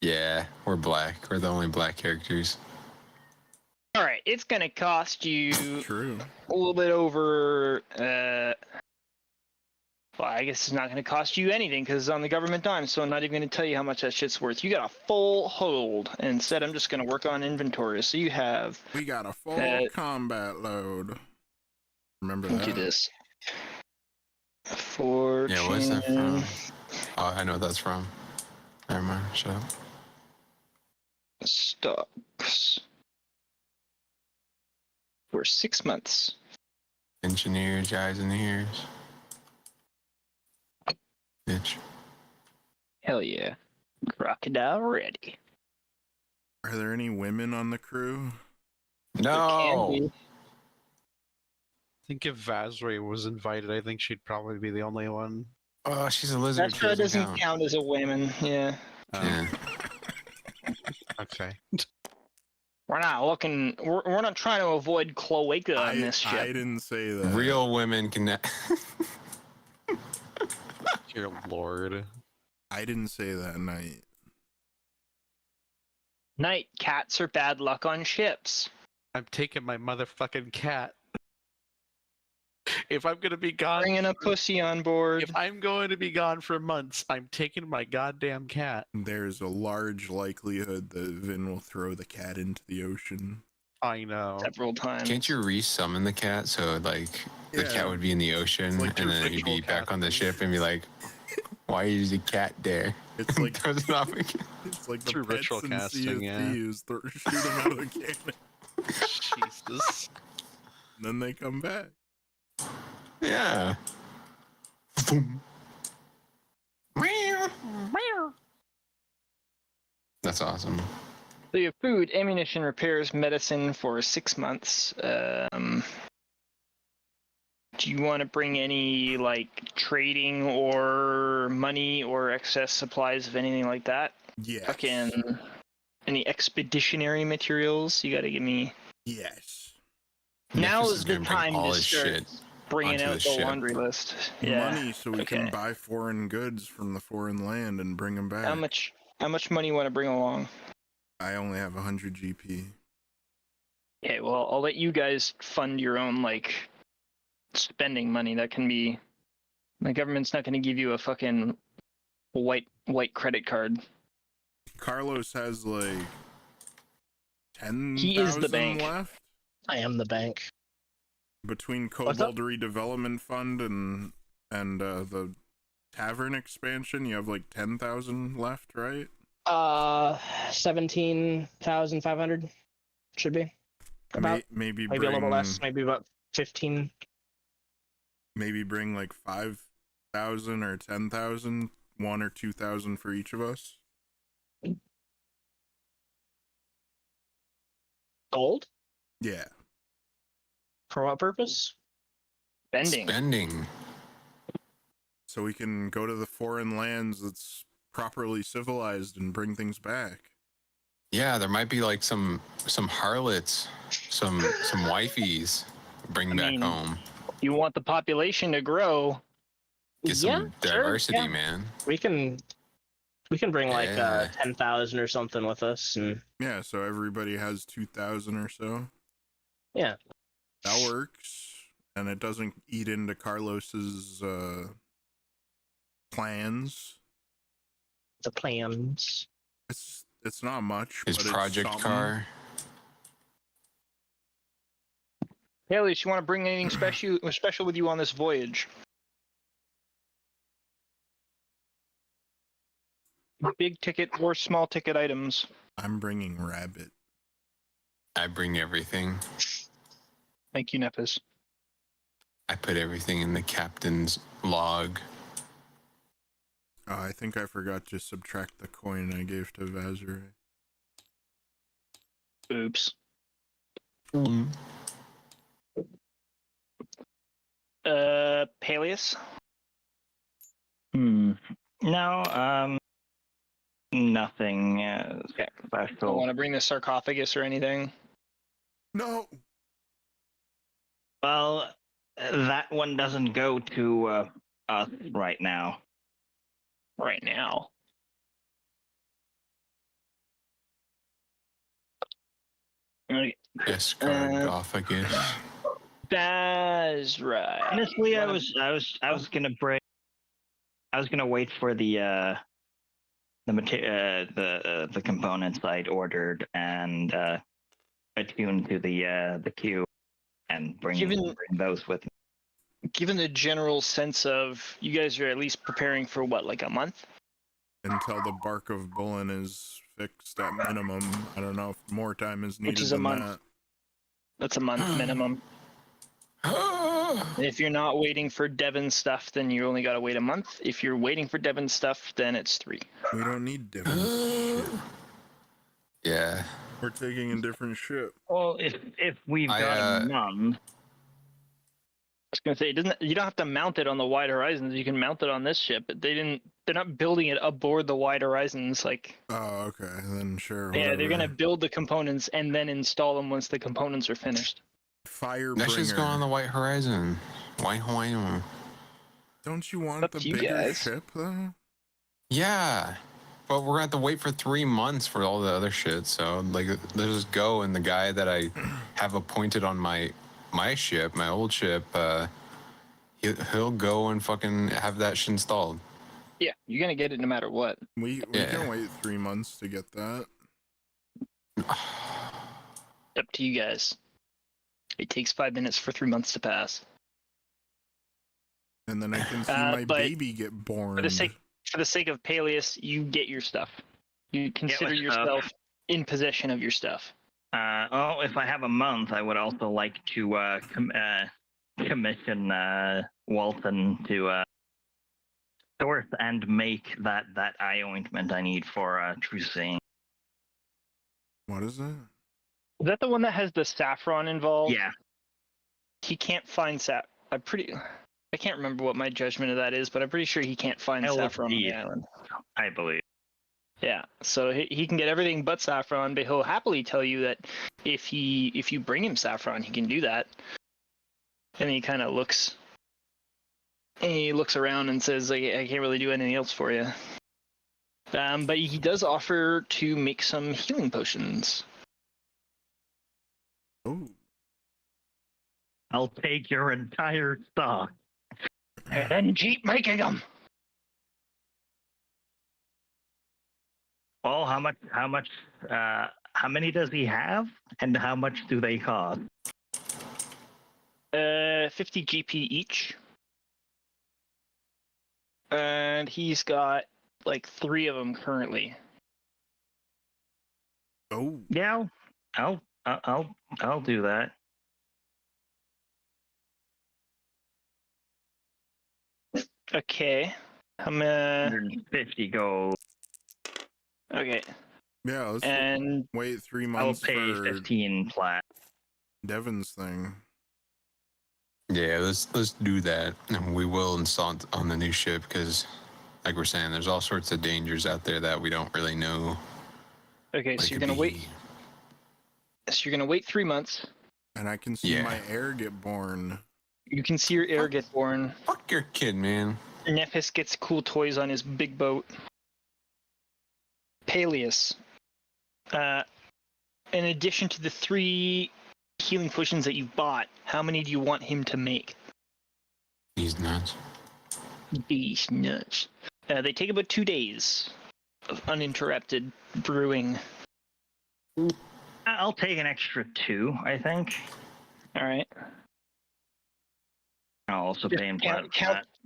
Speaker 3: Yeah, we're black. We're the only black characters.
Speaker 2: All right, it's gonna cost you
Speaker 6: True.
Speaker 2: a little bit over. Well, I guess it's not gonna cost you anything because it's on the government dime. So I'm not even gonna tell you how much that shit's worth. You got a full hold. And instead, I'm just gonna work on inventory. So you have.
Speaker 6: We got a full combat load. Remember
Speaker 2: Look
Speaker 6: that?
Speaker 2: at this. Fortune.
Speaker 3: Yeah, what's that from? Oh, I know what that's from. Never mind. Shut up.
Speaker 2: Stocks. For 6 months.
Speaker 3: Engineers, eyes and ears. Bitch.
Speaker 2: Hell yeah. Crocodile ready.
Speaker 6: Are there any women on the crew?
Speaker 3: No.
Speaker 2: Can be.
Speaker 1: I think if Vazray was invited, I think she'd probably be the only one.
Speaker 3: Oh, she's a lizard.
Speaker 2: That
Speaker 3: She
Speaker 2: doesn't count as a woman. Yeah.
Speaker 3: Yeah.
Speaker 1: Okay.
Speaker 2: We're not looking. We're not trying to avoid cloaca on this ship.
Speaker 6: I didn't say that.
Speaker 3: Real women can.
Speaker 1: Dear Lord.
Speaker 6: I didn't say that, Knight.
Speaker 2: Night cats are bad luck on ships.
Speaker 1: I'm taking my motherfucking cat. If I'm gonna be gone,
Speaker 2: Bringing a pussy on board.
Speaker 1: if I'm going to be gone for months, I'm taking my goddamn cat.
Speaker 6: There's a large likelihood that Vin will throw the cat into the ocean.
Speaker 1: I know.
Speaker 2: Several times.
Speaker 3: Can't you resummon the cat so like the
Speaker 6: Yeah.
Speaker 3: cat would be in the ocean
Speaker 6: It's like
Speaker 3: and
Speaker 6: your
Speaker 3: then he'd be
Speaker 1: ritual
Speaker 3: back
Speaker 1: cat.
Speaker 3: on the ship and be like, "Why is the cat there?"
Speaker 6: It's like
Speaker 3: Throws it off again.
Speaker 6: it's like the
Speaker 1: Through
Speaker 6: pets
Speaker 1: ritual
Speaker 6: in
Speaker 1: casting,
Speaker 6: Sea of
Speaker 1: yeah.
Speaker 6: Thieves. Shoot them out of the cannon,
Speaker 1: Jesus.
Speaker 6: and then they come back.
Speaker 3: Yeah. Boom. That's awesome.
Speaker 2: So you have food, ammunition, repairs, medicine for 6 months. Do you want to bring any like trading or money or excess supplies of anything like that?
Speaker 6: Yes.
Speaker 2: Fucking any expeditionary materials? You got to give me.
Speaker 6: Yes.
Speaker 2: Now
Speaker 3: Nephis
Speaker 2: is the
Speaker 3: gonna bring
Speaker 2: time
Speaker 3: all
Speaker 2: to
Speaker 3: his
Speaker 2: start
Speaker 3: shit
Speaker 2: bringing
Speaker 3: onto
Speaker 2: out
Speaker 3: the
Speaker 2: the
Speaker 3: ship.
Speaker 2: laundry list. Yeah.
Speaker 6: Money, so we
Speaker 2: Okay.
Speaker 6: can buy foreign goods from the foreign land and bring them back.
Speaker 2: How much money you want to bring along?
Speaker 6: I only have 100 GP.
Speaker 2: Okay, well, I'll let you guys fund your own like spending money. That can be. The government's not going to give you a fucking white credit card.
Speaker 6: Carlos has like 10,000
Speaker 2: He is the bank.
Speaker 6: left
Speaker 4: I am the bank.
Speaker 6: between
Speaker 4: What's up?
Speaker 6: Kobold Redevelopment Fund and the tavern expansion. You have like 10,000 left, right?
Speaker 4: 17,500 should be. About
Speaker 6: Maybe
Speaker 4: maybe
Speaker 6: bring,
Speaker 4: a little less, maybe about 15.
Speaker 6: Maybe bring like 5,000 or 10,000, 1 or 2,000 for each of us.
Speaker 4: Gold?
Speaker 6: Yeah.
Speaker 4: For what purpose?
Speaker 2: Spending.
Speaker 3: Spending.
Speaker 6: So we can go to the foreign lands that's properly civilized and bring things back.
Speaker 3: Yeah, there might be like some harlots, some wifeys bring back
Speaker 2: mean,
Speaker 3: home.
Speaker 2: You want the population to grow.
Speaker 3: Get some diversity, man.
Speaker 4: We can bring like
Speaker 3: Yeah.
Speaker 4: 10,000 or something with us, and
Speaker 6: Yeah, so everybody has 2,000 or so.
Speaker 4: yeah.
Speaker 6: That works. And it doesn't eat into Carlos's plans.
Speaker 4: The plans.
Speaker 6: It's not much.
Speaker 3: His
Speaker 6: but it's
Speaker 3: project
Speaker 6: something.
Speaker 3: car.
Speaker 2: Paelias, you want to bring anything special with you on this voyage? Big ticket or small ticket items.
Speaker 6: I'm bringing Rabbit.
Speaker 3: I bring everything.
Speaker 2: Thank you, Nephis.
Speaker 3: I put everything in the captain's log.
Speaker 6: Oh, I think I forgot to subtract the coin I gave to Vazir.
Speaker 2: Oops.
Speaker 3: Mm.
Speaker 2: Paelias?
Speaker 5: No, nothing
Speaker 2: Don't
Speaker 5: special.
Speaker 2: want to bring the sarcophagus or anything?
Speaker 6: No!
Speaker 5: Well, that one doesn't go to us right now.
Speaker 2: Right now. Okay.
Speaker 3: Discard off, I guess.
Speaker 2: That's right.
Speaker 5: Honestly, I was gonna break. I was gonna wait for the components I'd ordered and attune to the queue and bring those with me.
Speaker 2: Given the general sense of you guys are at least preparing for what, like a month?
Speaker 6: Until the bark of Bullen is fixed at minimum. I don't know if more time is needed
Speaker 2: is a
Speaker 6: than
Speaker 2: month.
Speaker 6: that.
Speaker 2: That's a month minimum. If you're not waiting for Devon stuff, then you only gotta wait a month. If you're waiting for Devon stuff, then it's 3.
Speaker 6: We don't need Devon's shit.
Speaker 3: Yeah.
Speaker 6: We're taking a different ship.
Speaker 5: Well, if we've got a month,
Speaker 2: I was gonna say you don't have to mount it on the Wide Horizons. You can mount it on this ship, but they're not building it aboard the Wide Horizons. Like,
Speaker 6: Oh, okay. Then sure.
Speaker 2: yeah, they're
Speaker 6: whatever.
Speaker 2: gonna build the components and then install them once the components are finished.
Speaker 3: That shit's going on the White Horizon. White Horizon.
Speaker 6: Don't you want
Speaker 2: Up
Speaker 6: the
Speaker 2: to you
Speaker 6: bigger
Speaker 2: guys.
Speaker 6: ship, though?
Speaker 3: Yeah. But we're gonna have to wait for 3 months for all the other shit. So like, let's just go. And the guy that I have appointed on my ship, my old ship, he'll go and fucking have that shit installed.
Speaker 2: Yeah, you're gonna get it no matter what.
Speaker 6: We
Speaker 3: Yeah.
Speaker 6: can wait 3 months to get that.
Speaker 2: Up to you guys. It takes 5 minutes for 3 months to pass.
Speaker 6: And then I can see my
Speaker 2: but
Speaker 6: baby get born.
Speaker 2: For the sake of Paelias, you get your stuff. You consider
Speaker 5: what's
Speaker 2: yourself in possession of your stuff.
Speaker 5: well, if I have a month, I would also like to commission Walton to source and make that eye ointment I need for Trucing.
Speaker 6: What is it?
Speaker 2: Is that the one that has the saffron involved?
Speaker 5: Yeah.
Speaker 2: He can't find I can't remember what my judgment of that is, but I'm pretty sure he can't find saffron on the island.
Speaker 5: I believe.
Speaker 2: Yeah, so he can get everything but saffron, but he'll happily tell you that if you bring him saffron, he can do that. And he kind of looks around and says, I can't really do anything else for you. But he does offer to make some healing potions.
Speaker 6: Oh.
Speaker 5: I'll take your entire stock.
Speaker 2: And then keep making them.
Speaker 5: Well, how many does he have, and how much do they cost?
Speaker 2: 50 GP each. And he's got like 3 of them currently.
Speaker 6: Oh.
Speaker 5: Yeah, I'll do that.
Speaker 2: Okay. I'm
Speaker 5: 150 gold.
Speaker 2: okay.
Speaker 6: Yeah, let's
Speaker 2: And
Speaker 6: wait 3
Speaker 5: I'll
Speaker 6: months
Speaker 5: pay
Speaker 6: for
Speaker 5: 15 plat.
Speaker 6: Devon's thing.
Speaker 3: Yeah, let's do that, and we will install it on the new ship because, like we're saying, there's all sorts of dangers out there that we don't really know.
Speaker 2: okay, so you're gonna wait. So you're gonna wait 3 months.
Speaker 6: And I can see
Speaker 3: Yeah.
Speaker 6: my heir get born.
Speaker 2: You can see your heir get born.
Speaker 3: Fuck your kid, man.
Speaker 2: Nephis gets cool toys on his big boat. Paelias. In addition to the 3 healing potions that you bought, how many do you want him to make?
Speaker 3: He's nuts.
Speaker 2: These nuts. They take about 2 days of uninterrupted brewing.
Speaker 5: I'll take an extra 2, I think.
Speaker 2: All right.
Speaker 5: I'll also pay him plat.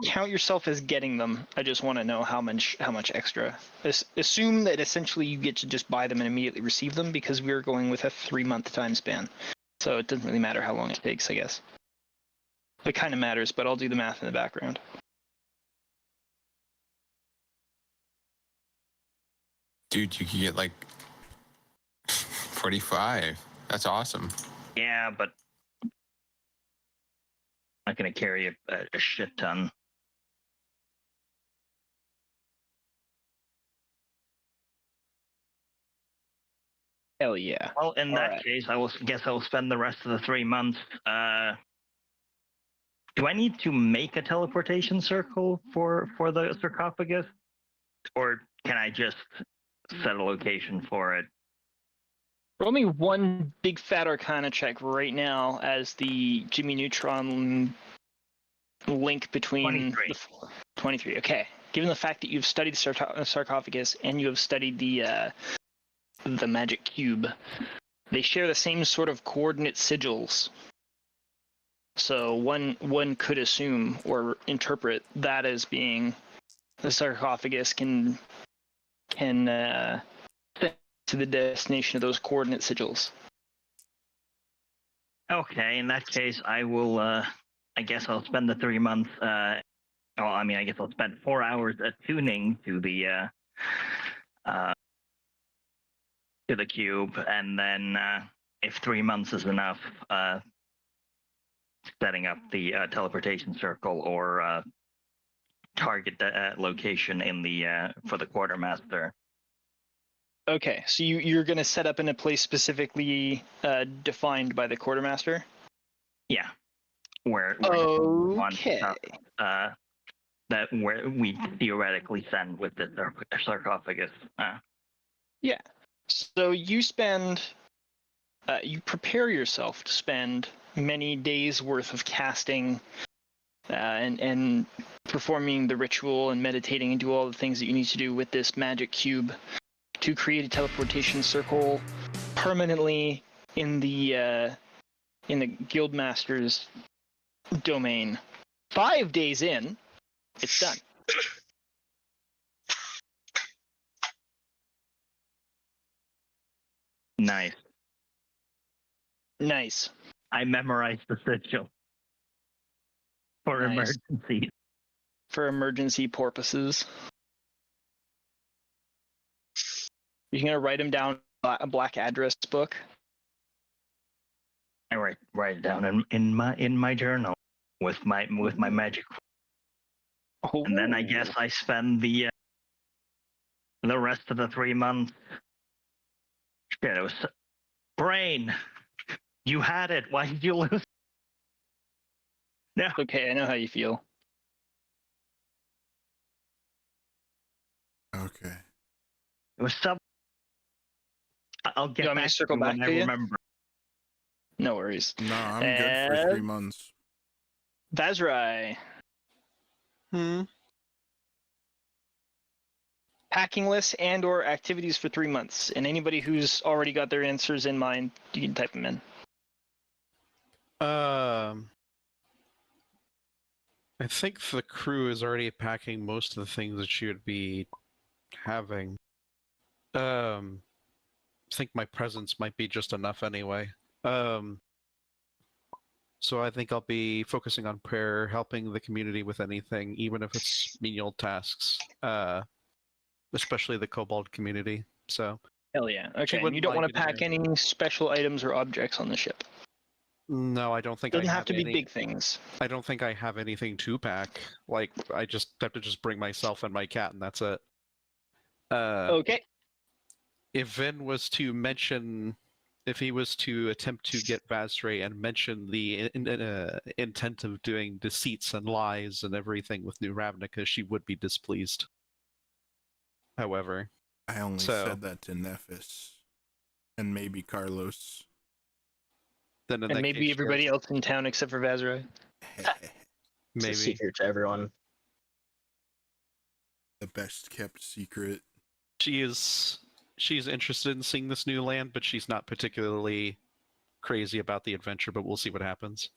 Speaker 2: count yourself as getting them. I just want to know how much extra. Assume that essentially you get to just buy them and immediately receive them, because we're going with a 3-month time span. So it doesn't really matter how long it takes, I guess. It kind of matters, but I'll do the math in the background.
Speaker 3: Dude, you could get like 45. That's awesome.
Speaker 5: Yeah, but I'm not gonna carry a shit ton.
Speaker 2: Hell yeah.
Speaker 5: Well, in that
Speaker 2: Alright.
Speaker 5: case, guess I will spend the rest of the 3 months. Do I need to make a teleportation circle for the sarcophagus, or can I just set a location for it?
Speaker 2: Roll me one big fat Arcana check right now as the Jimmy Neutron link between
Speaker 5: 23.
Speaker 2: 23. Okay. Given the fact that you've studied the sarcophagus and you have studied the magic cube, they share the same sort of coordinate sigils. So one could assume or interpret that as being the sarcophagus can send to the destination of those coordinate sigils.
Speaker 5: Okay, in that case, I will. I guess I'll spend the 3 months. I guess I'll spend 4 hours attuning to the cube, and then if 3 months is enough, setting up the teleportation circle or target location in the for the quartermaster.
Speaker 2: Okay, so you're going to set up in a place specifically defined by the quartermaster?
Speaker 5: Yeah, where want
Speaker 2: Okay.
Speaker 5: stuff, that where we theoretically send with the sarcophagus.
Speaker 2: Yeah. So you prepare yourself to spend many days worth of casting and performing the ritual and meditating and do all the things that you need to do with this magic cube to create a teleportation circle permanently in the guildmaster's domain. 5 days in, it's done.
Speaker 5: Nice.
Speaker 2: Nice.
Speaker 5: I memorized the sigil for
Speaker 2: Nice.
Speaker 5: emergencies.
Speaker 2: For emergency purposes. You're gonna write them down a black address book.
Speaker 5: I write it down in my journal with my magic, and then I guess I spend the rest of the 3 months. Shit, it was brain. You had it. Why did you lose? No.
Speaker 2: Okay, I know how you feel.
Speaker 6: Okay.
Speaker 5: It was some. I'll get
Speaker 2: You want me to
Speaker 5: back
Speaker 2: circle
Speaker 5: you
Speaker 2: back
Speaker 5: when
Speaker 2: to
Speaker 5: I
Speaker 2: you?
Speaker 5: remember.
Speaker 2: No worries.
Speaker 6: No, I'm good for 3 months.
Speaker 2: Vazrai, packing lists and or activities for 3 months. And anybody who's already got their answers in mind, you can type them in.
Speaker 1: I think the crew is already packing most of the things that she would be having. I think my presence might be just enough anyway. So I think I'll be focusing on prayer, helping the community with anything, even if it's menial tasks, especially the kobold community. So
Speaker 2: Hell yeah. Okay, and you
Speaker 1: wouldn't
Speaker 2: don't want
Speaker 1: mind
Speaker 2: to pack
Speaker 1: getting
Speaker 2: any special items or objects on the ship.
Speaker 1: no, I don't think
Speaker 2: Doesn't
Speaker 1: I
Speaker 2: have to be
Speaker 1: any.
Speaker 2: big things.
Speaker 1: I don't think I have anything to pack. Like I just have to just bring myself and my cat, and that's it.
Speaker 2: Okay.
Speaker 1: If Vin was to mention, if he was to attempt to get Vazray and mention the intent of doing deceits and lies and everything with New Ravnica, she would be displeased. However,
Speaker 6: I only said that to Nephis. And maybe Carlos.
Speaker 1: then in
Speaker 2: And
Speaker 1: that
Speaker 2: maybe
Speaker 1: case,
Speaker 2: everybody else in town except for Vazrai.
Speaker 4: It's
Speaker 1: maybe
Speaker 4: a secret to everyone.
Speaker 6: The best kept secret.
Speaker 1: she's interested in seeing this new land, but she's not particularly crazy about the adventure. But we'll see what happens.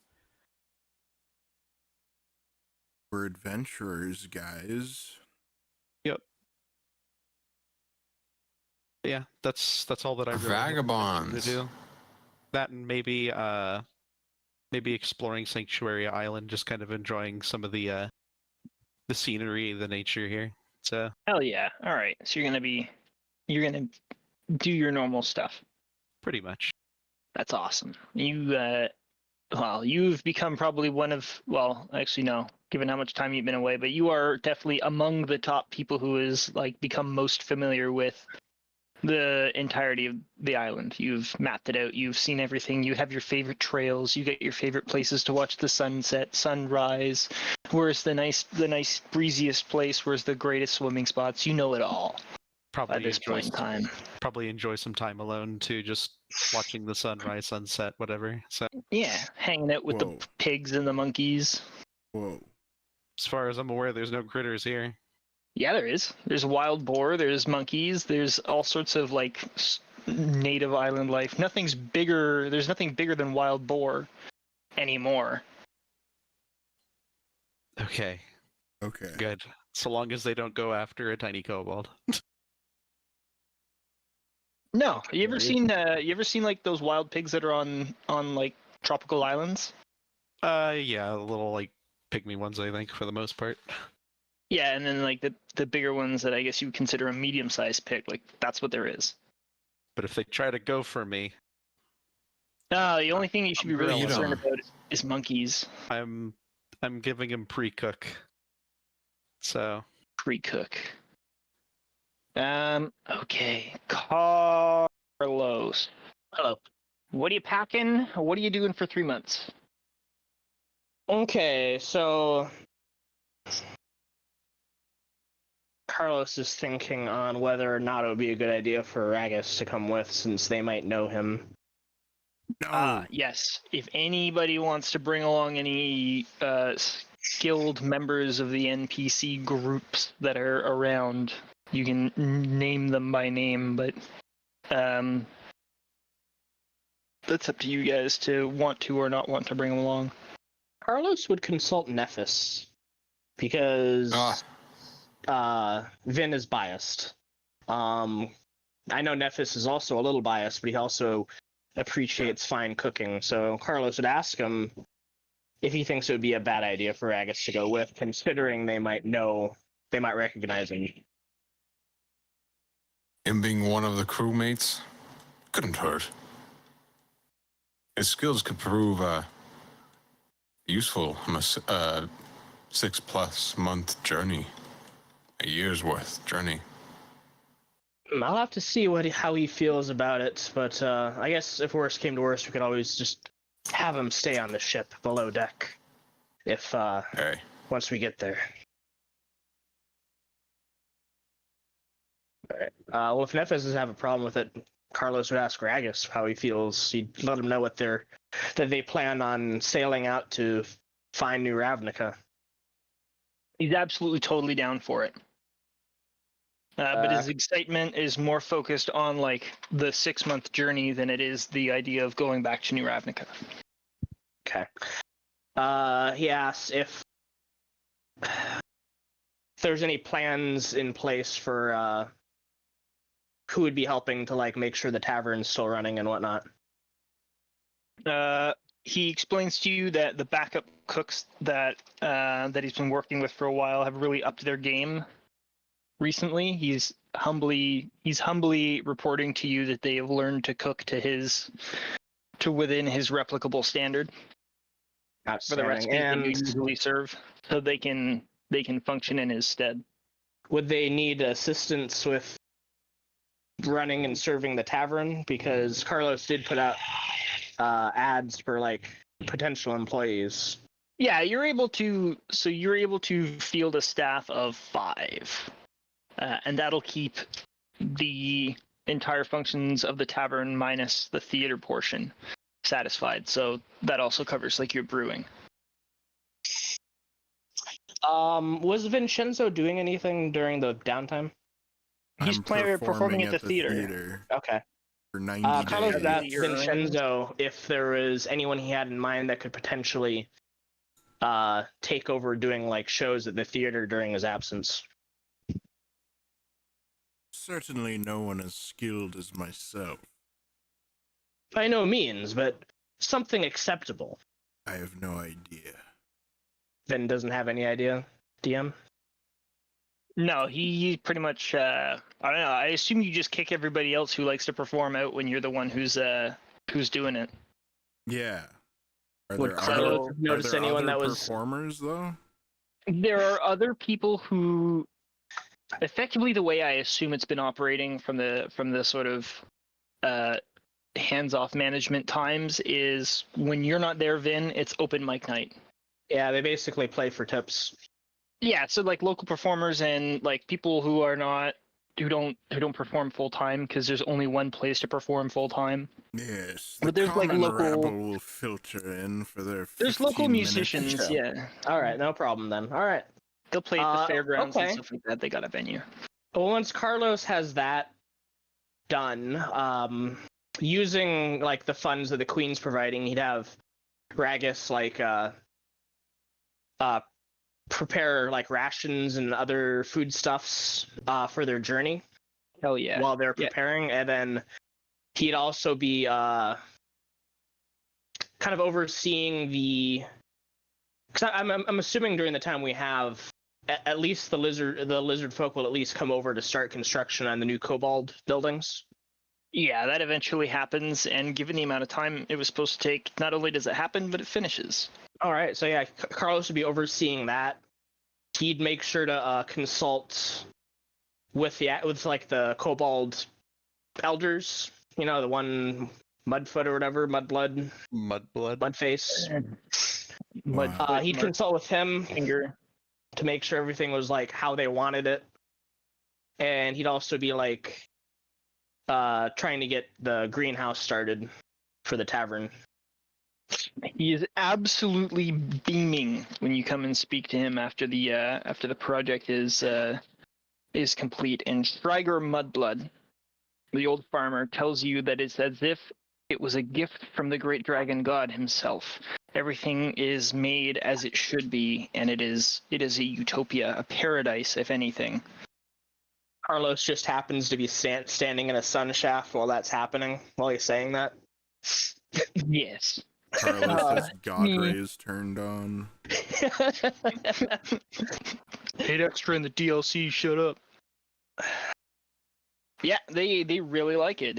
Speaker 6: We're adventurers, guys.
Speaker 1: Yeah, that's all that I really have
Speaker 3: Vagabonds.
Speaker 1: to do. That and maybe exploring Sanctuary Island, just kind of enjoying some of the scenery, the nature here. So
Speaker 2: Hell yeah! All right, so you're gonna do your normal stuff.
Speaker 1: pretty much.
Speaker 2: That's awesome. You've become probably actually no, given how much time you've been away, but you are definitely among the top people who is like become most familiar with the entirety of the island. You've mapped it out. You've seen everything. You have your favorite trails. You get your favorite places to watch the sunset, sunrise. Where's the nice breeziest place? Where's the greatest swimming spots? You know it all
Speaker 1: Probably
Speaker 2: at this point in time.
Speaker 1: Probably enjoy some time alone too, just watching the sunrise, sunset, whatever. So
Speaker 2: Yeah, hanging out with
Speaker 6: Whoa.
Speaker 2: the pigs and the monkeys.
Speaker 6: Whoa.
Speaker 1: as far as I'm aware, there's no critters here.
Speaker 2: Yeah, there is. There's wild boar. There's monkeys. There's all sorts of like native island life. Nothing's bigger. There's nothing bigger than wild boar anymore.
Speaker 1: Okay,
Speaker 6: Okay.
Speaker 1: good. So long as they don't go after a tiny kobold.
Speaker 2: No, you ever seen like those wild pigs that are on like tropical islands?
Speaker 1: Yeah, little like pygmy ones, I think, for the most part.
Speaker 2: Yeah, and then like the bigger ones that I guess you would consider a medium-sized pig, like that's what there is.
Speaker 1: But if they try to go for me,
Speaker 2: No, the only thing you should be really
Speaker 3: Eat 'em.
Speaker 2: concerned about is monkeys.
Speaker 1: I'm giving him pre-cook. So
Speaker 2: Pre-cook. Okay. Carlos.
Speaker 4: Hello.
Speaker 2: What are you packing? What are you doing for 3 months?
Speaker 4: Okay, so Carlos is thinking on whether or not it would be a good idea for Ragus to come with, since they might know him.
Speaker 6: No.
Speaker 2: Yes. If anybody wants to bring along any skilled members of the NPC groups that are around, you can name them by name, but that's up to you guys to want to or not want to bring them along.
Speaker 4: Carlos would consult Nephis because Vin is biased. I know Nephis is also a little biased, but he also appreciates fine cooking. So Carlos would ask him if he thinks it would be a bad idea for Ragus to go with, considering they might recognize him.
Speaker 3: Him being one of the crewmates couldn't hurt. His skills could prove useful on a 6+ month journey, a year's worth journey.
Speaker 4: I'll have to see how he feels about it, but I guess if worst came to worst, we could always just have him stay on the ship below deck if
Speaker 3: Hey,
Speaker 4: once we get there. All right. Well, if Nephis doesn't have a problem with it, Carlos would ask Ragus how he feels. He'd let him know that they plan on sailing out to find New Ravnica.
Speaker 2: He's absolutely totally down for it. But his excitement is more focused on like the 6-month journey than it is the idea of going back to New Ravnica.
Speaker 4: Okay. He asks if there's any plans in place for who would be helping to like make sure the tavern's still running and whatnot.
Speaker 2: He explains to you that the backup cooks that he's been working with for a while have really upped their game recently. He's humbly reporting to you that they have learned to cook to within his replicable standard for the recipe that you usually serve, so they can function in his stead.
Speaker 4: Would they need assistance with running and serving the tavern? Because Carlos did put out ads for like potential employees.
Speaker 2: Yeah, you're able to field a staff of 5, and that'll keep the entire functions of the tavern minus the theater portion satisfied. So that also covers like your brewing.
Speaker 4: Was Vinshenzo doing anything during the downtime?
Speaker 2: He's performing at the theater.
Speaker 4: Okay.
Speaker 6: For 90
Speaker 4: Carlos
Speaker 6: days.
Speaker 4: asked Vinshenzo if there was anyone he had in mind that could potentially take over doing like shows at the theater during his absence.
Speaker 6: Certainly no one as skilled as myself.
Speaker 4: By no means, but something acceptable.
Speaker 6: I have no idea.
Speaker 4: Vin doesn't have any idea. DM?
Speaker 2: No, he pretty much. I don't know. I assume you just kick everybody else who likes to perform out when you're the one who's doing it.
Speaker 6: Yeah. Are
Speaker 4: Would
Speaker 6: there
Speaker 4: Carlos
Speaker 6: other,
Speaker 4: notice
Speaker 6: are there
Speaker 4: anyone
Speaker 6: other
Speaker 4: that was-
Speaker 6: performers though?
Speaker 2: There are other people who, effectively, the way I assume it's been operating from the sort of hands-off management times is when you're not there, Vin, it's open mic night.
Speaker 4: Yeah, they basically play for tips.
Speaker 2: Yeah, so like local performers and like people who don't perform full time because there's only one place to perform full time.
Speaker 6: Yes.
Speaker 2: But there's, like,
Speaker 6: common
Speaker 2: local-
Speaker 6: rabble will filter in for their.
Speaker 2: There's local
Speaker 6: 15 minutes.
Speaker 2: musicians, yeah.
Speaker 4: All right, no problem then. All right.
Speaker 2: They'll play at the fairgrounds
Speaker 4: okay.
Speaker 2: and stuff like that. They got a venue.
Speaker 4: Well, once Carlos has that done, using like the funds that the Queen's providing, he'd have Ragus like prepare like rations and other foodstuffs for their journey
Speaker 2: Hell yeah.
Speaker 4: while they're
Speaker 2: Yeah.
Speaker 4: preparing, and then he'd also be kind of overseeing the. Because I'm assuming during the time we have, at least the lizard folk will at least come over to start construction on the new kobold buildings.
Speaker 2: Yeah, that eventually happens, and given the amount of time it was supposed to take, not only does it happen, but it finishes.
Speaker 4: All right, so yeah, Carlos would be overseeing that. He'd make sure to consult with like the kobold elders. You know, the one Mudfoot or whatever, Mudblood,
Speaker 1: Mudblood.
Speaker 4: Mudface.
Speaker 6: Wow.
Speaker 4: He'd consult with him
Speaker 2: Finger.
Speaker 4: to make sure everything was like how they wanted it, and he'd also be like trying to get the greenhouse started for the tavern.
Speaker 2: He is absolutely beaming when you come and speak to him after the project is complete. And Striger Mudblood, the old farmer, tells you that it's as if it was a gift from the great dragon god himself. Everything is made as it should be, and it is a utopia, a paradise, if anything.
Speaker 4: Carlos just happens to be standing in a sun shaft while that's happening, while he's saying that.
Speaker 2: Yes.
Speaker 6: Carlos has God rays turned on.
Speaker 2: Paid extra in the DLC, shut up. Yeah, they really like it.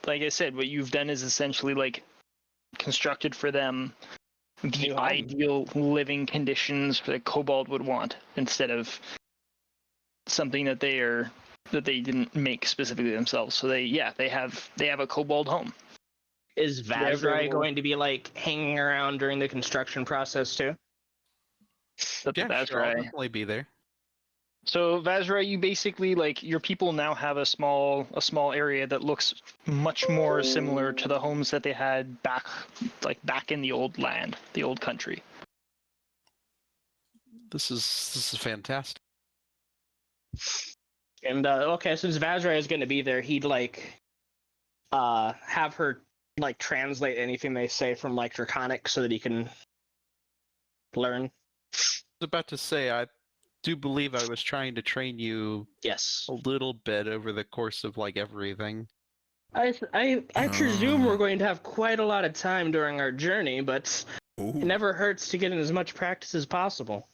Speaker 2: Like I said, what you've done is essentially like constructed for them the
Speaker 4: New home.
Speaker 2: ideal living conditions that a kobold would want, instead of something that they didn't make specifically themselves. So they have a kobold home.
Speaker 4: Is
Speaker 2: Yeah,
Speaker 4: Vazrai going to be like hanging around during the construction process too?
Speaker 2: That's
Speaker 1: Yeah, sure, I'll
Speaker 2: Vazrai.
Speaker 1: definitely be there.
Speaker 2: So Vazrai, you basically like your people now have a small area that looks much more similar to the homes that they had back in the old land, the old country.
Speaker 1: This is fantastic.
Speaker 4: And okay, since Vazrai is going to be there, he'd like have her like translate anything they say from like Draconic so that he can learn.
Speaker 1: I was about to say, I do believe I was trying to train you
Speaker 4: Yes.
Speaker 1: a little bit over the course of like everything.
Speaker 4: I presume we're going to have quite a lot of time during our journey, but
Speaker 6: Ooh.
Speaker 4: it never hurts to get in as much practice as possible.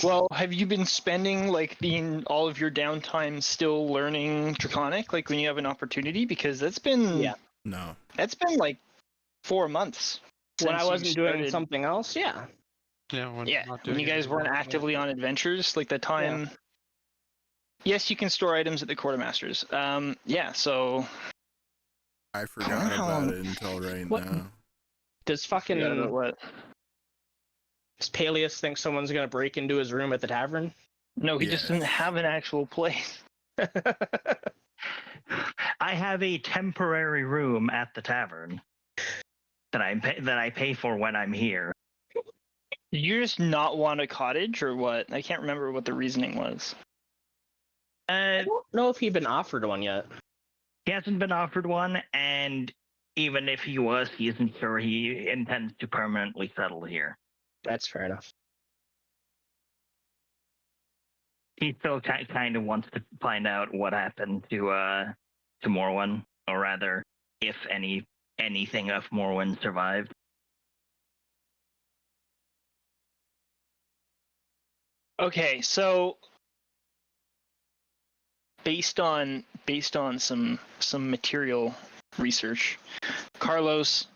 Speaker 2: Well, have you been spending like all of your downtime still learning Draconic, like when you have an opportunity? Because that's been
Speaker 6: No.
Speaker 2: that's been like 4 months.
Speaker 4: When I
Speaker 2: since you
Speaker 4: wasn't doing
Speaker 2: started.
Speaker 4: something else, yeah.
Speaker 1: Yeah, when
Speaker 2: Yeah,
Speaker 1: not
Speaker 2: when
Speaker 1: doing
Speaker 2: you guys
Speaker 1: anything.
Speaker 2: weren't actively on adventures, like the time. Yes, you can store items at the quartermasters. Yeah, so.
Speaker 6: I forgot about it until right
Speaker 4: What?
Speaker 6: now.
Speaker 4: Does fucking
Speaker 2: Forgot about what?
Speaker 4: does Paelias think someone's gonna break into his room at the tavern?
Speaker 2: No, he just doesn't
Speaker 6: Yes.
Speaker 2: have an actual place.
Speaker 5: I have a temporary room at the tavern that I pay for when I'm here.
Speaker 2: Did you just not want a cottage or what? I can't remember what the reasoning was.
Speaker 4: I don't know if he'd been offered one yet.
Speaker 5: He hasn't been offered one, and even if he was, he isn't sure he intends to permanently settle here.
Speaker 4: That's fair enough.
Speaker 5: He still kind of wants to find out what happened to Morwen, or rather, if anything of Morwen survived.
Speaker 2: Okay, so based on some material research, Carlos,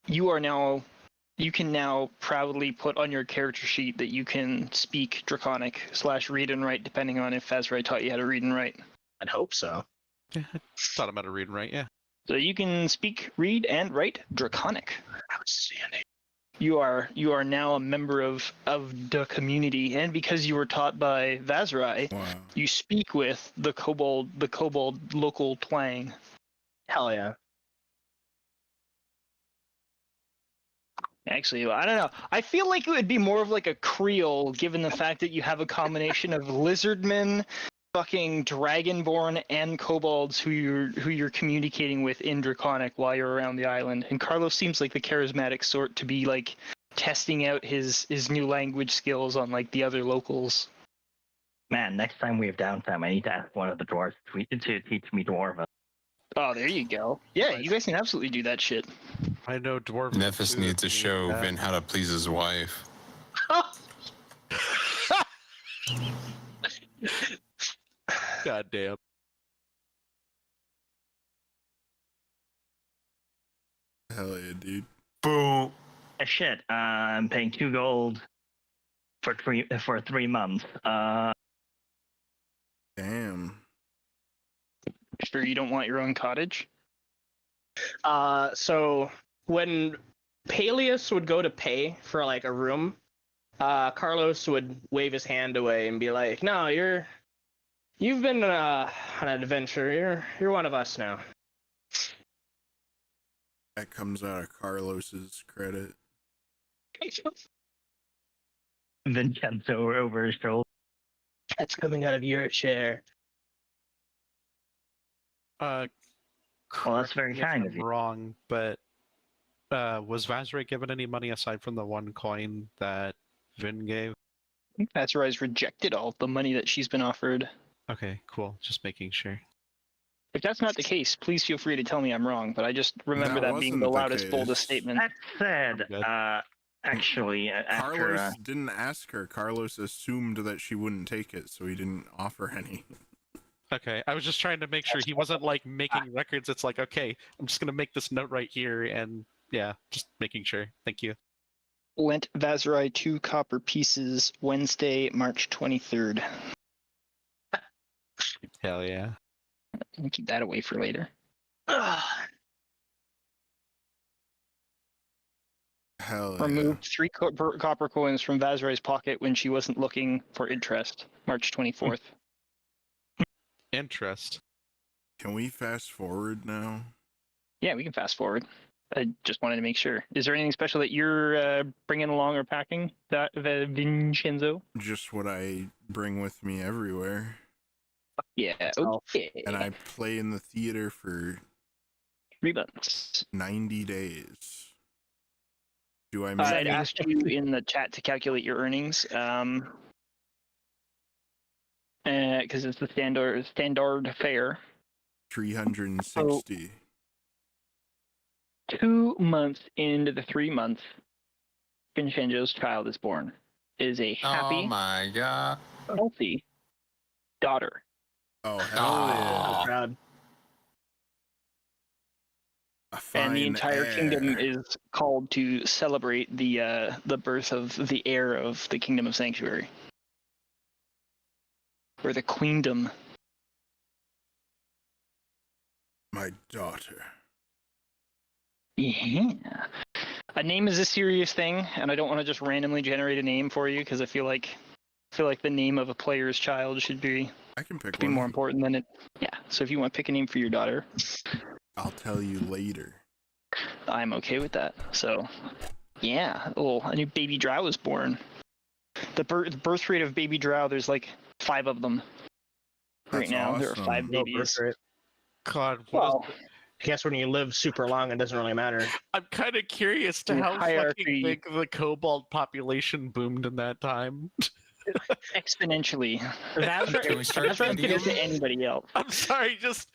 Speaker 2: you can now proudly put on your character sheet that you can speak Draconic / read and write, depending on if Azrai taught you how to read and write.
Speaker 4: I'd hope so.
Speaker 1: Yeah, I thought I'm how to read and write, yeah.
Speaker 2: So you can speak, read, and write Draconic.
Speaker 4: Outstanding.
Speaker 2: You are now a member of the community, and because you were taught by Vazrai,
Speaker 6: Wow.
Speaker 2: you speak with the kobold local twang.
Speaker 4: Hell yeah.
Speaker 2: Actually, I don't know. I feel like it would be more of like a Creole, given the fact that you have a combination of lizardmen, fucking Dragonborn, and kobolds who you're communicating with in Draconic while you're around the island. And Carlos seems like the charismatic sort to be like testing out his new language skills on like the other locals.
Speaker 5: Man, next time we have downtime, I need to ask one of the dwarves to teach me Dwarven.
Speaker 2: Oh, there you go. Yeah, you guys can absolutely do that shit.
Speaker 1: I know Dwarven.
Speaker 3: Nephis
Speaker 1: too,
Speaker 3: needs to
Speaker 1: if you
Speaker 3: show
Speaker 1: need that.
Speaker 3: Vin how to please his wife.
Speaker 1: God damn.
Speaker 6: Hell yeah, dude.
Speaker 3: Boom.
Speaker 5: Shit, I'm paying 2 gold for 3 months.
Speaker 6: Damn.
Speaker 2: Sure, you don't want your own cottage?
Speaker 4: So when Paelias would go to pay for like a room, Carlos would wave his hand away and be like, "No, you've been on an adventure. You're one of us now."
Speaker 6: That comes out of Carlos's credit.
Speaker 5: Vinshenzo over his shoulder.
Speaker 4: That's coming out of your share.
Speaker 5: Well, that's very
Speaker 1: correct me if
Speaker 5: kind
Speaker 1: I'm
Speaker 5: of you.
Speaker 1: wrong, but was Vazray given any money aside from the one coin that Vin gave?
Speaker 2: Vazrai's rejected all the money that she's been offered.
Speaker 1: Okay, cool. Just making sure.
Speaker 2: If that's not the case, please feel free to tell me I'm wrong, but I just remember
Speaker 6: That
Speaker 2: that being
Speaker 6: wasn't
Speaker 2: the
Speaker 6: the
Speaker 2: loudest, boldest
Speaker 6: case.
Speaker 2: statement.
Speaker 5: That said,
Speaker 1: Good.
Speaker 5: actually, after
Speaker 6: Carlos didn't ask her. Carlos assumed that she wouldn't take it, so he didn't offer any.
Speaker 1: Okay, I was just trying to make sure he wasn't like making records. It's like, okay, I'm just gonna make this note right here, and yeah, just making sure. Thank you.
Speaker 2: Lent Vazrai 2 copper pieces Wednesday, March 23rd.
Speaker 1: Hell yeah.
Speaker 2: I'll keep that away for later.
Speaker 6: Hell yeah.
Speaker 2: Removed 3 copper coins from Vazrai's pocket when she wasn't looking for interest. March 24th.
Speaker 1: Interest.
Speaker 6: Can we fast forward now?
Speaker 2: Yeah, we can fast forward. I just wanted to make sure. Is there anything special that you're bringing along or packing, that Vinshenzo?
Speaker 6: Just what I bring with me everywhere.
Speaker 2: Yeah,
Speaker 4: Oh.
Speaker 2: okay.
Speaker 6: And I play in the theater for
Speaker 2: 3 months.
Speaker 6: 90 days. Do I
Speaker 2: I'd
Speaker 6: make
Speaker 2: asked you in the chat to calculate your earnings, because it's the standard fare.
Speaker 6: 360?
Speaker 2: 2 months into the 3 months, Vinshenzo's child is born. It is a
Speaker 3: Oh
Speaker 2: happy,
Speaker 3: my god.
Speaker 2: healthy daughter.
Speaker 6: Oh, hell
Speaker 3: Aw.
Speaker 6: yeah.
Speaker 4: Proud.
Speaker 6: A fine
Speaker 2: And the entire
Speaker 6: heir.
Speaker 2: kingdom is called to celebrate the birth of the heir of the Kingdom of Sanctuary. Or the queendom.
Speaker 6: My daughter.
Speaker 2: Yeah. A name is a serious thing, and I don't want to just randomly generate a name for you because I feel like the name of a player's child should be
Speaker 6: I can pick
Speaker 2: be
Speaker 6: one.
Speaker 2: more important than it. Yeah. So if you want to pick a name for your daughter,
Speaker 6: I'll tell you later.
Speaker 2: I'm okay with that. So, yeah, a new baby drow was born. The birth rate of baby drow, there's like 5 of them right
Speaker 6: That's
Speaker 2: now. There are
Speaker 6: awesome.
Speaker 2: 5
Speaker 4: No
Speaker 2: babies.
Speaker 4: birth rate.
Speaker 1: God,
Speaker 2: Well,
Speaker 4: I guess when you live super long, it doesn't really matter.
Speaker 1: I'm kind of curious to
Speaker 2: The
Speaker 1: how
Speaker 2: hierarchy-
Speaker 1: fucking big the kobold population boomed in that time.
Speaker 2: Exponentially.
Speaker 3: Can we start
Speaker 4: That's right.
Speaker 3: feeding
Speaker 2: Compared to
Speaker 3: them?
Speaker 2: anybody else.
Speaker 1: I'm sorry, just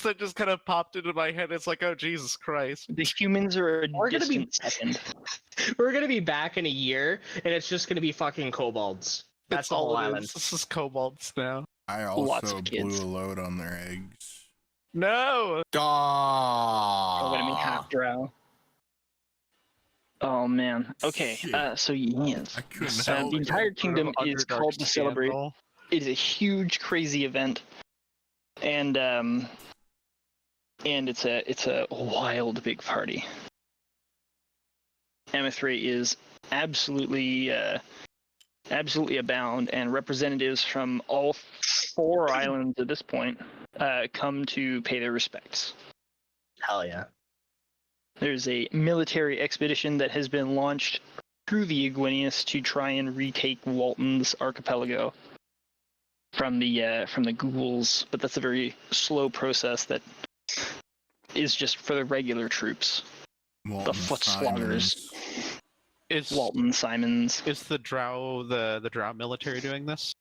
Speaker 1: that just kind of popped into my head. It's like, oh Jesus Christ!
Speaker 2: The humans are a
Speaker 4: We're gonna be-
Speaker 2: distant second.
Speaker 4: We're gonna be back in a year, and it's just gonna be fucking kobolds. That's
Speaker 1: That's
Speaker 4: the whole
Speaker 1: all it
Speaker 4: island.
Speaker 1: is. This is kobolds now.
Speaker 6: I
Speaker 2: Lots
Speaker 6: also
Speaker 2: of
Speaker 6: blew
Speaker 2: kids.
Speaker 6: a load on their eggs.
Speaker 1: No,
Speaker 2: We're gonna be half drow. Oh man. Okay.
Speaker 6: Shit.
Speaker 2: So yes.
Speaker 6: I couldn't
Speaker 2: So
Speaker 6: help
Speaker 2: the
Speaker 6: it.
Speaker 2: entire kingdom is
Speaker 1: Underdark
Speaker 2: called to celebrate.
Speaker 1: scandal.
Speaker 2: It is a huge, crazy event, and it's a wild big party. M3 is absolutely abound, and representatives from all 4 islands at this point come to pay their respects.
Speaker 4: Hell yeah.
Speaker 2: There's a military expedition that has been launched through the Iguinius to try and retake Walton's archipelago from the ghouls, but that's a very slow process that is just for the regular troops.
Speaker 6: Molten
Speaker 2: foot
Speaker 6: Simons.
Speaker 2: sloggers.
Speaker 1: Is
Speaker 2: Walton, Simons.
Speaker 1: is the Drow the Drow military doing this?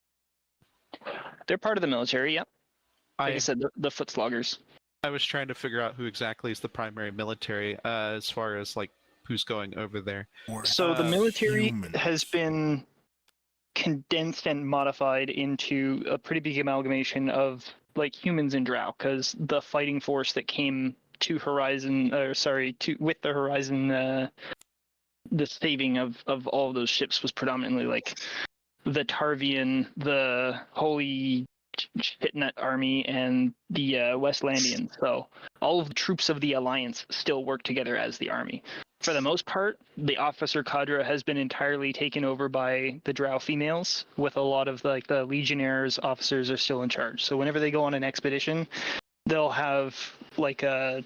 Speaker 2: They're part of the military, yep. Like I
Speaker 1: I
Speaker 2: said, the foot sloggers.
Speaker 1: I was trying to figure out who exactly is the primary military, as far as like who's going over there.
Speaker 6: Or
Speaker 2: So the military
Speaker 6: humans.
Speaker 2: has been condensed and modified into a pretty big amalgamation of like humans and drow, because the fighting force that came to with the Horizon, the saving of all of those ships was predominantly like the Tarvian, the Holy Shitnut Army, and the Westlandians. So all of the troops of the Alliance still work together as the army. For the most part, the officer cadre has been entirely taken over by the Drow females, with a lot of like the Legionnaires officers are still in charge. So whenever they go on an expedition, they'll have like a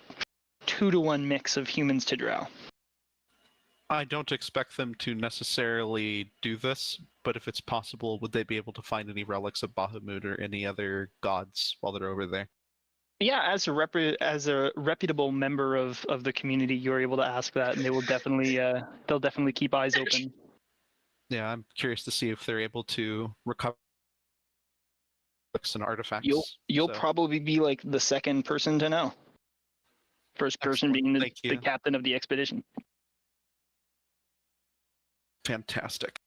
Speaker 2: 2-to-1 mix of humans to Drow.
Speaker 1: I don't expect them to necessarily do this, but if it's possible, would they be able to find any relics of Bahamut or any other gods while they're over there?
Speaker 2: Yeah, as a reputable member of the community, you're able to ask that, and they will definitely they'll definitely keep eyes open.
Speaker 1: Yeah, I'm curious to see if they're able to recover relics and artifacts.
Speaker 2: You'll
Speaker 1: So,
Speaker 2: probably be like the second person to know. First person
Speaker 1: Excellent.
Speaker 2: being the
Speaker 1: Thank you.
Speaker 2: captain of the expedition.
Speaker 1: fantastic.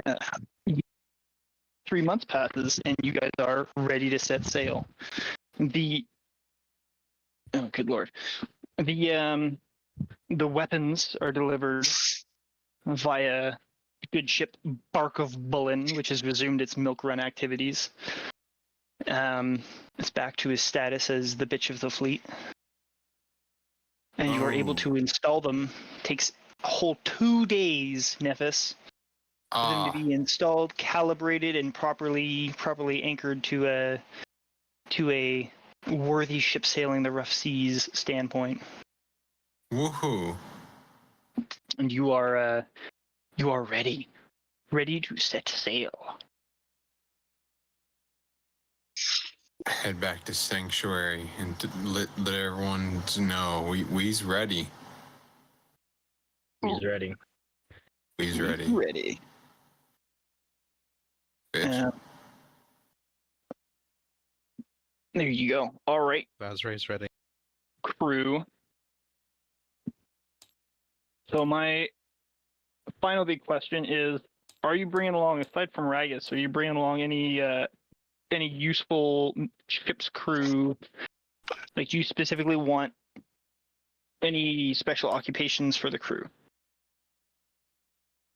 Speaker 2: Uh, 3 months passes and you guys are ready to set sail. Oh, good lord. The weapons are delivered via good ship Bark of Bullen, which has resumed its milk run activities. It's back to his status as the bitch of the fleet. And you are able to install them. Takes a whole 2 days, Nephis, for them to be installed, calibrated, and properly anchored to a worthy ship sailing the rough seas standpoint.
Speaker 3: Woohoo!
Speaker 2: And you are ready to set sail.
Speaker 3: Head back to Sanctuary and to let everyone know we's ready.
Speaker 4: He's ready.
Speaker 3: We's ready.
Speaker 2: Ready.
Speaker 3: Bitch.
Speaker 2: There you go. All right,
Speaker 1: Vazray's ready.
Speaker 2: crew. So my final big question is: are you bringing along, aside from Ragus, are you bringing along any useful ship's crew? Like, do you specifically want any special occupations for the crew,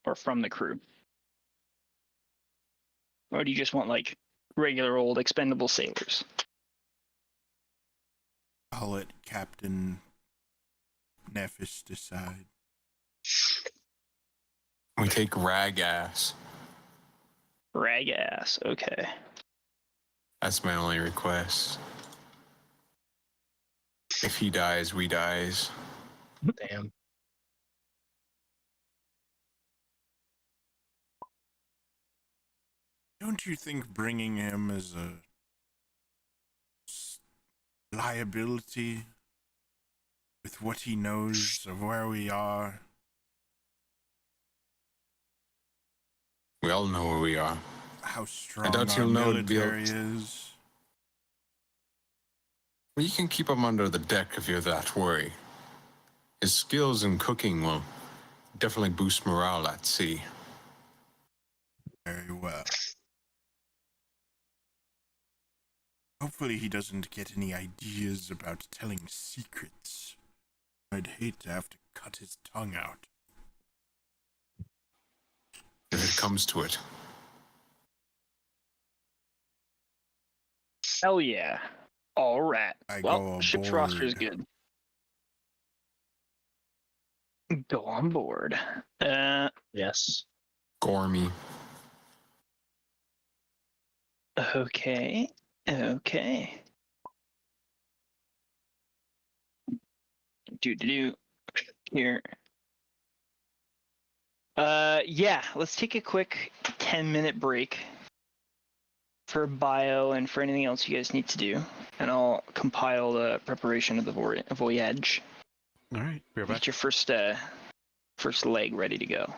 Speaker 2: or from the crew, or do you just want like regular old expendable sailors?
Speaker 6: I'll let Captain Nephis decide.
Speaker 3: We take Ragass.
Speaker 2: Ragass, okay.
Speaker 3: That's my only request. If he dies, we dies.
Speaker 4: Damn.
Speaker 6: Don't you think bringing him is a liability with what he knows of where we are?
Speaker 3: We all know where we are.
Speaker 6: How strong
Speaker 3: doubt
Speaker 6: our
Speaker 3: he'll know it'd be
Speaker 6: military is?
Speaker 3: Well, you can keep him under the deck if you're that worried. His skills in cooking will definitely boost morale at sea.
Speaker 6: Very well. Hopefully he doesn't get any ideas about telling secrets. I'd hate to have to cut his tongue out.
Speaker 3: If it comes to it.
Speaker 2: Hell yeah. All right.
Speaker 6: I
Speaker 2: Well,
Speaker 6: go
Speaker 2: ship's roster is
Speaker 6: aboard.
Speaker 2: good. Go on board.
Speaker 4: Yes.
Speaker 3: Gormy.
Speaker 2: Okay. Okay. Do here. Yeah, let's take a quick 10-minute break for bio and for anything else you guys need to do, and I'll compile the preparation of the voyage.
Speaker 1: All right, we're back.
Speaker 2: Get your first leg ready to go.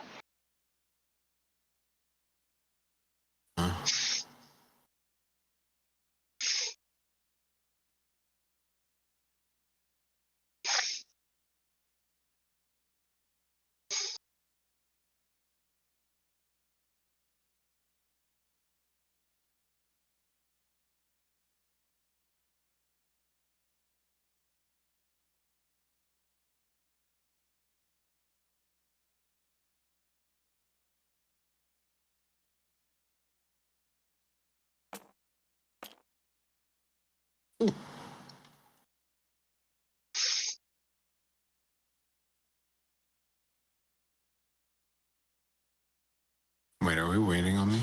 Speaker 3: Wait, are we waiting on me?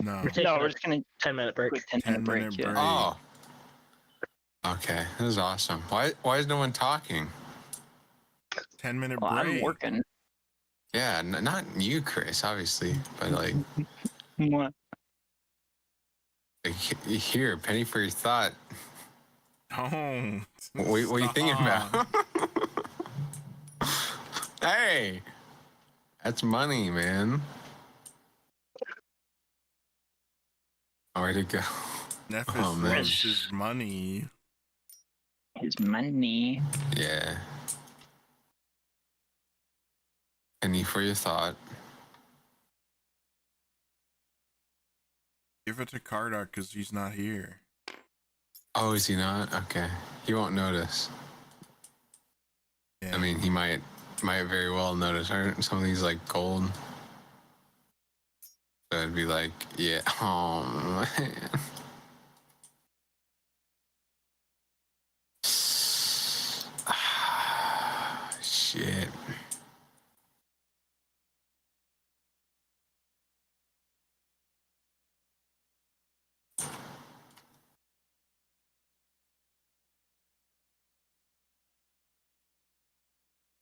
Speaker 6: No.
Speaker 4: We're taking
Speaker 2: No,
Speaker 4: a
Speaker 2: we're just gonna
Speaker 4: 10-minute break.
Speaker 2: quick 10-minute break.
Speaker 6: 10-minute
Speaker 2: Yeah.
Speaker 6: break.
Speaker 3: Oh. Okay, this is awesome. Why is no one talking?
Speaker 6: 10-minute
Speaker 2: Well,
Speaker 6: break.
Speaker 2: I'm working.
Speaker 3: Yeah, not you, Chris, obviously, but like
Speaker 2: What?
Speaker 3: here, penny for your thought.
Speaker 6: Don't.
Speaker 3: What are you thinking
Speaker 6: Stop.
Speaker 3: about? Hey, that's money, man. Where'd it go?
Speaker 6: Nephis
Speaker 3: Oh, man.
Speaker 6: loves his money.
Speaker 2: His money.
Speaker 3: Yeah. Penny for your thought.
Speaker 6: Give it to Kardoc because he's not here.
Speaker 3: Oh, is he not? Okay. He won't notice.
Speaker 6: Yeah.
Speaker 3: I mean, he might very well notice. Aren't some of these like gold? So it'd be like, yeah. Oh man. Shit.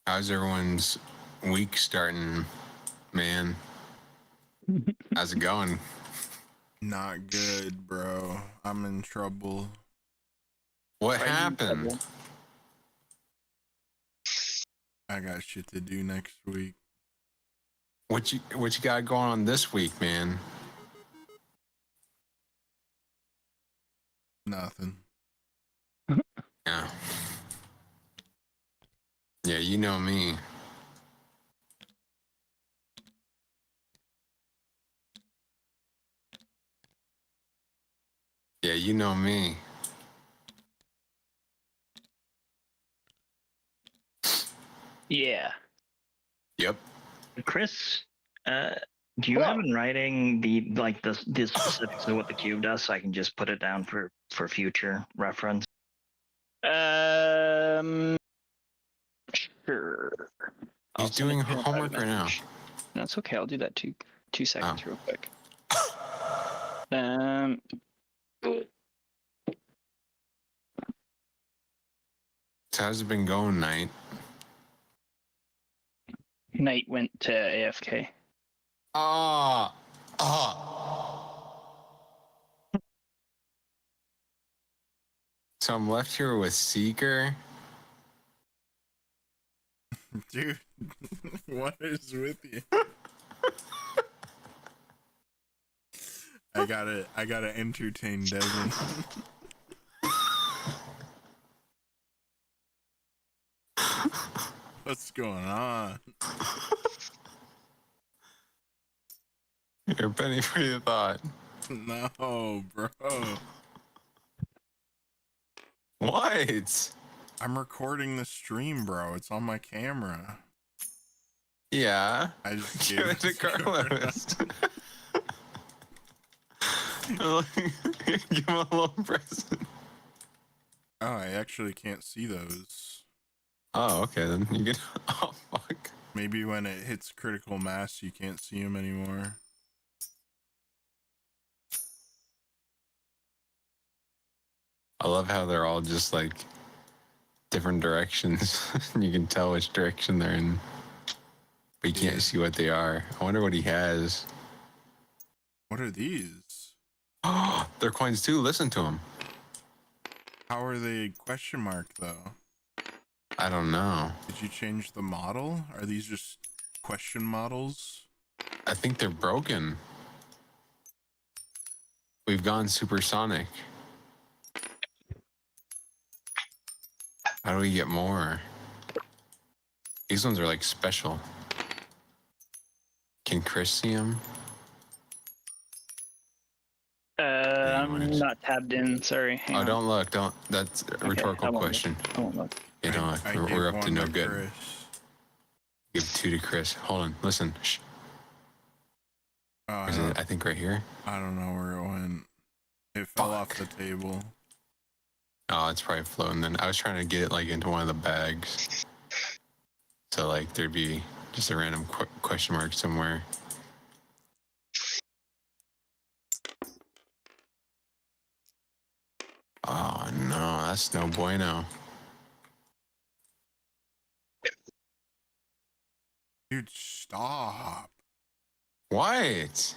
Speaker 3: How's everyone's week starting, man? How's it going?
Speaker 6: Not good, bro. I'm in trouble.
Speaker 3: What
Speaker 2: Are you in
Speaker 3: happened?
Speaker 2: trouble?
Speaker 6: I got shit to do next week.
Speaker 3: What you got going on this week, man?
Speaker 6: Nothing.
Speaker 3: Yeah. Yeah, you know me. Yeah, you know me.
Speaker 2: Yeah.
Speaker 3: Yep.
Speaker 5: Chris, do you have in writing the specifics of what the cube does, so I can just put it down for future reference?
Speaker 2: Sure.
Speaker 3: He's
Speaker 2: I'll send
Speaker 3: doing
Speaker 2: it to you in a private
Speaker 3: homework right now.
Speaker 2: message. That's okay. I'll do that 2 seconds
Speaker 3: Oh.
Speaker 2: real quick.
Speaker 3: So how's it been going, Knight?
Speaker 2: Knight went to AFK.
Speaker 3: Ah. So I'm left here with Seeker.
Speaker 6: Dude, what is with you? I gotta entertain Devon. What's going on?
Speaker 3: Your penny for your thought.
Speaker 6: No, bro.
Speaker 3: What?
Speaker 6: I'm recording the stream, bro. It's on my camera.
Speaker 3: Yeah.
Speaker 6: I just
Speaker 3: Give
Speaker 6: gave
Speaker 3: it to Carlos. Give him a little present.
Speaker 6: Oh, I actually can't see those.
Speaker 3: Oh, okay, then you get. Oh, fuck.
Speaker 6: Maybe when it hits critical mass, you can't see them anymore.
Speaker 3: I love how they're all just like different directions. You can tell which direction they're in, but you can't see what they are. I wonder what he has.
Speaker 6: What are these?
Speaker 3: Oh, they're coins too. Listen to them.
Speaker 6: How are they question mark though?
Speaker 3: I don't know.
Speaker 6: Did you change the model? Are these just question models?
Speaker 3: I think they're broken. We've gone supersonic. How do we get more? These ones are like special. Can Chris see them?
Speaker 2: I'm
Speaker 3: Anyways.
Speaker 2: not tabbed in. Sorry. Hang
Speaker 3: Oh,
Speaker 2: on.
Speaker 3: don't look. Don't. That's a rhetorical
Speaker 2: I won't look.
Speaker 3: question.
Speaker 2: I won't look.
Speaker 3: You know,
Speaker 6: I
Speaker 3: we're
Speaker 6: gave
Speaker 3: up to
Speaker 6: one
Speaker 3: no
Speaker 6: to
Speaker 3: good.
Speaker 6: Chris.
Speaker 3: Give 2 to Chris. Hold on. Listen. Shh.
Speaker 6: Oh,
Speaker 3: Is it, I think right here.
Speaker 6: I don't know where it went. It fell off the table.
Speaker 3: Oh, it's probably floating then. I was trying to get it like into one of the bags. So like there'd be just a random question mark somewhere. Oh no, that's no bueno.
Speaker 6: Dude, stop.
Speaker 3: What?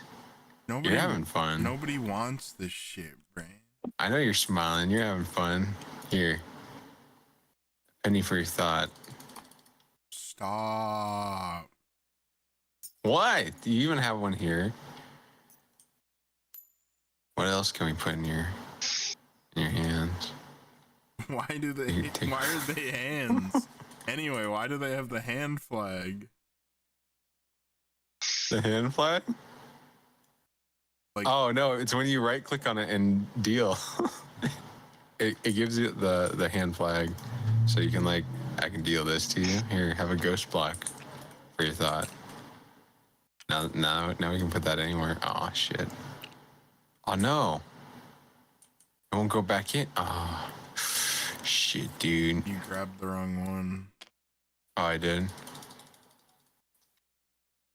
Speaker 6: Nobody,
Speaker 3: You're having fun.
Speaker 6: Nobody wants this shit, Brain.
Speaker 3: I know you're smiling. You're having fun. Here. Penny for your thought.
Speaker 6: Stop.
Speaker 3: What? Do you even have one here? What else can we put in your hands?
Speaker 6: Why do they?
Speaker 3: You take-
Speaker 6: Why are they hands? Anyway, why do they have the hand flag?
Speaker 3: The hand flag?
Speaker 6: Like,
Speaker 3: Oh no, it's when you right click on it and deal. it gives you the hand flag. So you can like, I can deal this to you. Here, have a ghost block for your thought. Now we can put that anywhere. Oh shit. Oh no. It won't go back in. Oh shit, dude.
Speaker 6: you grabbed the wrong one.
Speaker 3: Oh, I did.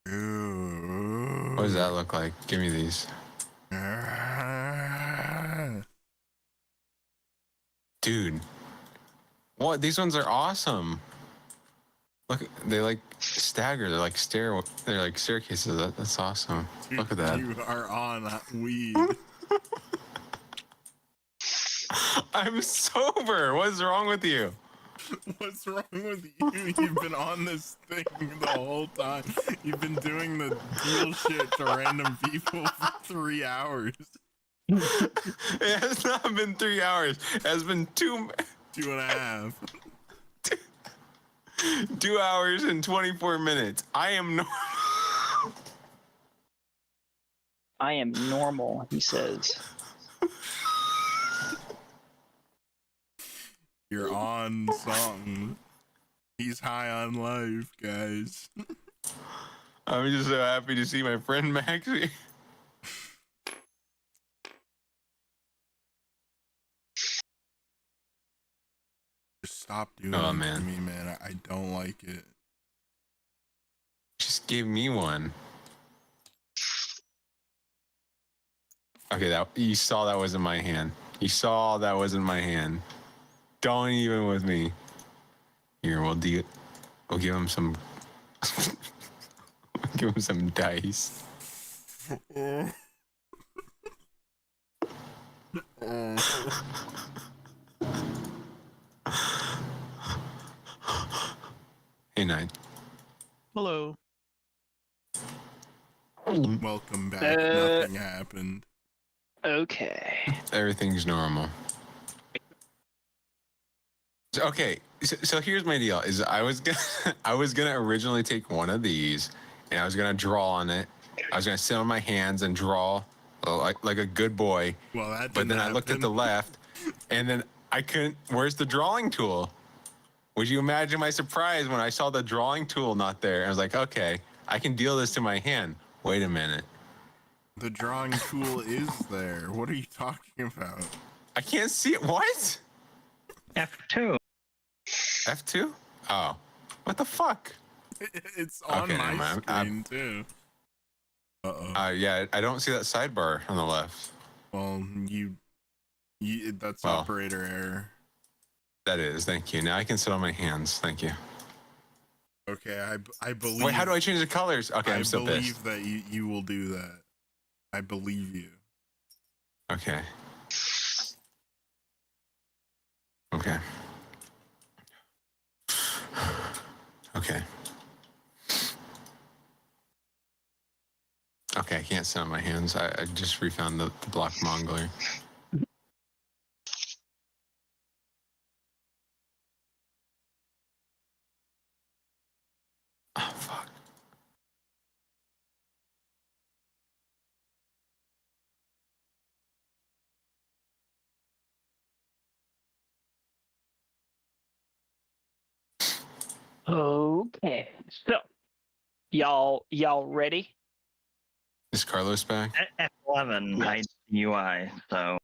Speaker 6: Ooh.
Speaker 3: What does that look like? Give me these. Dude. What? These ones are awesome. Look, they like stagger. They're like staircases. That's awesome.
Speaker 6: Dude,
Speaker 3: Look at that.
Speaker 6: You are on weed.
Speaker 3: I'm sober. What's wrong with you?
Speaker 6: What's wrong with you? You've been on this thing the whole time. You've been doing the deal shit to random people for 3 hours.
Speaker 3: It has not been 3 hours. It has been
Speaker 6: 2.5.
Speaker 3: 2 hours and 24 minutes. I am no.
Speaker 2: I am normal, he says.
Speaker 6: You're on something. He's high on life, guys.
Speaker 3: I'm just so happy to see my friend Maxie.
Speaker 6: Just stop doing
Speaker 3: Oh,
Speaker 6: it
Speaker 3: man.
Speaker 6: to me, man. I don't like it.
Speaker 3: Just gave me one. Okay, that you saw that wasn't my hand. You saw that wasn't my hand. Don't even with me. Here, we'll give him some. Give him some dice. Hey, Nine.
Speaker 1: Hello.
Speaker 6: Welcome back.
Speaker 2: Uh,
Speaker 6: Nothing happened.
Speaker 2: Okay.
Speaker 3: Everything's normal. Okay, so here's my deal: is I was gonna originally take one of these, and I was gonna draw on it. I was gonna sit on my hands and draw like a good boy.
Speaker 6: Well, that
Speaker 3: But
Speaker 6: didn't
Speaker 3: then I looked at the
Speaker 6: happen.
Speaker 3: left, and then I couldn't. Where's the drawing tool? Would you imagine my surprise when I saw the drawing tool not there? I was like, okay, I can deal this to my hand. Wait a minute.
Speaker 6: The drawing tool is there. What are you talking about?
Speaker 3: I can't see it. What?
Speaker 5: F2.
Speaker 3: F2? Oh. What the fuck?
Speaker 6: It's on
Speaker 3: Okay,
Speaker 6: my
Speaker 3: never mind.
Speaker 6: screen too. Uh-oh.
Speaker 3: Yeah, I don't see that sidebar on the left.
Speaker 6: Well, that's
Speaker 3: Well.
Speaker 6: operator error.
Speaker 3: That is, thank you. Now I can sit on my hands. Thank you.
Speaker 6: Okay, I believe.
Speaker 3: Wait, how do I change the colors? Okay, I'm still
Speaker 6: believe
Speaker 3: pissed.
Speaker 6: that you will do that. I believe you.
Speaker 3: Okay. Okay. Okay. Okay, I can't sit on my hands. I just refound the block mongler. Oh, fuck.
Speaker 2: Okay. So, y'all ready?
Speaker 3: Is Carlos back?
Speaker 5: F11
Speaker 2: Yes.
Speaker 5: hides UI, so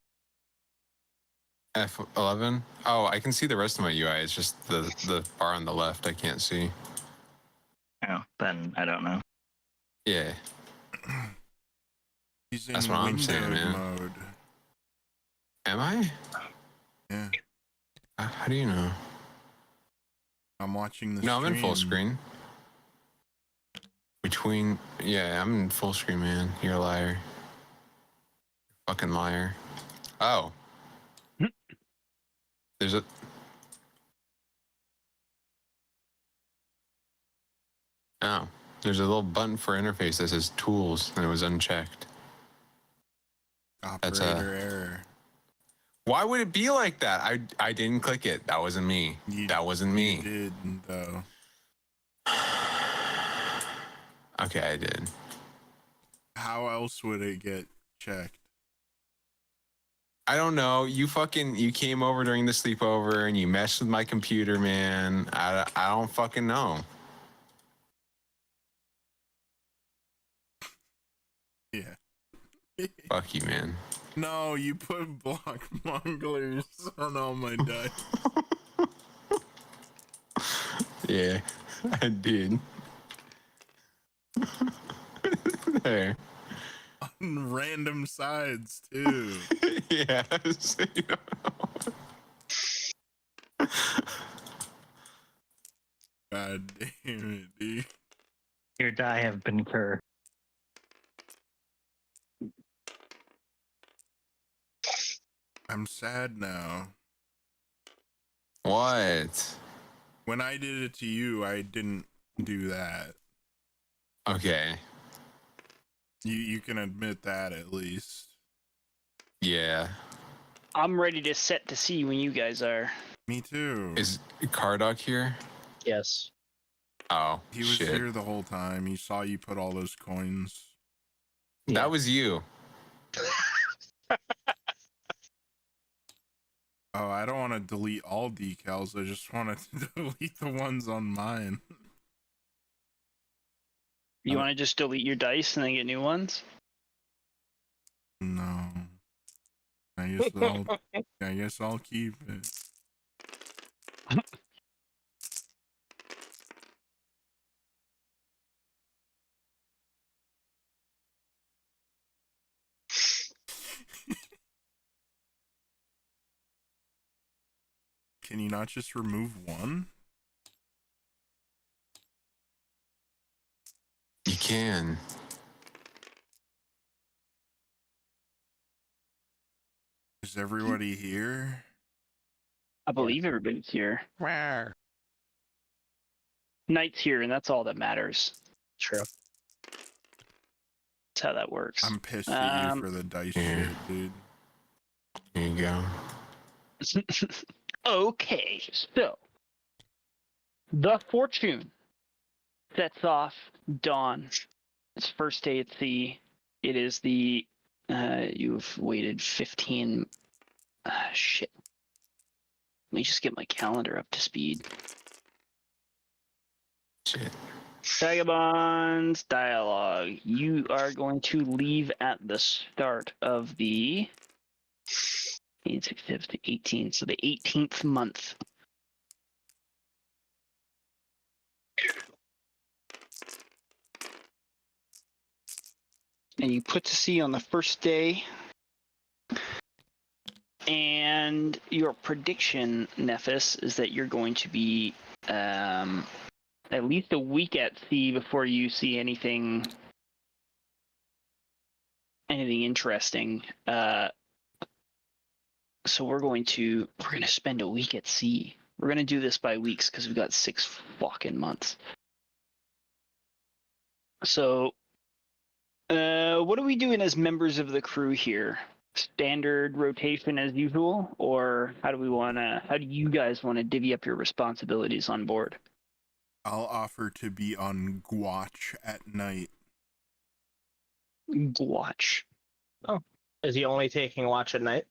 Speaker 3: F11? Oh, I can see the rest of my UI. It's just the bar on the left I can't see.
Speaker 5: then I don't know.
Speaker 3: Yeah.
Speaker 6: He's in
Speaker 3: That's what I'm
Speaker 6: windowed
Speaker 3: saying, man.
Speaker 6: mode.
Speaker 3: Am I?
Speaker 6: Yeah,
Speaker 3: How do you know?
Speaker 6: I'm watching the
Speaker 3: No, I'm in full
Speaker 6: stream.
Speaker 3: screen. Yeah, I'm in full screen, man. You're a liar. Fucking liar. Oh. There's a... Oh. There's a little button for interface that says tools, and it was unchecked. That's
Speaker 6: Operator error.
Speaker 3: Why would it be like that? I didn't click it. That wasn't me. That wasn't me.
Speaker 6: You did though.
Speaker 3: Okay, I did.
Speaker 6: How else would it get checked?
Speaker 3: I don't know. You came over during the sleepover and you messed with my computer, man. I don't fucking know.
Speaker 6: Yeah.
Speaker 3: Fuck you, man.
Speaker 6: No, you put block monglers on all my dice.
Speaker 3: Yeah, I did. There.
Speaker 6: On random sides too.
Speaker 3: Yeah. So you don't know.
Speaker 6: God damn it, dude.
Speaker 5: Your die have been cursed.
Speaker 6: I'm sad now.
Speaker 3: What?
Speaker 6: When I did it to you, I didn't do that.
Speaker 3: Okay.
Speaker 6: You can admit that at least.
Speaker 3: Yeah.
Speaker 2: I'm ready to set to see when you guys are.
Speaker 6: Me too.
Speaker 3: Is Kardoc here?
Speaker 4: Yes.
Speaker 3: Oh,
Speaker 6: He was
Speaker 3: shit.
Speaker 6: here the whole time. He saw you put all those coins.
Speaker 3: That was you.
Speaker 6: Oh, I don't want to delete all decals. I just want to delete the ones on mine.
Speaker 2: You want to just delete your dice and then get new ones?
Speaker 6: No. I guess I'll keep it. Can you not just remove one?
Speaker 3: You can.
Speaker 6: Is everybody here?
Speaker 2: I believe everybody's here.
Speaker 1: Where?
Speaker 2: Night's here, and that's all that matters.
Speaker 4: True.
Speaker 2: That's how that works.
Speaker 6: I'm pissed at you for the dice shit, dude.
Speaker 3: There you go.
Speaker 2: Okay, so the Fortune sets off dawn. It's first day at sea. It is the you've waited 15. Shit. Let me just get my calendar up to speed.
Speaker 3: Shit.
Speaker 2: Vagabond's dialogue. You are going to leave at the start of the 18, so the 18th month. And you put to sea on the first day. And your prediction, Nephis, is that you're going to be at least a week at sea before you see anything interesting. So we're going to spend a week at sea. We're going to do this by weeks because we've got 6 fucking months. So, what are we doing as members of the crew here? Standard rotation as usual, or how do you guys want to divvy up your responsibilities on board?
Speaker 6: I'll offer to be on watch at night.
Speaker 2: Watch.
Speaker 4: Is he only taking watch at night?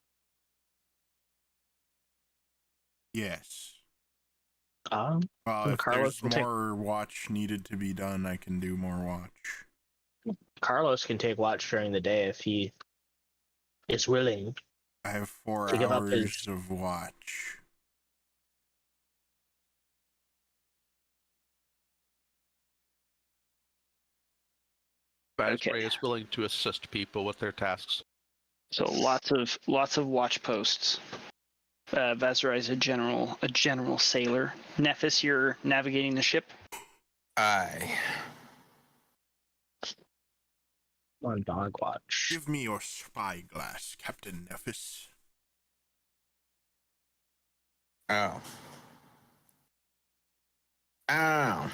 Speaker 6: Yes.
Speaker 4: Well,
Speaker 6: If
Speaker 4: Carlos
Speaker 6: there's
Speaker 4: will
Speaker 6: more watch needed to be done, I can do more watch.
Speaker 4: Carlos can take watch during the day if he is willing.
Speaker 6: I have 4
Speaker 4: To give up
Speaker 6: hours
Speaker 4: his-
Speaker 6: of watch.
Speaker 1: Basray
Speaker 2: Okay.
Speaker 1: is willing to assist people with their tasks.
Speaker 2: So lots of watch posts. Vazrai is a general sailor. Nephis, you're navigating the ship.
Speaker 3: Aye.
Speaker 4: On dog watch.
Speaker 6: Give me your spyglass, Captain Nephis.
Speaker 3: Oh. Oh.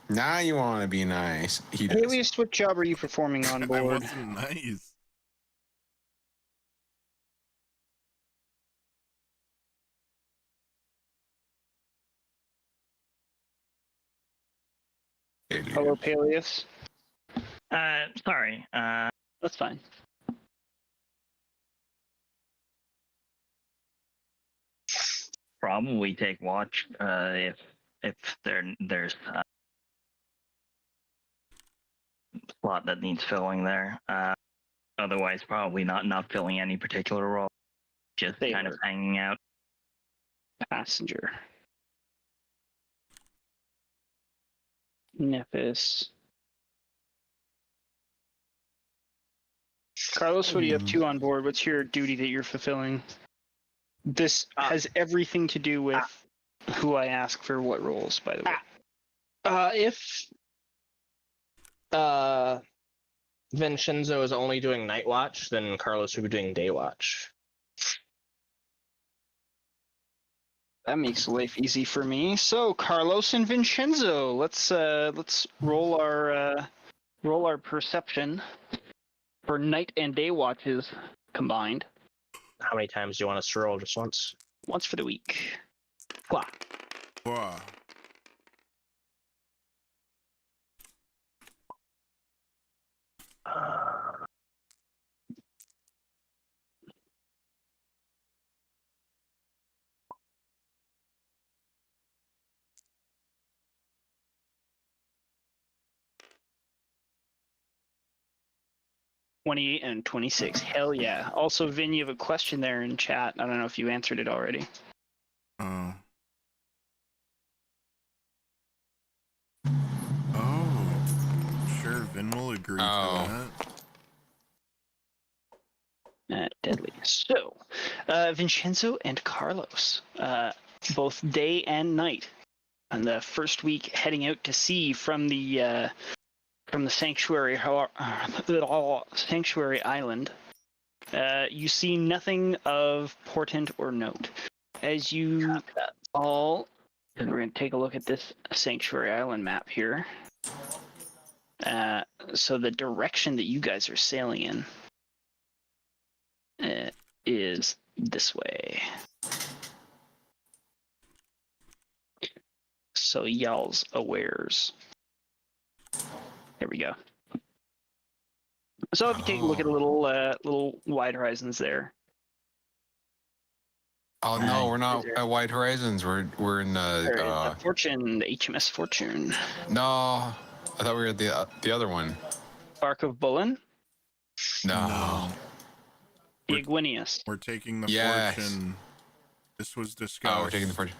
Speaker 3: Now you want to be nice. He does.
Speaker 2: Paelias, what job are you performing on
Speaker 6: I
Speaker 2: board?
Speaker 6: wasn't nice.
Speaker 2: Hello, Paelias.
Speaker 5: Sorry.
Speaker 2: That's fine.
Speaker 5: Probably take watch if there's a slot that needs filling there. Otherwise, probably not filling any particular role. Just kind of
Speaker 2: Sailor.
Speaker 5: hanging out.
Speaker 2: Passenger. Nephis. Carlos, what do you have to on board? What's your duty that you're fulfilling? This has everything to do with who I ask for what roles, by the way.
Speaker 4: If Vinshenzo is only doing night watch, then Carlos would be doing day watch.
Speaker 2: That makes life easy for me. So Carlos and Vinshenzo, let's roll our perception for night and day watches combined.
Speaker 4: How many times do you want us to roll? Just once?
Speaker 2: Once for the week.
Speaker 4: Wow.
Speaker 6: Wow.
Speaker 4: Uh,
Speaker 2: $28 and $26. Hell yeah. Also, Vin, you have a question there in chat. I don't know if you answered it already.
Speaker 6: Oh. Oh. Sure, Vin will agree to that.
Speaker 2: Deadly. So, Vinshenzo and Carlos, both day and night, on the first week heading out to sea from the sanctuary sanctuary island. You see nothing of portent or note. As you all And we're going to take a look at this Sanctuary Island map here. So the direction that you guys are sailing in is this way. So y'all's awares. There we go. So if you take a look at a little Wide Horizons there.
Speaker 3: Oh no, we're not at Wide Horizons. We're in
Speaker 2: The Fortune, the HMS Fortune.
Speaker 3: no. I thought we were at the other one.
Speaker 2: Bark of Bullen.
Speaker 3: No.
Speaker 2: The Iguinius.
Speaker 6: We're taking the
Speaker 3: Yes.
Speaker 6: Fortune. This was discussed.
Speaker 3: Oh, we're taking the Fortune.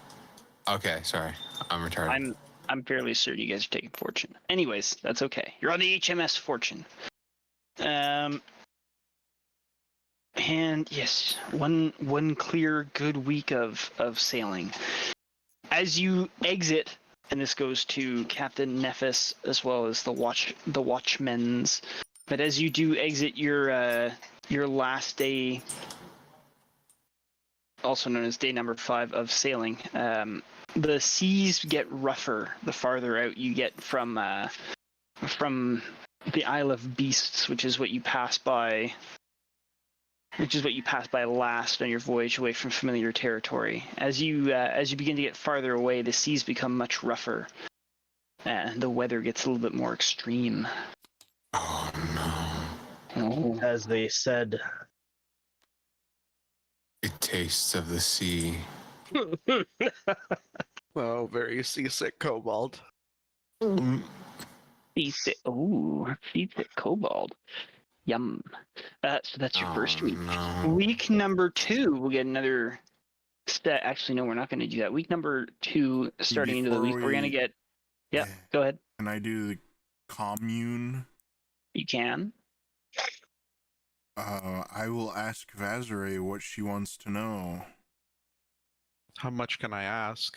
Speaker 3: Okay, sorry. I'm retarded.
Speaker 2: I'm fairly certain you guys are taking Fortune. Anyways, that's okay. You're on the HMS Fortune. And yes, one clear good week of sailing. As you exit, and this goes to Captain Nephis as well as the watchmen's. But as you do exit your last day, also known as day number 5 of sailing, the seas get rougher the farther out you get from the Isle of Beasts, which is what you pass by last on your voyage away from familiar territory. As you begin to get farther away, the seas become much rougher, and the weather gets a little bit more extreme.
Speaker 3: Oh
Speaker 2: Oh.
Speaker 4: As they said.
Speaker 3: no. It tastes of the sea.
Speaker 1: Oh, very seasick kobold.
Speaker 2: Seasick kobold. Yum. So that's your first week.
Speaker 3: No.
Speaker 2: Week number 2, we'll get another. Actually, no, we're not going to do that. Week number 2, starting into the week, we're going to get. Yeah, go ahead.
Speaker 6: Can I do the commune?
Speaker 2: You can.
Speaker 6: I will ask Vazare what she wants to know.
Speaker 1: How much can I ask?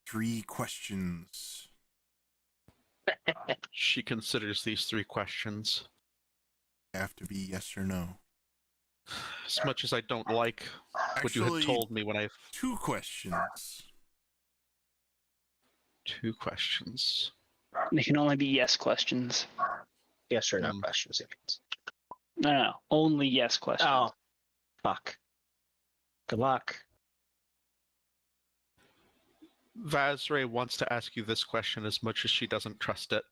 Speaker 6: 3 questions.
Speaker 1: She considers these 3 questions.
Speaker 6: They have to be yes or no.
Speaker 1: As much as I don't like what you had told me when I...
Speaker 6: 2 questions.
Speaker 1: 2 questions.
Speaker 2: They can only be yes questions.
Speaker 4: Yes or no questions.
Speaker 2: No. Only yes questions.
Speaker 4: Oh, fuck. Good luck.
Speaker 1: Vazre wants to ask you this question as much as she doesn't trust it.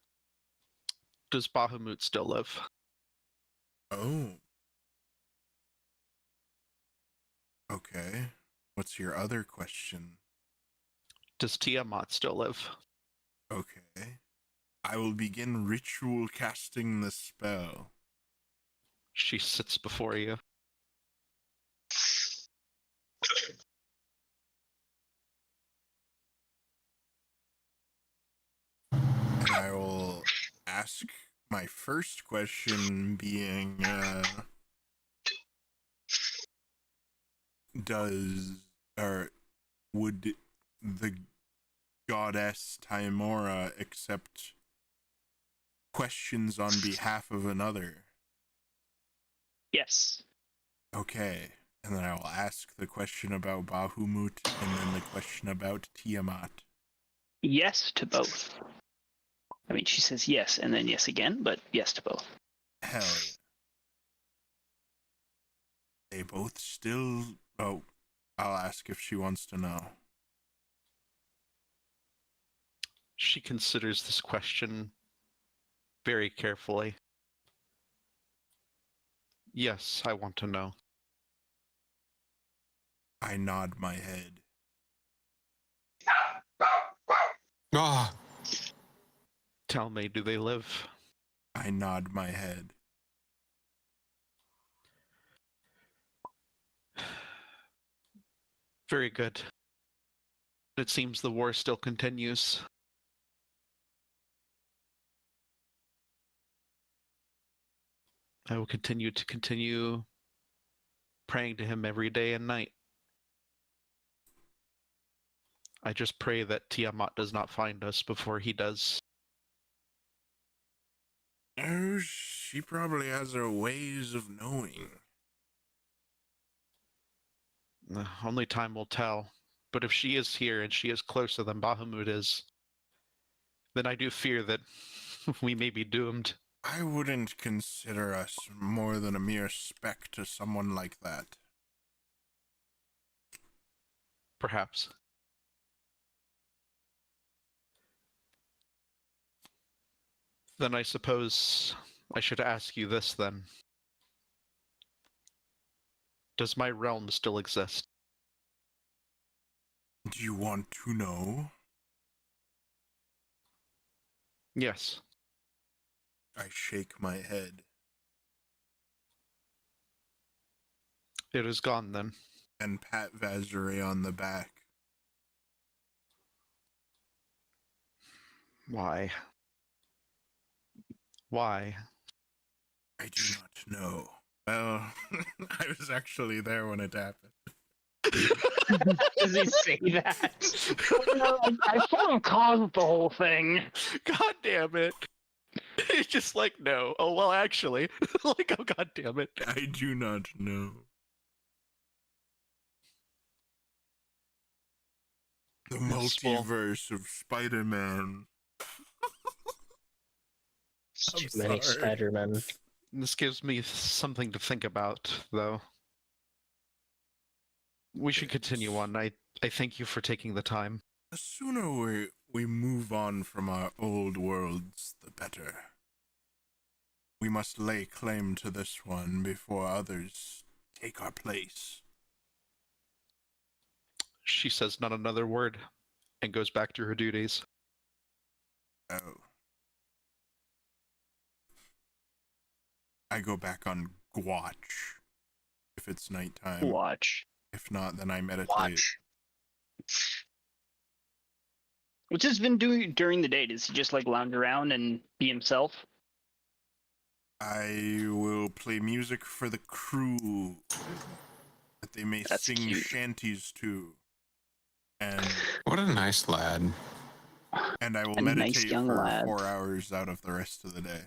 Speaker 1: Does Bahamut still live?
Speaker 6: Oh. Okay. What's your other question?
Speaker 1: Does Tiamat still live?
Speaker 6: Okay. I will begin ritual casting the spell.
Speaker 1: She sits before you.
Speaker 6: And I will ask my first question being, would the goddess Tymora accept questions on behalf of another?
Speaker 2: Yes.
Speaker 6: Okay. And then I will ask the question about Bahamut and then the question about Tiamat.
Speaker 2: Yes to both. I mean, she says yes and then yes again, but yes to both.
Speaker 6: Hell yeah. They both still... Oh, I'll ask if she wants to know.
Speaker 1: She considers this question very carefully. Yes, I want to know.
Speaker 6: I nod my head.
Speaker 3: Ah,
Speaker 1: Tell me, do they live?
Speaker 6: I nod my head.
Speaker 1: Very good. It seems the war still continues. I will continue praying to him every day and night. I just pray that Tiamat does not find us before he does.
Speaker 6: Oh, she probably has her ways of knowing.
Speaker 1: Only time will tell. But if she is here and she is closer than Bahamut is, then I do fear that we may be doomed.
Speaker 6: I wouldn't consider us more than a mere speck to someone like that.
Speaker 1: Perhaps. Then I suppose I should ask you this then. Does my realm still exist?
Speaker 6: Do you want to know?
Speaker 1: Yes.
Speaker 6: I shake my head.
Speaker 1: It is gone then.
Speaker 6: And pat Vazire on the back.
Speaker 1: Why? Why?
Speaker 6: I do not know. Well, I was actually there when it happened.
Speaker 2: Does he say that? I sort of caused the whole thing.
Speaker 1: God damn it. It's just like, no. Oh, well, actually. Like, oh, god damn it.
Speaker 6: I do not know. The
Speaker 1: Yes, well-
Speaker 6: multiverse of Spider-Man.
Speaker 4: Too
Speaker 6: I'm
Speaker 4: many
Speaker 6: sorry.
Speaker 4: Spider-Men.
Speaker 1: This gives me something to think about, though. We should continue on. I thank you for taking the time.
Speaker 6: The sooner we move on from our old worlds, the better. We must lay claim to this one before others take our place.
Speaker 1: She says not another word and goes back to her duties.
Speaker 6: Oh. I go back on Gwatch if it's nighttime.
Speaker 2: Watch.
Speaker 6: If not, then I meditate.
Speaker 2: Watch. What's he been doing during the day? Does he just like lounge around and be himself?
Speaker 6: I will play music for the crew that they may
Speaker 2: That's
Speaker 6: sing
Speaker 2: cute.
Speaker 6: shanties to. And
Speaker 3: What a nice lad.
Speaker 6: I will
Speaker 2: A nice
Speaker 6: meditate
Speaker 2: young
Speaker 6: for
Speaker 2: lad.
Speaker 6: 4 hours out of the rest of the day.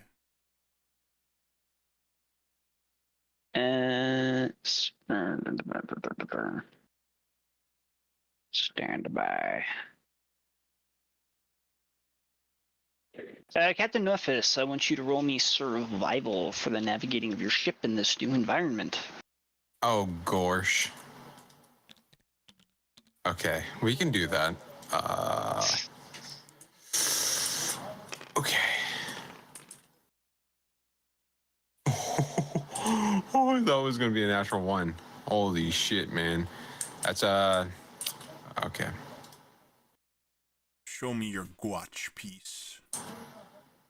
Speaker 2: Stand by. Captain Nephis, I want you to roll me survival for the navigating of your ship in this new environment.
Speaker 3: Oh, gosh. Okay, we can do that. Okay. Oh, I thought it was gonna be a natural one. Holy shit, man. That's okay.
Speaker 6: Show me your Gwatch piece.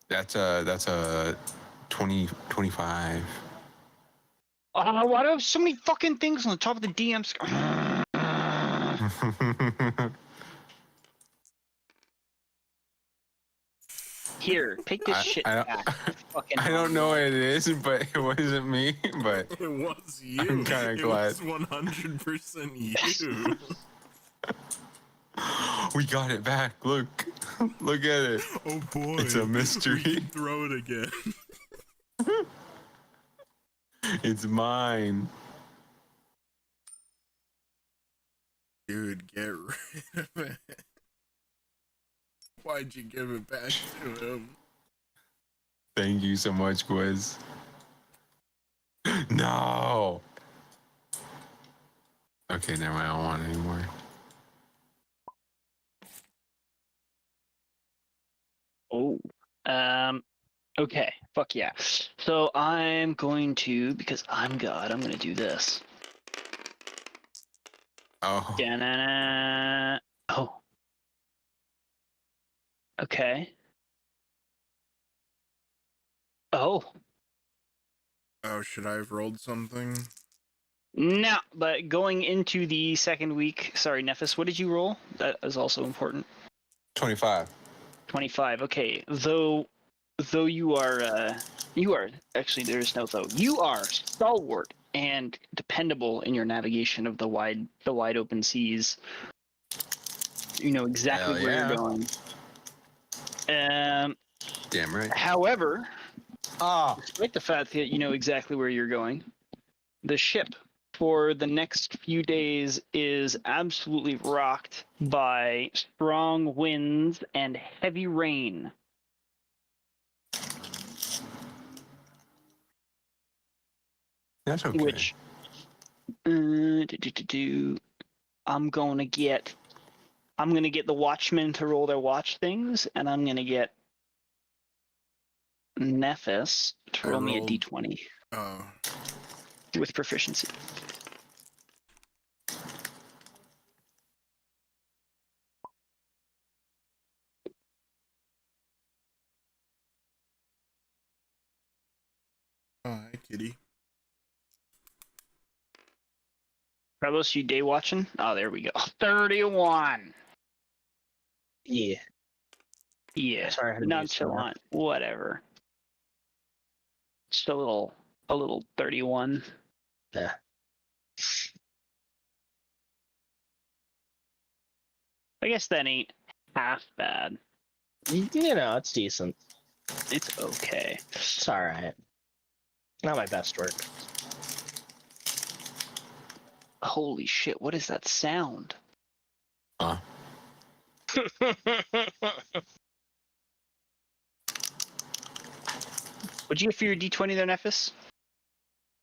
Speaker 3: That's a 25.
Speaker 2: Why do I have so many fucking things on the top of the DM screen? Here, take this shit
Speaker 3: I
Speaker 2: back. Fucking
Speaker 3: I don't know what it is, but it wasn't me. But
Speaker 6: It was you.
Speaker 3: I'm kinda
Speaker 6: it
Speaker 3: glad.
Speaker 6: was 100% you.
Speaker 3: we got it back. Look, look at it.
Speaker 6: Oh boy.
Speaker 3: It's a mystery.
Speaker 6: We can throw it again.
Speaker 3: It's mine.
Speaker 6: Dude, get rid of it. Why'd you give it back to him?
Speaker 3: Thank you so much, Quiz. No. Okay, never mind. I don't want it anymore.
Speaker 2: Oh. Okay. Fuck yeah. So I'm going to, because I'm God, I'm going to do this.
Speaker 3: Oh.
Speaker 2: Da-na-na. Oh. Okay. Oh.
Speaker 6: Oh, should I have rolled something?
Speaker 2: No, but going into the second week, sorry, Nephis, what did you roll? That is also important.
Speaker 3: 25.
Speaker 2: 25. Okay. Though you are actually there's no though. You are stalwart and dependable in your navigation of the wide open seas. You know exactly
Speaker 3: Hell
Speaker 2: where
Speaker 3: yeah.
Speaker 2: you're going.
Speaker 3: Damn right.
Speaker 2: However,
Speaker 3: Ah.
Speaker 2: despite the fact that you know exactly where you're going, the ship for the next few days is absolutely rocked by strong winds and heavy rain.
Speaker 3: That's okay.
Speaker 2: Which I'm gonna get the watchmen to roll their watch things, and I'm gonna get Nephis to roll me a d20 with proficiency.
Speaker 6: Hi, kitty.
Speaker 2: Carlos, you day watching? Oh, there we go. 31.
Speaker 4: Yeah.
Speaker 2: Yeah.
Speaker 4: Sorry, I had to mute someone.
Speaker 2: Nonchalant. Whatever. Just a little 31.
Speaker 4: Yeah.
Speaker 2: I guess that ain't half bad.
Speaker 4: You know, it's decent.
Speaker 2: It's okay.
Speaker 4: It's alright. Not my best work.
Speaker 2: Holy shit, what is that sound? What'd you get for your d20 there, Nephis?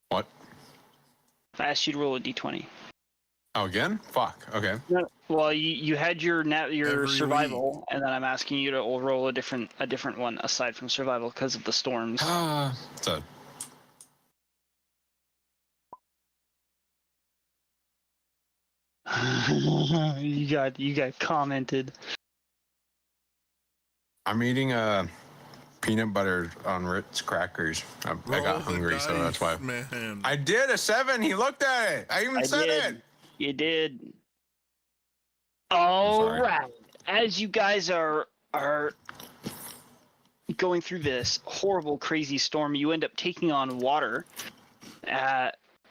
Speaker 3: What?
Speaker 2: I asked you to roll a d20.
Speaker 3: Oh, again? Fuck. Okay.
Speaker 2: No. Well, you had your
Speaker 6: Every
Speaker 2: survival, and then I'm asking you to roll a different one aside from survival because of the storms.
Speaker 3: So
Speaker 2: you got commented.
Speaker 3: I'm eating peanut butter on Ritz crackers. I
Speaker 6: Roll
Speaker 3: got
Speaker 6: the
Speaker 3: hungry, so that's why.
Speaker 6: dice, man.
Speaker 3: I did a 7. He looked at it. I even said it.
Speaker 2: You did. All
Speaker 3: sorry.
Speaker 2: right. As you guys are going through this horrible, crazy storm, you end up taking on water,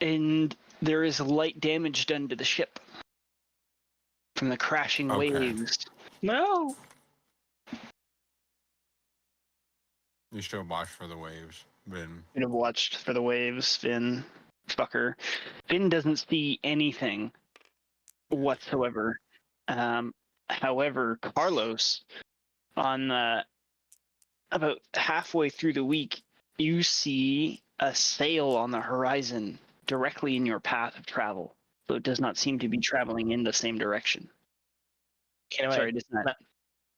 Speaker 2: and there is light damage done to the ship from the crashing
Speaker 3: Okay.
Speaker 2: waves.
Speaker 4: No.
Speaker 3: You should watch for the waves. Vin.
Speaker 2: You'd have watched for the waves, Finn. Fucker. Finn doesn't see anything whatsoever. However, Carlos, on about halfway through the week, you see a sail on the horizon directly in your path of travel. So it does not seem to be traveling in the same direction.
Speaker 4: Can
Speaker 2: Sorry, it is not.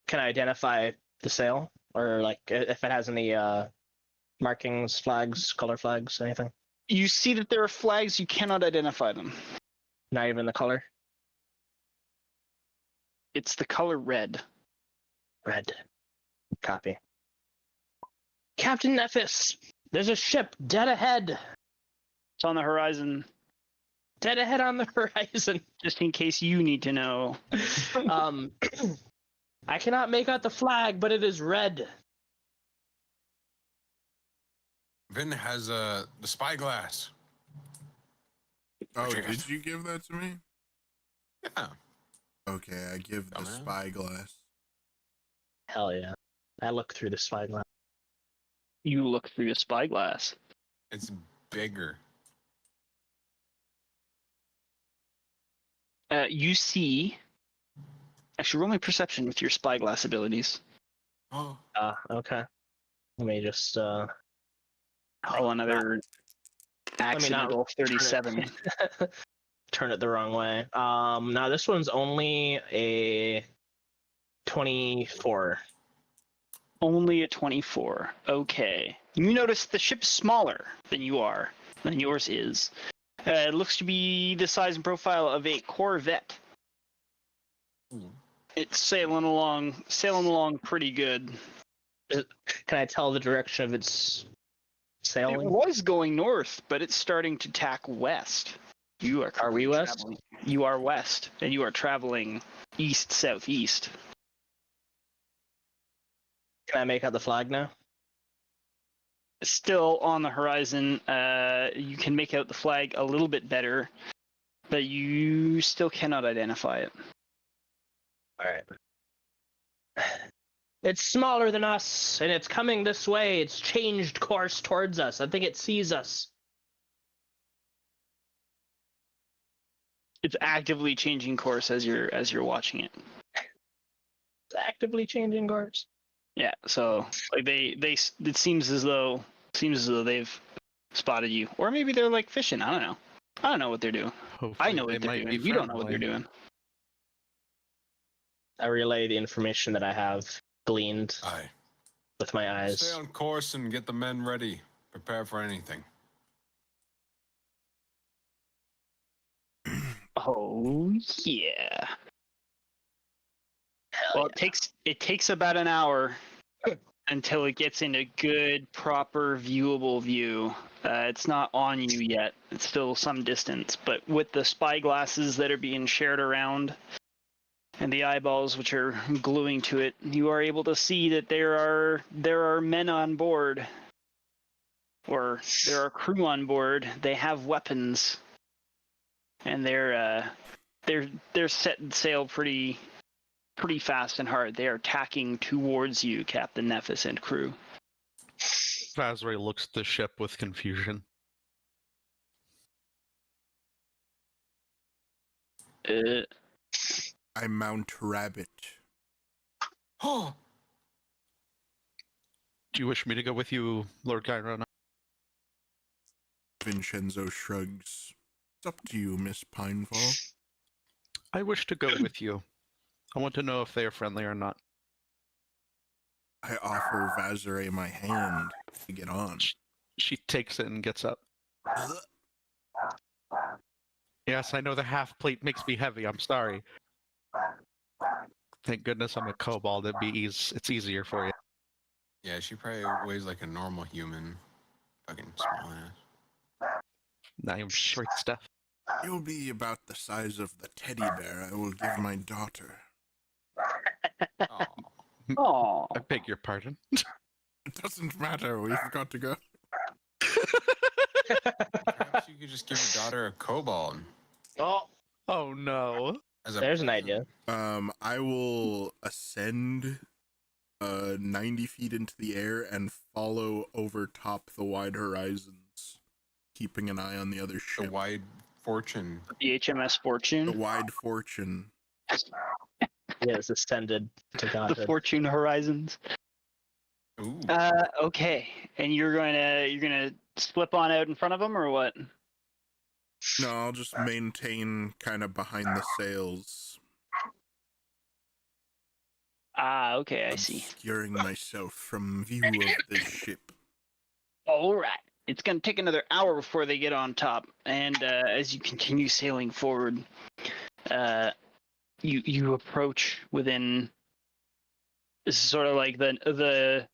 Speaker 4: Can I identify the sail? Or, like, if it has any markings, flags, color flags, anything?
Speaker 2: You see that there are flags, you cannot identify them.
Speaker 4: Not even the color?
Speaker 2: It's the color red.
Speaker 4: Red. Copy. Captain Nephis! There's a ship dead ahead!
Speaker 2: It's on the horizon,
Speaker 4: Dead ahead on the horizon!
Speaker 2: just in case you need to know.
Speaker 4: I cannot make out the flag, but it is red.
Speaker 3: Vin has the spyglass.
Speaker 6: Oh, did you give that to me?
Speaker 3: Yeah.
Speaker 6: Okay, I give the
Speaker 3: Dumbass.
Speaker 6: spyglass.
Speaker 4: Hell yeah. I look through the spyglass.
Speaker 2: You look through the spyglass.
Speaker 3: It's bigger.
Speaker 2: You see. Actually, roll me perception with your spyglass abilities.
Speaker 3: Oh.
Speaker 4: Okay. Let me just,
Speaker 2: Roll another accidental 37.
Speaker 4: turn it the wrong way. Now this one's only a 24.
Speaker 2: Only a 24. Okay. You notice the ship's smaller than yours is. It looks to be the size and profile of a Corvette. It's sailing along pretty good.
Speaker 4: Can I tell the direction of its
Speaker 2: It
Speaker 4: sailing?
Speaker 2: was going north, but it's starting to tack west. You are.
Speaker 4: Are we
Speaker 2: currently
Speaker 4: west?
Speaker 2: traveling- You are west, and you are traveling east-southeast.
Speaker 4: Can I make out the flag now?
Speaker 2: Still on the horizon. You can make out the flag a little bit better, but you still cannot identify it.
Speaker 4: Alright. It's smaller than us, and it's coming this way. It's changed course towards us. I think it sees us.
Speaker 2: It's actively changing course as you're watching it.
Speaker 4: It's actively changing course.
Speaker 2: Yeah, so like it seems as though they've spotted you, or maybe they're like fishing. I don't know. I don't know what they're doing.
Speaker 1: Hopefully
Speaker 2: I know
Speaker 1: they
Speaker 2: what they're
Speaker 1: might
Speaker 2: doing.
Speaker 1: be
Speaker 2: You don't know what they're
Speaker 1: friendly.
Speaker 2: doing.
Speaker 4: I relay the information that I have gleaned
Speaker 3: Aye.
Speaker 4: with my eyes.
Speaker 3: Stay on course and get the men ready. Prepare for anything.
Speaker 2: Oh yeah.
Speaker 4: Hell
Speaker 2: Well, it takes about an hour until it gets in a good, proper, viewable view. It's not on you yet. It's still some distance, but with the spy glasses that are being shared around and the eyeballs which are gluing to it, you are able to see that there are men on board, or there are crew on board. They have weapons, and they're setting sail pretty fast and hard. They are tacking towards you, Captain Nephis and crew.
Speaker 1: Vazray looks at the ship with confusion.
Speaker 6: I mount Rabbit.
Speaker 3: Oh,
Speaker 1: Do you wish me to go with you, Lord Cairona?
Speaker 6: Vinshenzo shrugs. It's up to you, Miss Pinefall.
Speaker 1: I wish to go with you. I want to know if they are friendly or not.
Speaker 6: I offer Vazare my hand to get on.
Speaker 1: She takes it and gets up. Yes, I know the half plate makes me heavy. I'm sorry. Thank goodness I'm a kobold. It's easier for you.
Speaker 3: yeah, she probably weighs like a normal human. Fucking small ass.
Speaker 1: I am short stuff.
Speaker 6: You'll be about the size of the teddy bear I will give my daughter.
Speaker 3: Oh,
Speaker 2: Oh,
Speaker 1: I beg your pardon.
Speaker 6: It doesn't matter, we've got to go.
Speaker 3: perhaps you could just give your daughter a kobold.
Speaker 4: Oh,
Speaker 1: Oh no.
Speaker 3: As a
Speaker 4: there's an
Speaker 3: present.
Speaker 4: idea.
Speaker 6: I will ascend 90 feet into the air and follow over top the wide horizons, keeping an eye on the other
Speaker 3: The
Speaker 6: ship.
Speaker 3: wide fortune.
Speaker 2: the HMS
Speaker 6: The
Speaker 2: Fortune,
Speaker 6: wide fortune.
Speaker 4: Yes, ascended to
Speaker 2: the
Speaker 4: godhood.
Speaker 2: Fortune Horizons.
Speaker 3: Ooh.
Speaker 2: Okay, and you're gonna slip on out in front of them, or what?
Speaker 6: No, I'll just maintain kind of behind the sails,
Speaker 2: Ah, okay, I see.
Speaker 6: obscuring myself from view of this ship.
Speaker 2: All right. It's going to take another hour before they get on top, and as you continue sailing forward, you approach within. This is sort of like the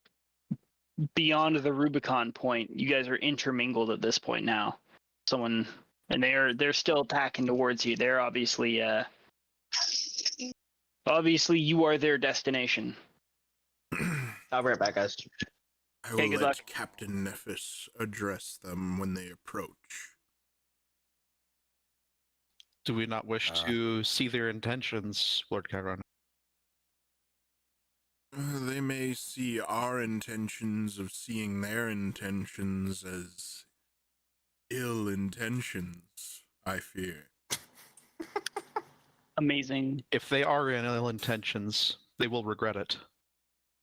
Speaker 2: beyond the Rubicon point. You guys are intermingled at this point now. And they're still attacking towards you. They're obviously you are their destination.
Speaker 4: I'll be right back, guys.
Speaker 6: I
Speaker 2: Okay,
Speaker 6: will
Speaker 2: good
Speaker 6: let
Speaker 2: luck.
Speaker 6: Captain Nephis address them when they approach.
Speaker 1: Do we not wish to see their intentions, Lord Cairona?
Speaker 6: They may see our intentions of seeing their intentions as ill intentions, I fear.
Speaker 2: Amazing.
Speaker 1: If they are in ill intentions, they will regret it.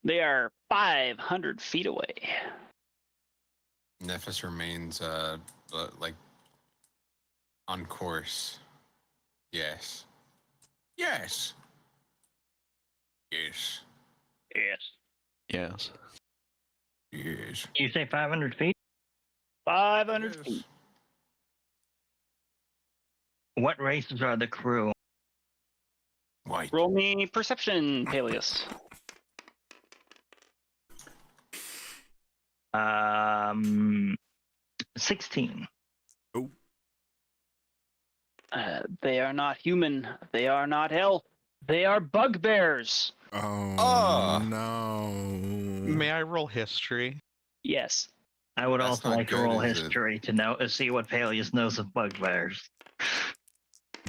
Speaker 2: They are 500 feet away.
Speaker 3: Nephis remains like on course. Yes. Yes. Yes.
Speaker 2: Yes.
Speaker 1: Yes.
Speaker 3: Yes.
Speaker 5: You say 500 feet?
Speaker 2: 500
Speaker 3: Yes.
Speaker 2: feet.
Speaker 5: What races are the crew?
Speaker 3: White.
Speaker 2: Roll me perception, Paelias.
Speaker 5: 16.
Speaker 2: They are not human. They are not elf. They are bugbears.
Speaker 6: Oh, no.
Speaker 1: May I roll history?
Speaker 2: Yes.
Speaker 5: I would
Speaker 3: That's
Speaker 5: also
Speaker 3: not
Speaker 5: like to
Speaker 3: good,
Speaker 5: roll
Speaker 3: is it?
Speaker 5: history to see what Paelias knows of bugbears.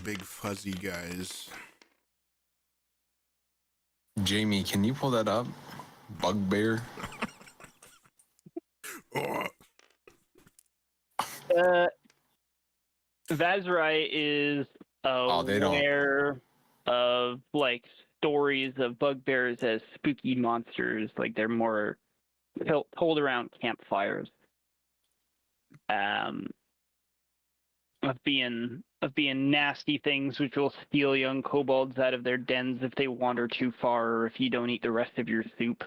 Speaker 6: Big fuzzy guys.
Speaker 3: Jamie, can you pull that up? Bugbear.
Speaker 6: Oh,
Speaker 2: Vazrai is
Speaker 3: they don't.
Speaker 2: aware of like stories of bugbears as spooky monsters. Like they're more told around campfires. Of being nasty things which will steal young kobolds out of their dens if they wander too far or if you don't eat the rest of your soup.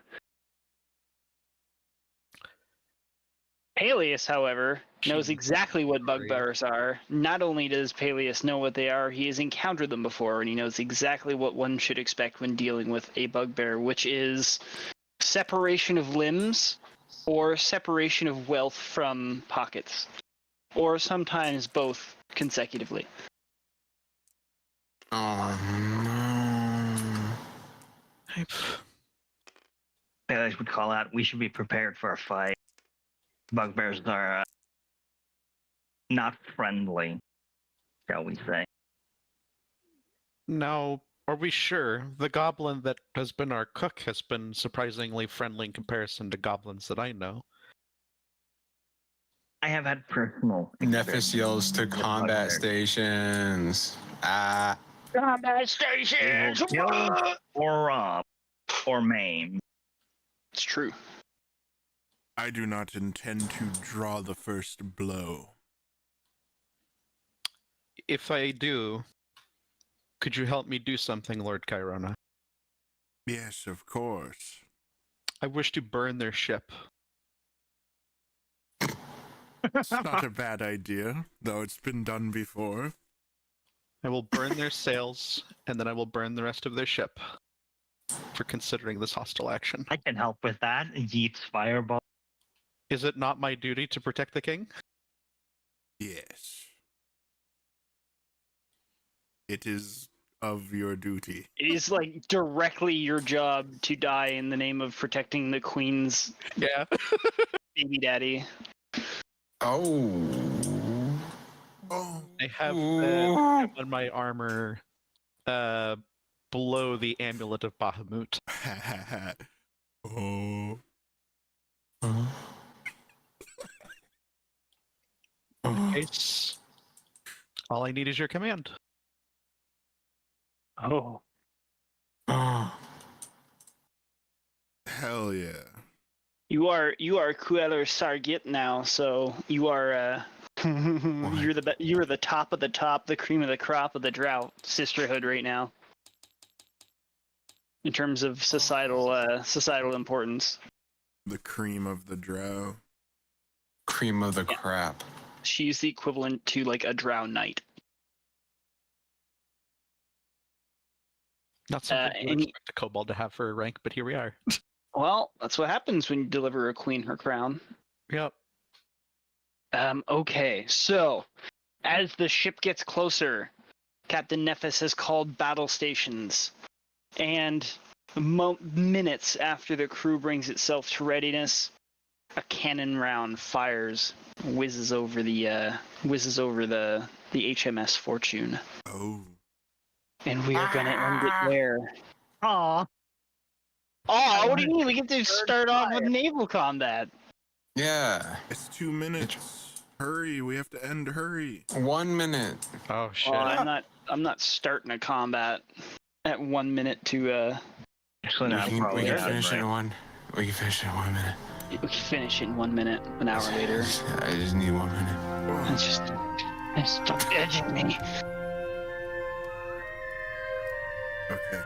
Speaker 2: Paelias, however, knows exactly what bugbears are. Not only does Paelias know what they are, he has encountered them before, and he knows exactly what one should expect when dealing with a bugbear, which is separation of limbs or separation of wealth from pockets, or sometimes both consecutively.
Speaker 3: Oh no.
Speaker 5: Paelias would call out, we should be prepared for a fight. Bugbears are not friendly, shall we say.
Speaker 1: Now, are we sure? The goblin that has been our cook has been surprisingly friendly in comparison to goblins that I know.
Speaker 5: I have had personal
Speaker 3: Nephis
Speaker 5: experience
Speaker 3: yells to
Speaker 5: with
Speaker 3: combat
Speaker 5: bugbears.
Speaker 3: stations. Ah.
Speaker 2: Combat
Speaker 5: They
Speaker 2: stations!
Speaker 5: will kill or rob or maim.
Speaker 2: It's true.
Speaker 6: I do not intend to draw the first blow.
Speaker 1: If I do, could you help me do something, Lord Cairona?
Speaker 6: Yes, of course.
Speaker 1: I wish to burn their ship.
Speaker 6: It's not a bad idea, though it's been done before.
Speaker 1: I will burn their sails, and then I will burn the rest of their ship for considering this hostile action.
Speaker 5: I can help with that. Yeet's fireball.
Speaker 1: Is it not my duty to protect the king?
Speaker 6: Yes. It is of your duty.
Speaker 2: It is like directly your job to die in the name of protecting the queen's
Speaker 1: Yeah.
Speaker 2: baby daddy.
Speaker 3: Oh.
Speaker 6: Oh.
Speaker 1: I have on my armor below the amulet of Bahamut.
Speaker 6: Oh.
Speaker 1: In case, all I need is your command.
Speaker 2: Oh.
Speaker 6: Hell yeah.
Speaker 2: You are Queller Sargit now, so you are you're the top of the top, the cream of the crop of the Drow sisterhood right now. In terms of societal importance.
Speaker 6: The cream of the Drow.
Speaker 3: Cream of the crap.
Speaker 2: She's the equivalent to like a Drow knight.
Speaker 1: Not something you
Speaker 2: and
Speaker 1: would expect a kobold to have for a rank, but here we are.
Speaker 2: Well, that's what happens when you deliver a queen her crown.
Speaker 1: Yep.
Speaker 2: Okay, so as the ship gets closer, Captain Nephis has called battle stations, and minutes after the crew brings itself to readiness, a cannon round fires, whizzes over the HMS Fortune,
Speaker 6: Oh.
Speaker 2: and we are gonna end it there.
Speaker 5: Aw.
Speaker 2: Oh, what do you mean? We get to start off with naval combat.
Speaker 3: Yeah.
Speaker 6: It's 2 minutes. Hurry, we have to end. Hurry.
Speaker 3: 1 minute.
Speaker 1: Oh shit.
Speaker 2: Well, I'm not starting a combat at 1 minute to
Speaker 5: Actually, no,
Speaker 3: we
Speaker 5: probably
Speaker 3: can
Speaker 5: not,
Speaker 3: finish it
Speaker 5: right?
Speaker 3: in one. We can finish it in 1 minute.
Speaker 2: we can finish it in 1 minute, an hour later.
Speaker 3: I just need 1 minute.
Speaker 2: It's stop edging me.
Speaker 6: Okay.